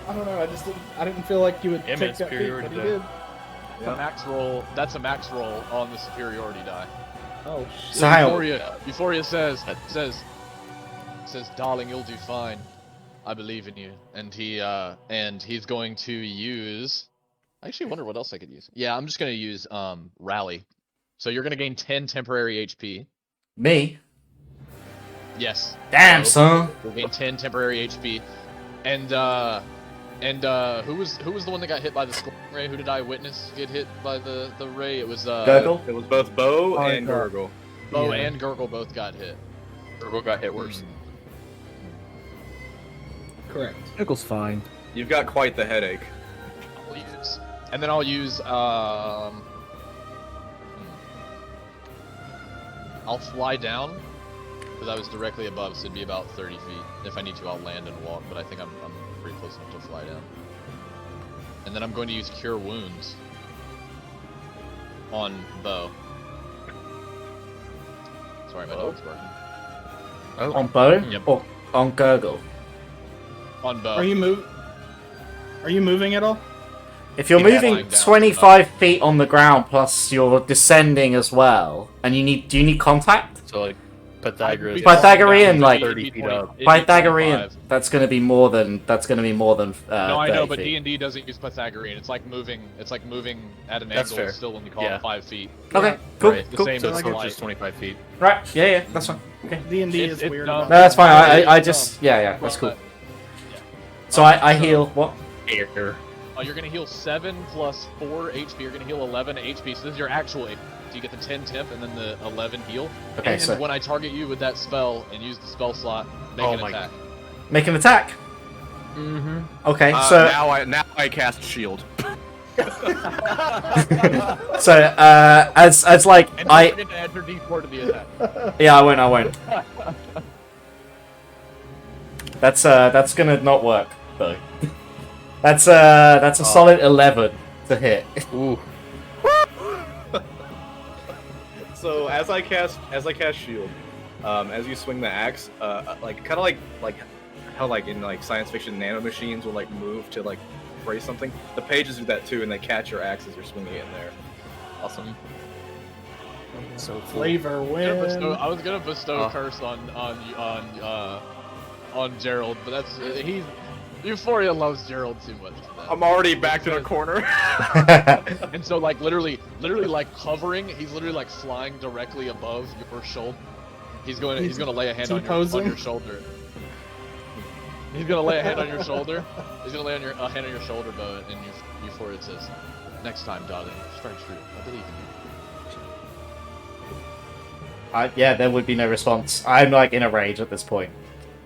I don't know. I didn't feel like you would Yeah, take man, that feat, superiority but you die. did. A max roll. That's a max roll on the superiority die. Oh shit. So hang on. Euphoria says, darling, you'll do fine. I believe in you. And he's going to use. I actually wonder what else I could use. Yeah, I'm just gonna use rally. So you're gonna gain 10 temporary HP. Me? Yes. Damn, So, son. You'll gain 10 temporary HP. And who was the one that got hit by the scorching ray? Who did I witness get hit by the ray? It was Gurgle? It was both Bo Oh, and God. Gurgle. Bo Yeah. and Gurgle both got hit. Gurgle got hit worse. Correct. Gurgle's fine. You've got quite the headache. I'll use I'll fly down because I was directly above, so it'd be about 30 feet. If I need to, I'll land and walk, but I think I'm pretty close enough to fly down. And then I'm going to use Cure Wounds on Bo. Sorry, my dog's barking. Oh, On bow Yep. or on gurgle? On bow. Are you moving at all? If you're Yeah, moving lying down, 25 feet on the ground plus you're descending as well, and do you need contact? so like Pythagoras. Pythagorean, like- 30 feet up. Pythagorean, that's gonna be more than. No, I know, 30 but feet. D&D doesn't use Pythagorean. It's like moving at an That's angle fair. still when you call Yeah. it 5 feet. Okay, cool, Right. The cool. same So as it's like not light. just 25 feet. Right, yeah, that's fine. Okay. D&D is It's weird. dumb. about No, that's fine. I that. just, yeah, that's cool. Yeah. So I heal what? Air. You're gonna heal 7 plus 4 HP. You're gonna heal 11 HP. So this is your actual HP. So you get the 10 temp and then the 11 heal. Okay, And so when I target you with that spell and use the spell slot, make Oh an my attack. make an attack. Mm-hmm. Okay, so now I cast shield. so as like And don't I forget to add your D4 to the attack. yeah I won't. That's gonna not work though. That's a solid 11 to hit. Ooh. So as I cast shield, as you swing the axe, like kind of like how like in like science fiction nanomachines will like move to like brace something. The pages do that too, and they catch your axe as you're swinging it in there. Awesome. So cool. Flavor win. I was gonna bestow curse on Gerald, but that's Euphoria loves Gerald too much for that. I'm already backed in a corner. And so like literally like hovering, he's literally like flying directly above your shoulder. He's gonna lay a hand on your shoulder. He's gonna lay a hand on your shoulder. He's gonna lay a hand on your shoulder, Bo, and Euphoria says, "Next time, darling, strike true. I believe in you." Yeah, there would be no response. I'm like in a rage at this point.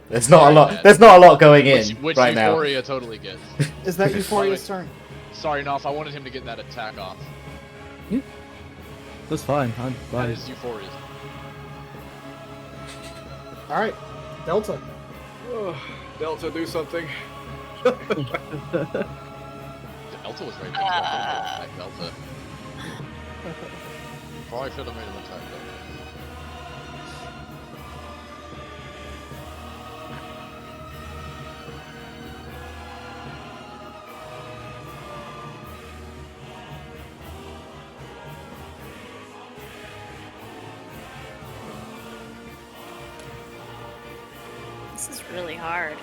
There's not a lot. There's not a lot going in Which right now. Euphoria totally gets. Is that Euphoria's turn? Sorry, Noff, I wanted him to get that attack off. That's fine. That is Euphoria's. All right, Delta. Delta, do something. Delta was right there. Attack Delta. Probably should have made him attack Delta. This is really hard.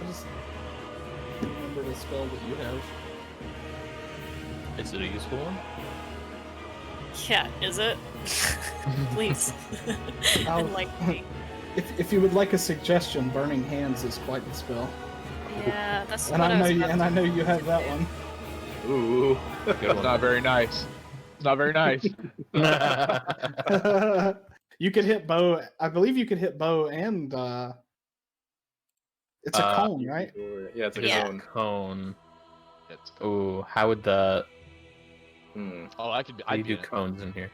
I just remember the spell that you have. Is it a useful one? Yeah, is it? Please. Enlighten If you would like a suggestion, Burning Hands is quite the spell. Yeah, that's And what I know was you, about and to I know you do. have that one. Ooh. It's not very nice. It's not very nice. You could hit Bo. I believe you could hit Bo and it's a cone, right? Yeah, it's a Yeah. cone. Cone. It's Ooh, how would the... Oh, I could be. How do you I'd do be in it. cones in here?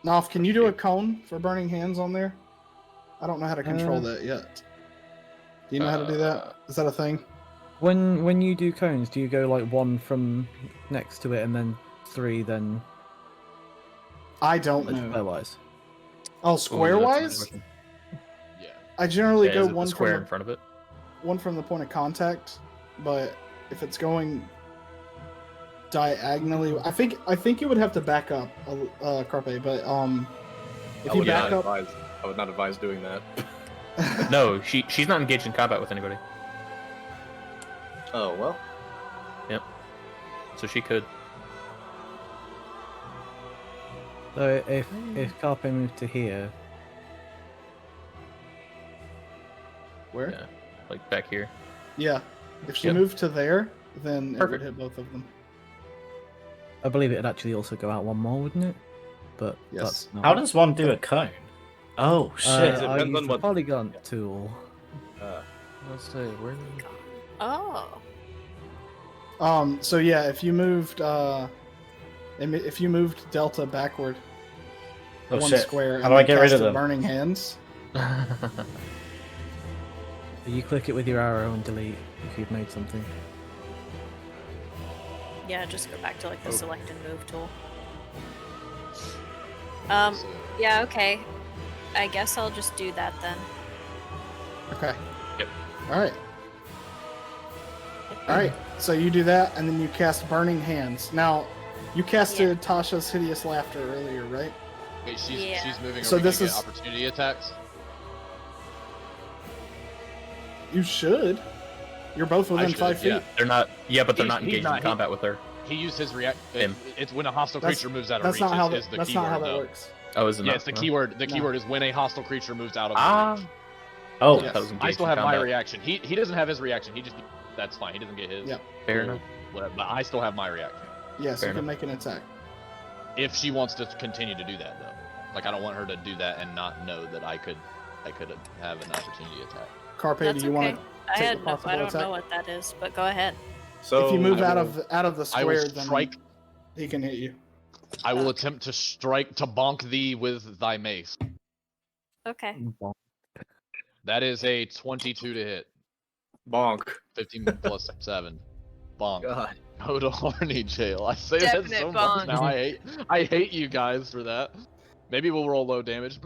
Nolf, can you do a cone for Burning Hands on there? I don't know how to control that yet. Do you know how to do that? Is that a thing? When you do cones, do you go like one from next to it and then 3 then I don't like, know. square-wise? Oh, Ooh, square that's wise? interesting. Yeah. I generally Yeah, go is it the one square in from front of it? one from the point of contact, but if it's going diagonally, I think you would have to back up, Carpe. But if you back up, I would not advise doing that. No, she's not engaged in combat with anybody. Oh well. So she could. So if Carpe moved to here, where? Yeah. Like back here. Yeah. If she Yep. moved to there, then it would Perfect. hit both of them. I believe it'd actually also go out one more, wouldn't it? But Yes. that's not. How does one do a cone? Oh shit! it I depends use on the what- polygon tool. Let's say where. Oh. So yeah, if you moved Delta backward Oh one shit! square, How and do I then get rid of casted them? Burning Hands, You click it with your arrow and delete if you've made something. Yeah, just go back to like the Oh. select and move tool. So, Yeah, okay. I guess I'll just do that then. Okay. Yep. All right. All right. So you do that, and then you cast Burning Hands. Now, you casted Tasha's Hideous Laughter earlier, right? wait, she's Yeah. moving. So Are we this gonna get is- opportunity attacks. You should. You're both within should, 5 feet. yeah. They're not. Yeah, but they're He's- not he's engaged not- in combat with her. He used his react. Him. It's when a hostile That's- creature moves out of That's reach. not how is that. the That's keyword, not how that though. works. Oh, is it Yeah, not? it's the keyword. The No. keyword is when a hostile creature moves out of Ah. reach. Oh, Yes. That was I engaged still in have my combat. reaction. He doesn't have his reaction. He just that's fine. He doesn't get his. Yeah. Fair enough. Whatever. But I still have my reaction. Yes, Fair you can enough. make an attack. If she wants to continue to do that, though, like I don't want her to do that and not know that I could have an opportunity attack. Carpe, That's do you okay. want to? I take had the no, possible I don't attack? know what that is, but go ahead. So If you move I out will- of the I will square, then strike. he can hit you. I will attempt to strike to bonk thee with thy mace. Okay. That is a 22 to hit. bonk. 15 plus 7. Bonk. God. Go to horny jail. I say that Definite so bonk. much now. I hate you guys for that. Maybe we'll roll low damage.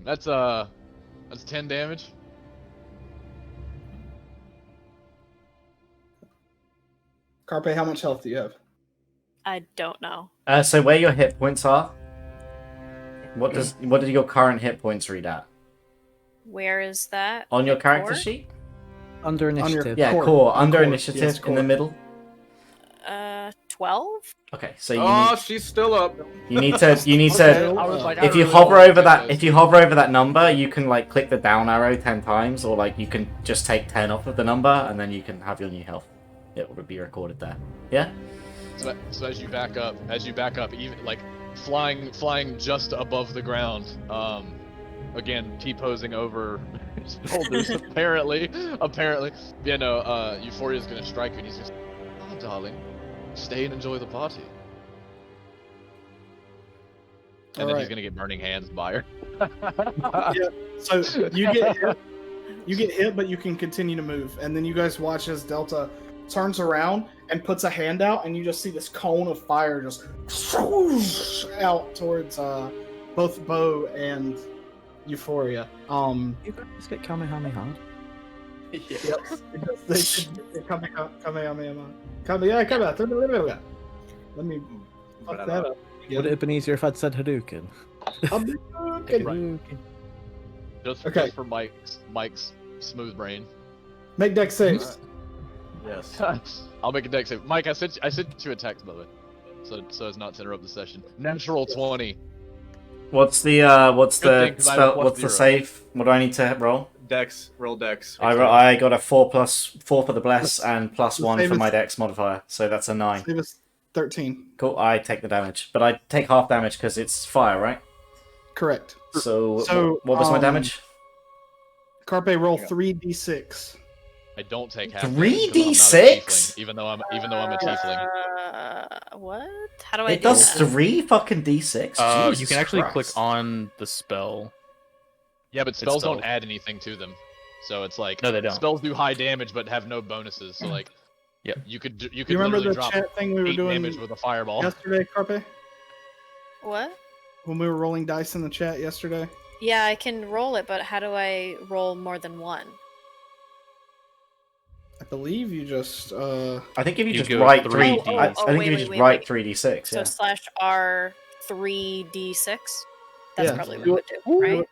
That's 10 damage. Carpe, how much health do you have? I don't know. So where your hit points are? What do your current hit points read at? Where is that? On your Like character core? sheet? Under On your- initiative. Yeah, Core. core. Under Core. initiative Yes, in core. the middle. 12? Okay, so you Oh, need, she's still up. you need to Okay. I was like, I if you really hover wanna over do that this. if you hover over that number, you can like click the down arrow 10 times, or like you can just take 10 off of the number and then you can have your new health. It will be recorded there. Yeah? So as you back up, even like flying just above the ground, again T-posing over his shoulders. apparently, yeah. No, Euphoria's gonna strike you, and he's just, oh, darling, stay and enjoy the party. And then he's Alright. gonna get burning hands by her. So you get hit. You get hit, but you can continue to move. And then you guys watch as Delta turns around and puts a hand out, and you just see this cone of fire just swoosh out towards both Bo and Euphoria. You guys get Kamehameha. Yep. They Kamehameha. Kamehameha. Let me fuck that up. Would it have been easier if I'd said Hadouken? Okay. Just for Mike's smooth brain. Make deck saves. Yes. I'll make a deck save. Mike, I sent you a text, by the way, so as not to interrupt the session. Natural 20. What's the Good thing, 'cause I have a spell? plus What's the 0. save? What do I need to roll? Dex. Roll dex. I got a 4+4 for the bless and +1 save for is- my dex modifier, so that's a 9. Save is 13. Cool. I take the damage, but I take half damage because it's fire, right? Correct. So, So, what was my damage? Carpe, roll 3d6. I don't take half. 3d6? Even though I'm a tiefling. What? How do I It do does that? 3 fucking d6. You Jesus can actually Christ. click on the spell. Yeah, but spells don't stealth. add anything to them. So it's like No, they don't. spells do high damage but have no bonuses. So like, Yep. you could You remember literally the drop chat thing we were 8 doing damage with a fireball. yesterday, Carpe? What? When we were rolling dice in the chat yesterday? Yeah, I can roll it, but how do I roll more than one? I believe you just I think if you You just go write 3D. I think if you wait, just wait, write wait. 3d6, So yeah. slash R 3d6? That's Yeah, probably what do it would do, right?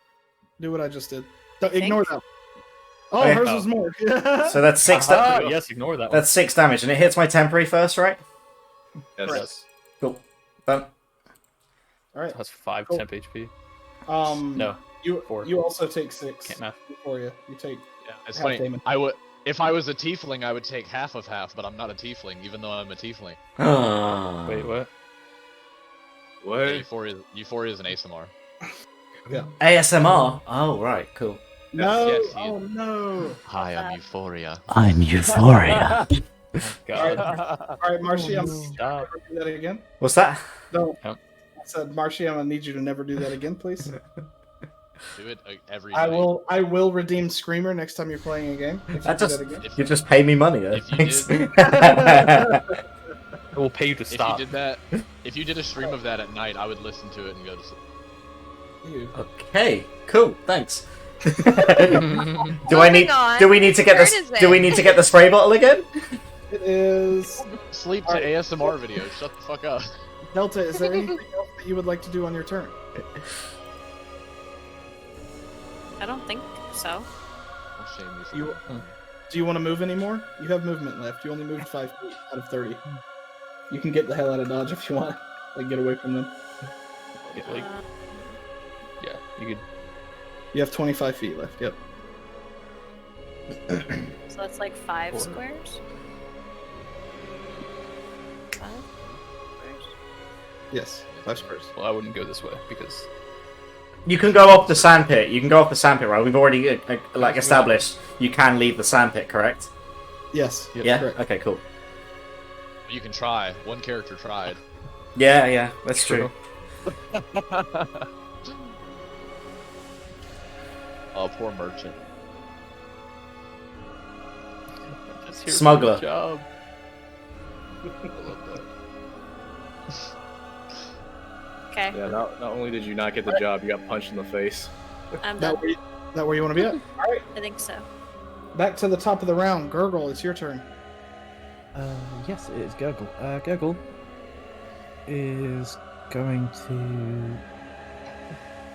do what I just did. Don't, ignore that. Oh, Okay. hers Oh. was more. So that's 6 Ah, da- yes, ignore that one. That's 6 damage, and it hits my temporary first, right? Yes. Correct. Cool. Done. All right. That's 5 Cool. temp HP. No. You 4. you also take 6 Can't math. for you. You take Yeah, it's half funny. damage. If I was a tiefling, I would take half of half, but I'm not a tiefling, even though I'm a tiefling. Wait, what? What? Euphoria is an ASMR. ASMR? Oh, right, cool. No. yes, he oh no. Hi, I'm Euphoria. I'm Euphoria. God. All right, Marcy, I'm gonna Stop. never do that again. What's that? No. Yep. I said, Marcy, I'm gonna need you to never do that again, please. Do it every night. I will redeem Screamer next time you're playing a game. If you That do just that again. you just pay me money. If you Thanks. did- It will pay you to stop. If you did a stream of that at night, I would listen to it and go to sleep. You. Okay, cool. Thanks. Do Moving on. Do we need to get Turn this? is Do we in. need to get the spray bottle again? It is Sleep to Alright. ASMR videos. Shut the fuck up. Delta. Is there anything else that you would like to do on your turn? I don't think so. Don't shame me for You- that. Do you want to move anymore? You have movement left. You only moved 5 feet out of 30. You can get the hell out of Dodge if you want. Like, get away from them. Yeah, like, yeah, you could. You have 25 feet left. Yep. So that's like 5 Four. squares? 5 squares? Yes. 5 squares. Well, I wouldn't go this way because You can go off the sandpit. You can go off the sandpit, right? We've already like established you can leave the sandpit, correct? Yes. Yeah. Correct. Okay. Cool. You can try. One character tried. Yeah. That's true. Oh, poor merchant. just here for Smuggler. the job. I love that. Okay, Yeah, not only did you not get the job, you got punched in the face. I'm That done. where you want to be at? All right. I think so. Back to the top of the round. Gurgle, it's your turn. Yes, it is Gurgle. Gurgle is going to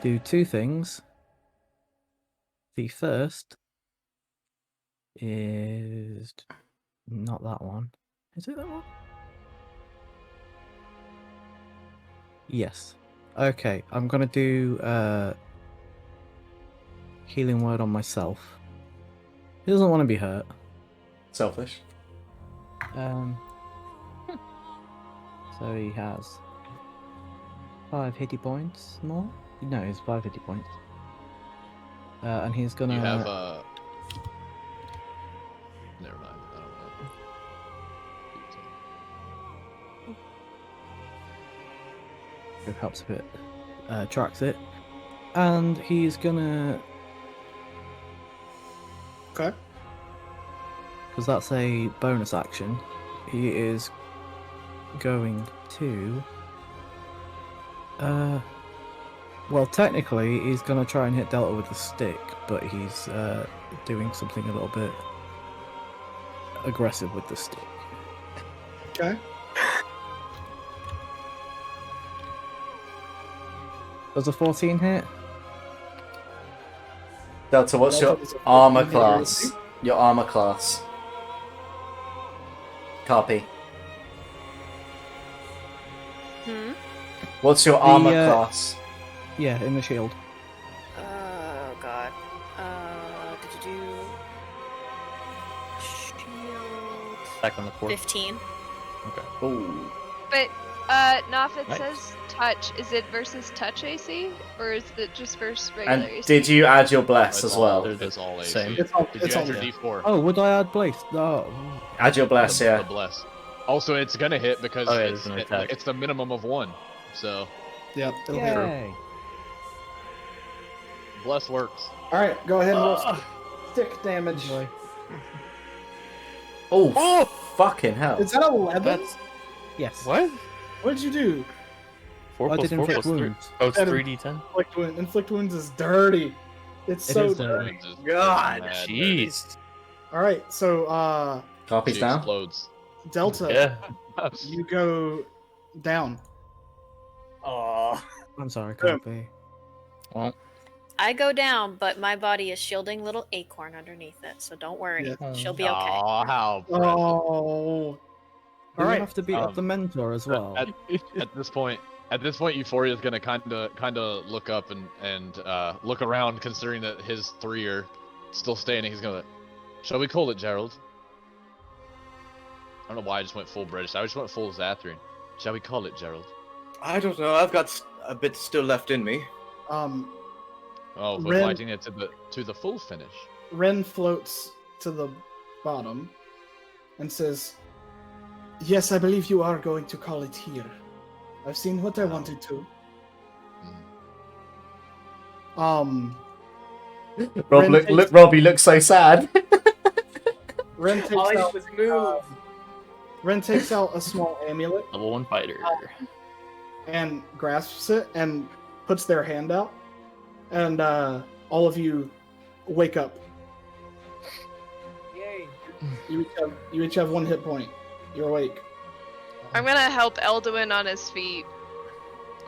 do 2 things. The first is not that one. Is it that one? Yes. Okay, I'm gonna do healing word on myself. He doesn't want to be hurt. Selfish. So he has 5 hitty points more. No, he's 5 hitty points. And he's gonna. You have Never mind. I don't know. It helps a bit. Tracks it, and he's gonna. Okay. Because that's a bonus action. He is going to. Well, technically, he's gonna try and hit Delta with the stick, but he's doing something a little bit aggressive with the stick. Okay. Does a 14 hit? Delta, what's your Delta is a armor 14 class? AC. Your armor class. Copy. What's your armor class? Yeah, in the shield. Oh god. Did you do shield? Back on the court. 15. Okay. Ooh. But Naf, it Nice. says touch. Is it versus touch AC, or is it just versus regular And AC? did you add your bless That's as well? That's all AC. Same. It's all. Did It's you all. add your D4? Oh, would I add Blaze? Oh. Add your bless, The yeah. bless. Also, it's gonna hit because Oh, yeah, it's, there's an attack. it's the minimum of 1. So Yeah. It'll hit. Yay! bless works. All right. Go ahead and roll stick damage. Enjoy. Oh, fucking hell. Is that 11? That's Yes. what? What did you do? 4 I plus did 4 inflict plus 3. wounds. Oh, it's That is- 3d10. Inflict wounds is dirty. It's It so is dirty. dirty. God, Jeez. All right. So Copies She down. explodes. Delta, Yeah. you go down. Oh, I'm sorry, copy. Well, I go down, but my body is shielding little acorn underneath it, so don't worry. Yeah. She'll be okay. Aw, how precious. Oh. Do All you right. have to beat up the mentor as well? At this point, Euphoria is gonna kind of look up and look around, considering that his 3 are still standing. He's gonna, shall we call it Gerald? I don't know why I just went full British. I just went full Zathrian. Shall we call it Gerald? I don't know. I've got a bit still left in me. Oh, we're Ren- fighting it to the full finish. Ren floats to the bottom and says, "Yes, I believe you are going to call it here. I've seen what I wanted to." Um, Rob, Ren takes- Rob, you look so sad. Ren takes All I did out. was move. Ren takes out a small amulet Level 1 fighter. and grasps it and puts their hand out, and all of you wake up. Yay. You each have 1 hit point. You're awake. I'm gonna help Elduin on his feet.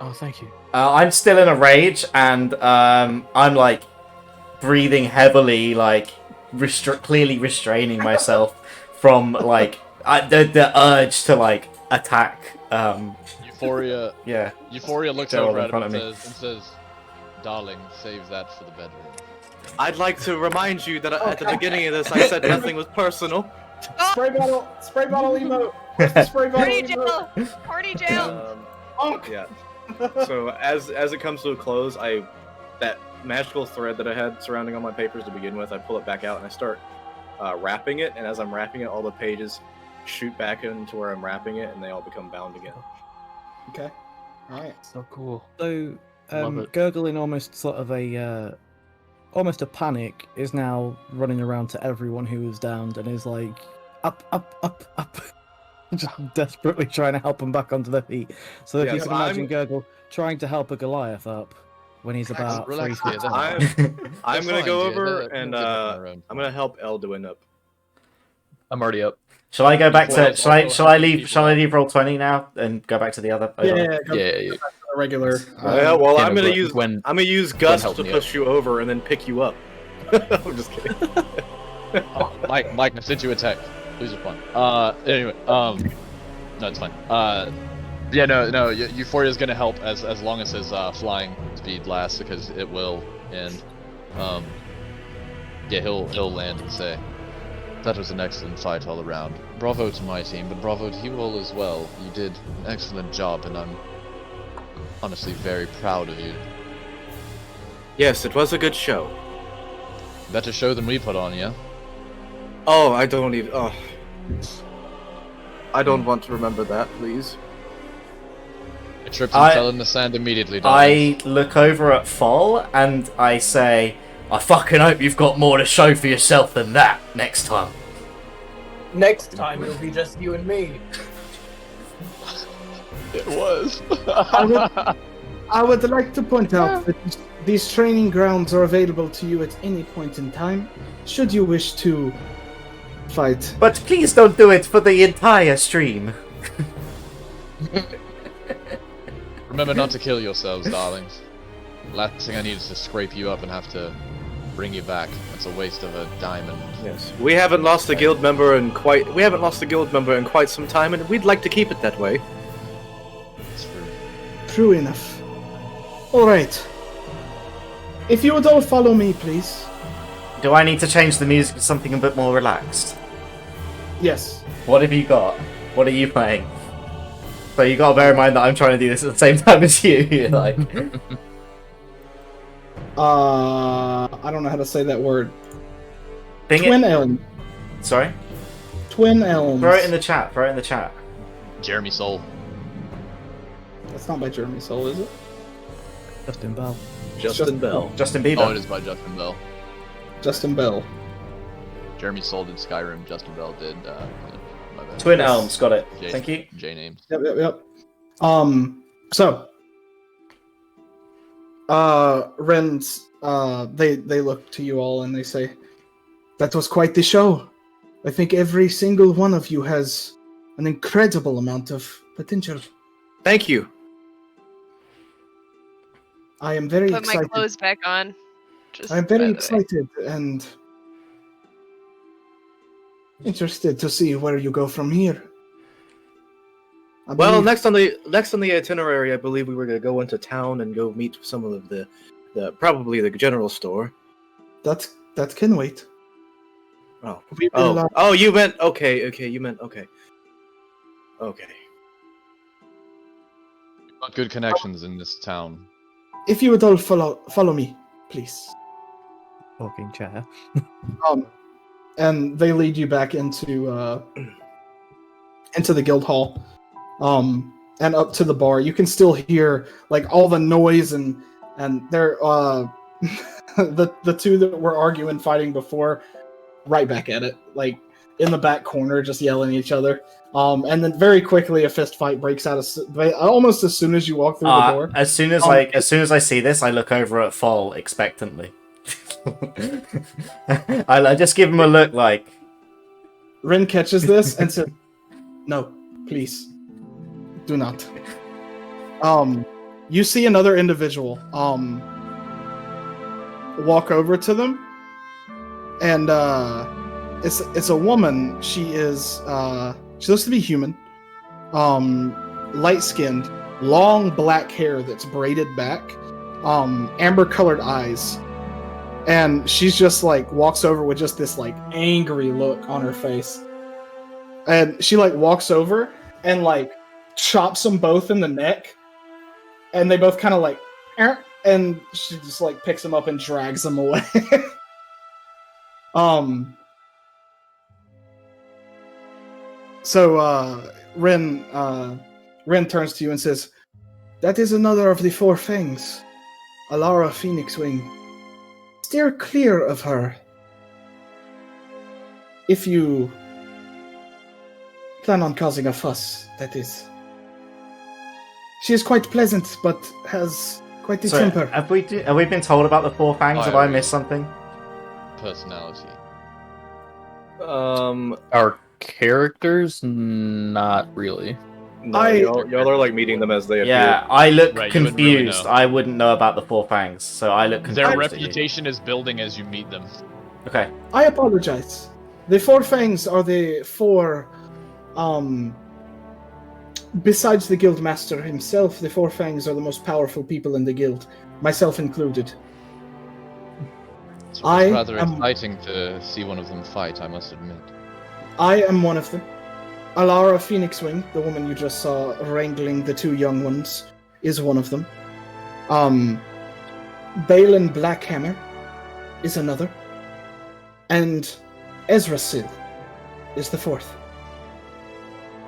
Oh, thank you. I'm still in a rage, and I'm like breathing heavily, like clearly restraining myself from like the urge to like attack. Euphoria. Yeah. Euphoria looks Gerald over in at him front and of says, "Darling, save that for the bedroom." I'd like to remind you that at the beginning of this, I said nothing was personal. Spray bottle emote. Where's the spray bottle Party emote? jail! Party jail! Yeah. So as it comes to a close, that magical thread that I had surrounding all my papers to begin with, I pull it back out and I start wrapping it. And as I'm wrapping it, all the pages shoot back into where I'm wrapping it, and they all become bound again. Okay. All right. So cool. So, Love it. Gurgle in almost sort of almost a panic is now running around to everyone who is downed and is like, up, just desperately trying to help them back onto their feet. So if Yeah, you so can imagine I'm- Gurgle trying to help a Goliath up when he's about Relax, 3 yeah, feet that's tall. I'm That's gonna fine, go Jay. over We'll and get back on our own. I'm gonna help Elduin up. I'm already up. Shall I go back Well, to? it's Shall I? also Shall I helping leave? people Shall I out. leave roll 20 now and go back to the other? Yeah, go Yeah, back to the regular. Yeah, well, yeah, I'm no, gonna but use Gwen- Gust helped to me push you over and then pick you up. I'm just kidding. Oh, Mike, I sent you a text. Please respond. Anyway, no, it's fine. Yeah, no, Euphoria's gonna help as long as his flying speed lasts, because it will, and yeah, he'll land and say, "That was an excellent fight all around. Bravo to my team, but bravo to you all as well. You did an excellent job, and I'm honestly very proud of you. Yes, it was a good show. Better show than we put on, yeah." Oh, I don't even. Oh. I don't want to remember that, please. It tripped and I- fell in the sand immediately, darling. I look over at Fall and I say, "I fucking hope you've got more to show for yourself than that next time." Next time it'll be just you and me. It was. I would like to point out that these training grounds are available to you at any point in time, should you wish to fight. But please don't do it for the entire stream. Remember not to kill yourselves, darlings. Last thing I need is to scrape you up and have to bring you back. That's a waste of a diamond. Yes, we haven't lost a guild member in quite some time, and we'd like to keep it that way. It's true. True enough. Alright. If you would all follow me, please. Do I need to change the music to something a bit more relaxed? Yes. What have you got? What are you playing? But you gotta bear in mind that I'm trying to do this at the same time as you. You're like, I don't know how to say that word. Bing Twin it. elm. Sorry. Twin elms. Throw it in the chat. Throw it in the chat. Jeremy Soul. That's not by Jeremy Soul, is it? Justin Bell. Justin Bell. Justin Bieber. Oh, it is by Justin Bell. Justin Bell. Jeremy Soul did Skyrim. Justin Bell did. My bad. Twin Yes. Elms. Got it. J, Thank you. J names. Yep. So Ren's they look to you all and they say, "That was quite the show. I think every single one of you has an incredible amount of potential. Thank you. I am very Put my excited. clothes back on. Just I'm by very the way. excited and interested to see where you go from here." I Well, believe- next on the itinerary, I believe we were gonna go into town and go meet some of the probably the general store. that can wait. Oh. We will, Oh, you meant okay. You meant okay. Okay. We've got good connections in this town. if you would all follow me, please. Talking chair. And they lead you back into the guild hall, and up to the bar. You can still hear like all the noise and they're the two that were arguing, fighting before, right back at it, like in the back corner, just yelling at each other. And then very quickly a fist fight breaks out almost as soon as you walk through the door. As soon as I see this, I look over at Fall expectantly. I just give him a look like. Rin catches this and says, "No, please, do not." You see another individual walk over to them, and it's a woman. She looks to be human, light skinned, long black hair that's braided back, amber colored eyes, and she's just like walks over with just this like angry look on her face, and she like walks over and like chops them both in the neck, and they both kind of like, and she just like picks them up and drags them away. So Ren turns to you and says, "That is another of the Four Fangs, Alara Phoenixwing. Steer clear of her. If you plan on causing a fuss, that is. She is quite pleasant, but has quite the temper." Have we been told about the Four Fangs? Have I missed something? Personality. Our characters, not really. No, y'all are like meeting them as they appear. Yeah, I look Right, you wouldn't really confused. know. I wouldn't know about the Four Fangs, so I look confused. Their at you. reputation is building as you meet them. Okay. I apologize. The Four Fangs are the four, besides the guild master himself, the Four Fangs are the most powerful people in the guild, myself included. It's I rather am- exciting to see one of them fight, I must admit. I am one of them. Alara Phoenixwing, the woman you just saw wrangling the two young ones, is one of them. Balin Blackhammer is another. And Ezrasil is the fourth.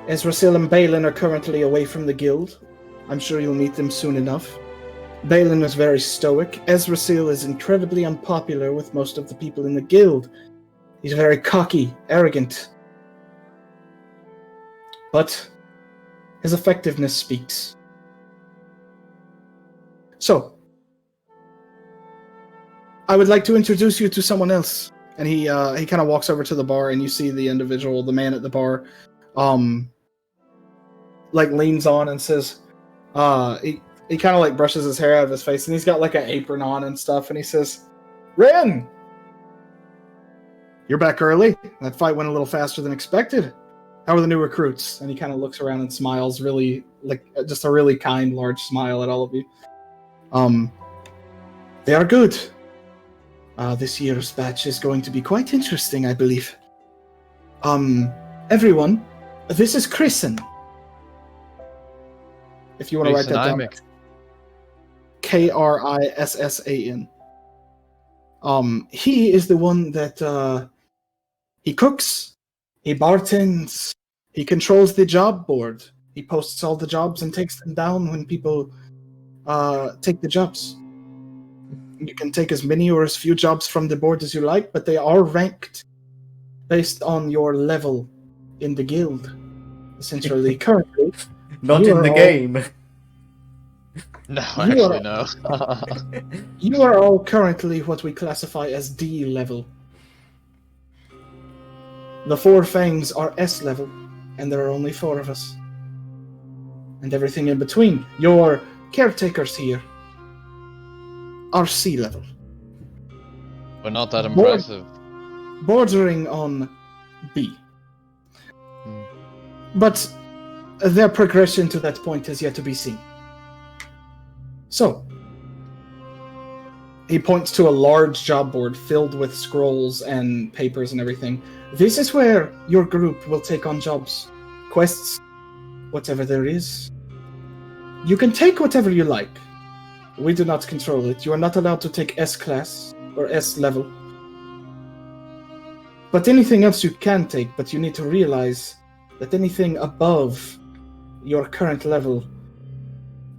Ezrasil and Balin are currently away from the guild. I'm sure you'll meet them soon enough. Balin is very stoic. Ezrasil is incredibly unpopular with most of the people in the guild. He's very cocky, arrogant. But his effectiveness speaks. So, I would like to introduce you to someone else. And he kind of walks over to the bar, and you see the individual, the man at the bar, like leans on and says, he kind of like brushes his hair out of his face, and he's got like an apron on and stuff, and he says, "Ren, you're back early. That fight went a little faster than expected. How are the new recruits?" And he kind of looks around and smiles, really like just a really kind, large smile at all of you. They are good. This year's batch is going to be quite interesting, I believe. Everyone, this is Chrisen. If you want to write that down, Krissan. He is the one that he cooks, he bartends, he controls the job board. He posts all the jobs and takes them down when people take the jobs. You can take as many or as few jobs from the board as you like, but they are ranked based on your level in the guild. Essentially, currently. Not You in are the all- game. No, You actually, are- no. You are all currently what we classify as D level. The Four Fangs are S level, and there are only 4 of us. And everything in between. Your caretakers here are C level. But not that impressive. Bordering on B. Hmm. But their progression to that point is yet to be seen. So, he points to a large job board filled with scrolls and papers and everything. This is where your group will take on jobs, quests, whatever there is. You can take whatever you like. We do not control it. You are not allowed to take S class or S level. But anything else you can take, but you need to realize that anything above your current level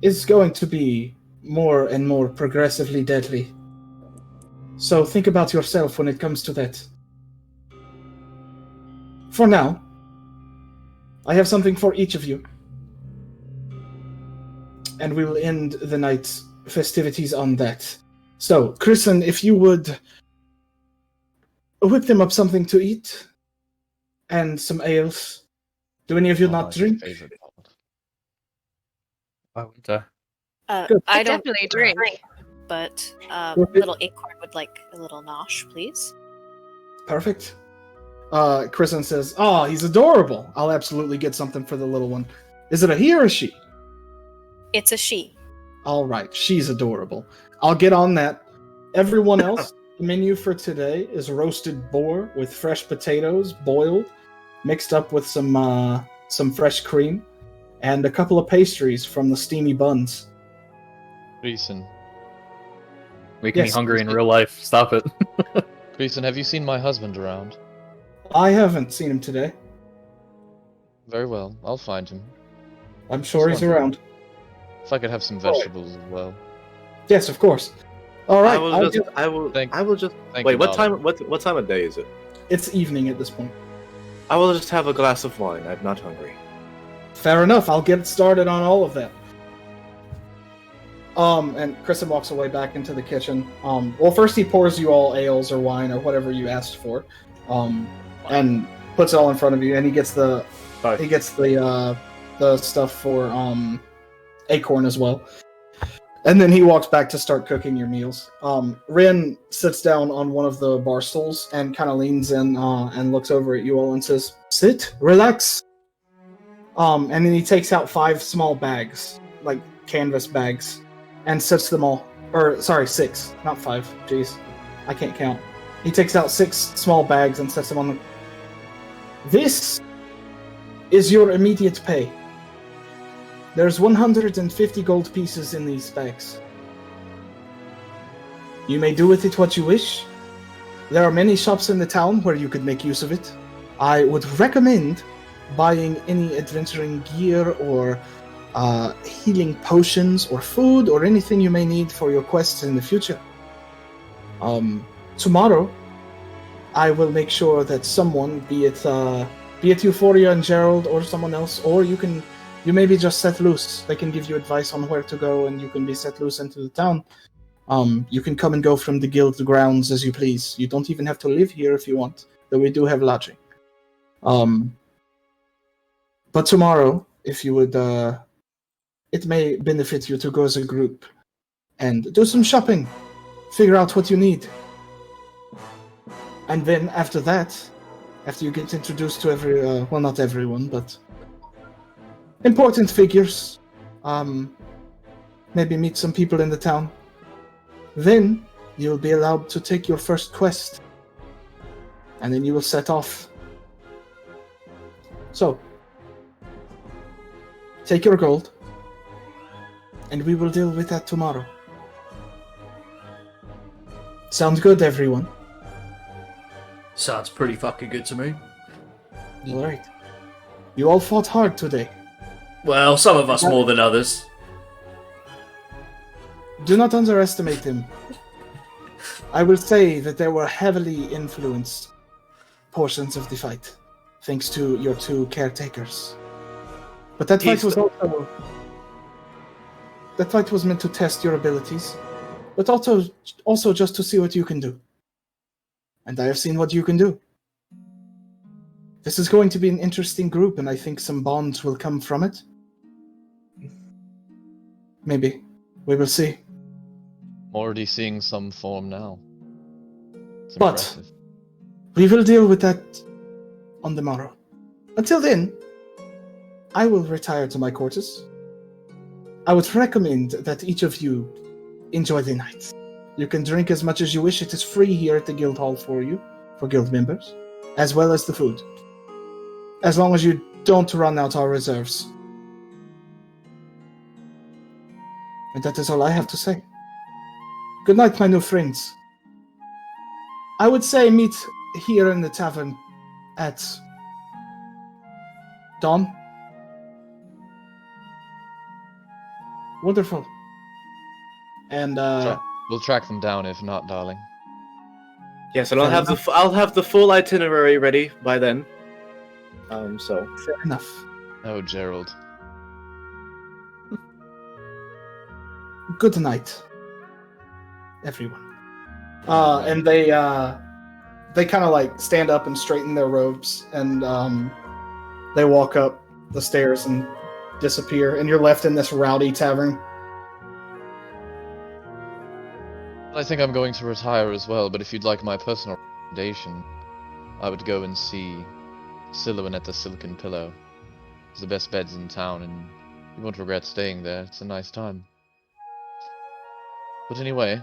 is going to be more and more progressively deadly So think about yourself when it comes to that. For now, I have something for each of you. And we will end the night's festivities on that. So, Kristen, if you would whip them up something to eat and some ales. Do any of you not drink? Why wouldn't I? Good. I I don't definitely drink. but Okay. little acorn would like a little nosh, please. Perfect. Kristen says, "Oh, he's adorable. I'll absolutely get something for the little one. Is it a he or a she?" It's a she. All right, she's adorable. I'll get on that. Everyone else, the menu for today is roasted boar with fresh potatoes, boiled, mixed up with some fresh cream, and a couple of pastries from the steamy buns. Greason, Making me Yes, hungry in real life. Stop it. Greason, have you seen my husband around? I haven't seen him today. Very well, I'll find him. I'm sure he's Wonderful. around. If I could have some All right. vegetables as well. Yes, of course. All right, I will I'll just. get- I will just. Thank Wait, you, what darling. time? What time of day is it? it's evening at this point. I will just have a glass of wine. I'm not hungry. Fair enough. I'll get started on all of that. And Kristen walks away back into the kitchen. Well, first he pours you all ales or wine or whatever you asked for, and puts it all in front of you. And he gets the stuff for Acorn as well. And then he walks back to start cooking your meals. Rin sits down on one of the bar stools and kind of leans in and looks over at you all and says, "Sit, relax." And then he takes out 5 small bags, like canvas bags, and sets them all. Or, sorry, 6, not 5. Jeez, I can't count. He takes out 6 small bags and sets them on the. This is your immediate pay. There's 150 gold pieces in these bags. You may do with it what you wish. There are many shops in the town where you could make use of it. I would recommend buying any adventuring gear or healing potions or food or anything you may need for your quests in the future. Tomorrow, I will make sure that someone, be it Euphoria and Gerald or someone else, or you may be just set loose. They can give you advice on where to go, and you can be set loose into the town. You can come and go from the guild grounds as you please. You don't even have to live here if you want, though we do have lodging. But tomorrow, if you would, it may benefit you to go as a group and do some shopping, figure out what you need. And then after that, after you get introduced to well, not everyone, but important figures, maybe meet some people in the town, then you'll be allowed to take your first quest. And then you will set off. So, take your gold, and we will deal with that tomorrow. Sounds good, everyone? Sounds pretty fucking good to me. Alright. You all fought hard today. Well, some of us more than others. Do not underestimate them. I will say that there were heavily influenced portions of the fight, thanks to your 2 caretakers. But that fight was that fight was meant to test your abilities, but also just to see what you can do. And I have seen what you can do. This is going to be an interesting group, and I think some bonds will come from it. Maybe. We will see. I'm already seeing some form now. It's But impressive. we will deal with that on the morrow. Until then, I will retire to my quarters. I would recommend that each of you enjoy the night. You can drink as much as you wish. It is free here at the guild hall for you, for guild members, as well as the food. As long as you don't run out our reserves. And that is all I have to say. Good night, my new friends. I would say meet here in the tavern at dawn. Wonderful. And We'll track them down if not, darling. Yes, and I'll have the full itinerary ready by then. So Fair enough. Oh, Gerald. Good night, everyone. And they kind of like stand up and straighten their robes, and they walk up the stairs and disappear, and you're left in this rowdy tavern. I think I'm going to retire as well, but if you'd like my personal recommendation, I would go and see Silhouette at the Silken Pillow. It's the best beds in town, and you won't regret staying there. It's a nice time. But anyway,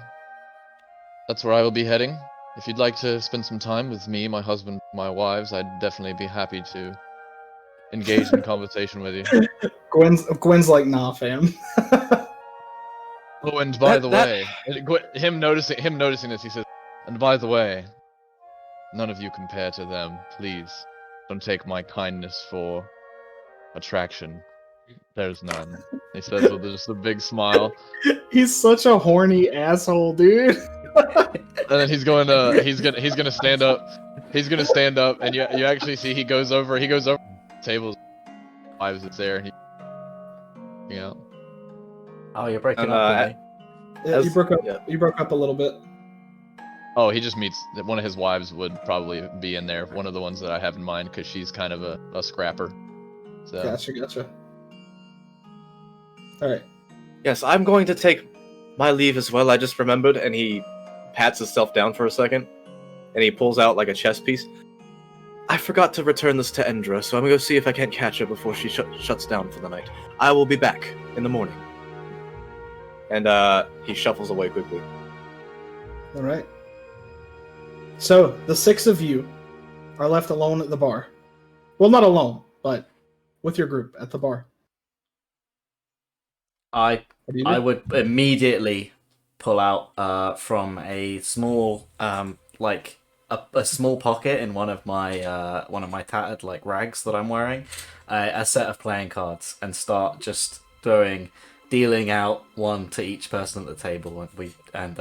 that's where I will be heading. If you'd like to spend some time with me, my husband, my wives, I'd definitely be happy to engage in conversation with you. Gwen's like, nah, fam. Oh, and by the way, him noticing this, he says, and by the way, none of you compare to them. Please, don't take my kindness for attraction. There's none. He says with just a big smile. He's such a horny asshole, dude. And then he's gonna stand up. He's gonna stand up, and you actually see he goes over the tables, wives that's there, and he, Oh, you're breaking And, up. Yeah, you broke up. yeah. You broke up a little bit. Oh, he just meets one of his wives would probably be in there. One of the ones that I have in mind because she's kind of a scrapper. So Gotcha. All right. yes, I'm going to take my leave as well. I just remembered, and he pats himself down for a second, and he pulls out like a chess piece. I forgot to return this to Endra, so I'm gonna go see if I can't catch her before she shuts down for the night. I will be back in the morning. And he shuffles away quickly. All right. So the 6 of you are left alone at the bar. Well, not alone, but with your group at the bar. I What do you do? I would immediately pull out from a small like a small pocket in one of my tattered like rags that I'm wearing, a set of playing cards, and start just dealing out one to each person at the table, and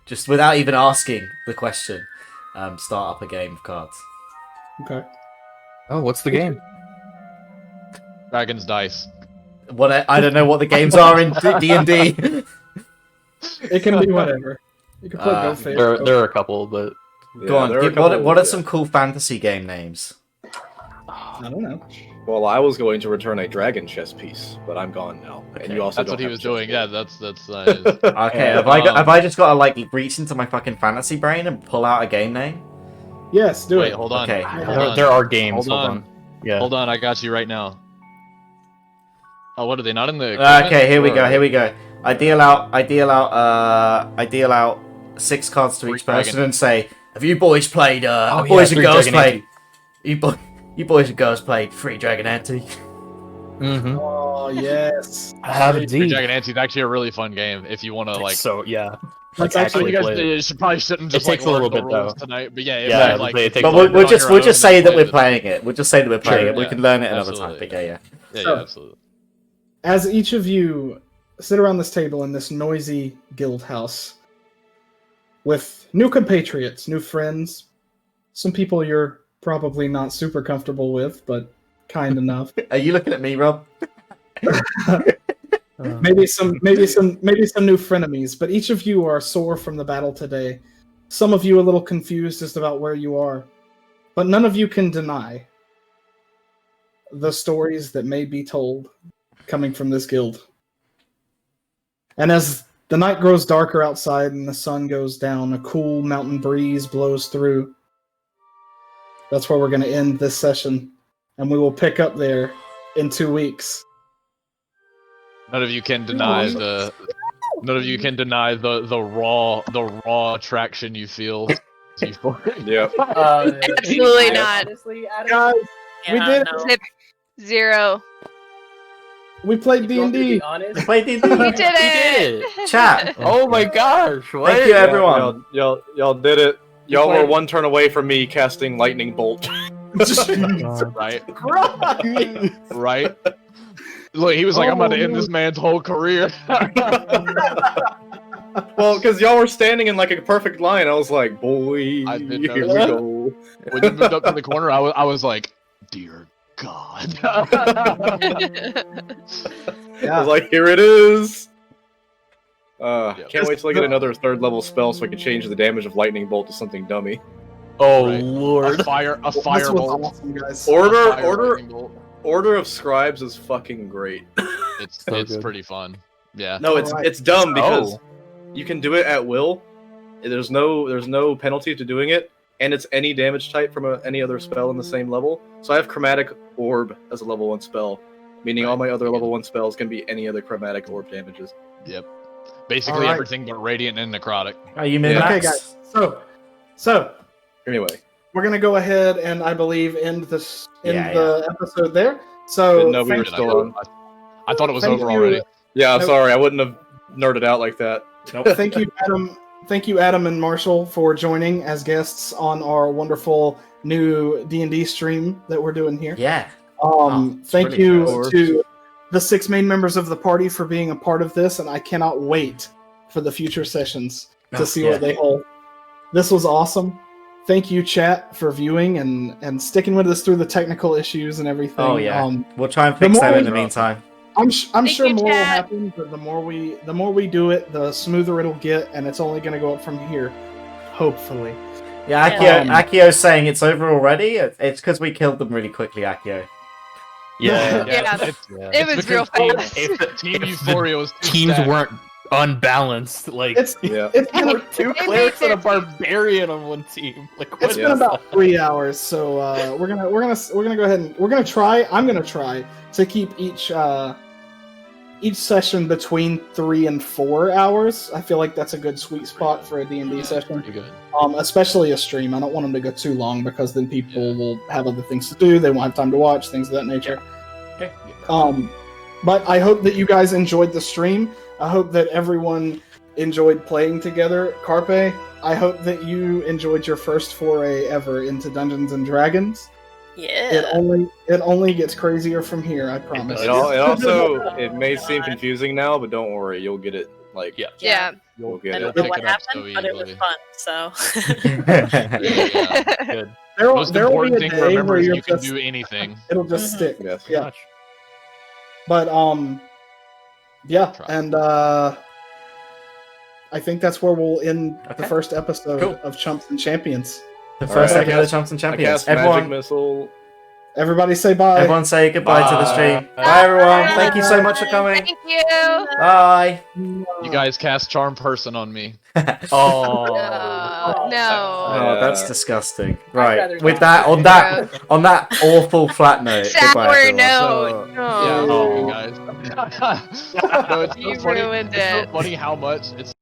just without even asking the question, start up a game of cards. Okay. Oh, what's the game? Dragon's Dice. I don't know what the games are in D&D. It can be whatever. You can play Go Fish. There are a couple, but Go on. What are some cool fantasy game names? I don't know. Well, I was going to return a dragon chess piece, but I'm gone now. Okay. And you also That's don't what he have was a doing. chess Yeah, piece. that's Okay, have I just got to like reach into my fucking fantasy brain and pull out a game name? Yes, do Wait, it. hold on. Okay. Hold on. there are games. Hold Hold on. on. Yeah. Hold on, I got you right now. Oh, what are they not in the? Okay, here we Where go. are they? I deal out 6 cards to each Dragon. person and say, "Have you boys played? Oh, boys yeah, and Free girls Dragon played? You boys and girls played Free Dragon Ante?" Mm-hmm. Oh, yes. I have Free indeed. Dragon Ante is actually a really fun game if you want to like. So yeah. That's Like, actually You guys play it. probably shouldn't just It takes like a little learn the bit, rules though. tonight. But yeah, Yeah, like, it takes But a we'll little bit. just say that we're playing it. We'll just say that we're playing it. We Yeah. can learn it another Absolutely. time. But yeah. Yeah, So- yeah, absolutely. As each of you sit around this table in this noisy guild house with new compatriots, new friends, some people you're probably not super comfortable with, but kind enough. Are you looking at me, Rob? Maybe some new frenemies, but each of you are sore from the battle today. Some of you a little confused as to about where you are, but none of you can deny the stories that may be told coming from this guild. And as the night grows darker outside and the sun goes down, a cool mountain breeze blows through. That's where we're going to end this session, and we will pick up there in 2 weeks. None of you can deny the. None of you can deny the raw attraction you feel. Yep. Absolutely not. Honestly, Adam, Guys, we did. no. Zip 0. We played if you want me to D&D. be honest, Play D&D. We did it. Chat. Oh my gosh! What? Thank you, everyone. Y'all did it. Y'all were one turn away from me casting lightning bolt. Right. Right. Look, he was like, "I'm about to end this man's whole career." Well, because y'all were standing in like a perfect line. I was like, boy, I did here we notice. go. When you moved up to the corner, I was like, dear God. I was like, here it is. Yep. Can't wait till I get another 3rd level spell so I can change the damage of lightning bolt to something dummy. Oh Right. lord. A This was firebolt. awesome, guys. Order of Scribes is fucking great. It's So it's good. pretty fun. Yeah. No, it's Alright. it's dumb because Oh. you can do it at will. There's no penalty to doing it, and it's any damage type from any other spell in the same level. So I have Chromatic Orb as a level 1 spell, meaning all Right. my other level 1 spells can be any other Chromatic Orb damages. Yep. Basically Alright. everything but radiant and necrotic. Are you Yeah. min-max? Okay, guys. So Anyway, we're gonna go ahead and I believe end the Yeah, episode there. So Didn't know we were thank still you- on. I thought it was Thank over you. already. Yeah, I'm Nope. sorry, I wouldn't have nerded out like that. Nope. Thank you, Adam. Thank you, Adam and Marshall, for joining as guests on our wonderful new D&D stream that we're doing here. Yeah. it's Thank really you cool. to the 6 main members of the party for being a part of this, and I cannot wait for the future sessions to Oh, see yeah. what they hold. This was awesome. Thank you, chat, for viewing and sticking with us through the technical issues and everything. Oh, yeah. Um, We'll try and The fix more them in we- the meantime. I'm Thank sure you, more will chat. happen, but the more we do it, the smoother it'll get, and it's only going to go up from here, hopefully. Yeah, Yeah. Akio's saying it's over already. It's because we killed them really quickly, Akio. Yeah. Yeah. It's, It was real fast. Team Euphoria was too Teams stacked. weren't unbalanced. Like It's Yeah. it's been, there were 2 They clerics made and a their- barbarian on one team. Like what it's is been that? about 3 hours, so we're gonna go ahead and I'm gonna try to keep each session between 3 and 4 hours. I feel like that's a good sweet spot for a D&D session. Pretty good. Especially a stream. I don't want them to go too long because then people will have other things to do. They won't have time to watch things of that nature. Okay. But I hope that you guys enjoyed the stream. I hope that everyone enjoyed playing together. Carpe, I hope that you enjoyed your first foray ever into Dungeons and Dragons. Yeah. It only gets crazier from here, I promise. It may seem confusing now, but don't worry, you'll get it. Like, Yeah. Yeah. you'll I get don't it. know pick what it up happened, so but it was easily. fun. So Yeah. Good. Most There will be important a thing to day remember where is you're you can just, do anything. it'll just Mhm. stick. Yes. Yeah. Much. But yeah, Try. and I think that's where we'll end the Okay. first episode Cool. of Chumps and Champions. The first Alright. episode of Chumps and I Champions. cast Magic Everyone, Missile. Everybody say bye. everyone say goodbye to the stream. Bye. Bye, everyone. Thank you so much for coming. Thank you. Bye. You guys cast Charm Person on me. Oh. No. Oh, that's Yeah. disgusting. I'd rather Right. With not. that, on that awful flat note. goodbye, Sour everyone. note. Yeah, Oh, sorry, Oh. guys. No, it's so you funny. ruined It's so it. funny how much it's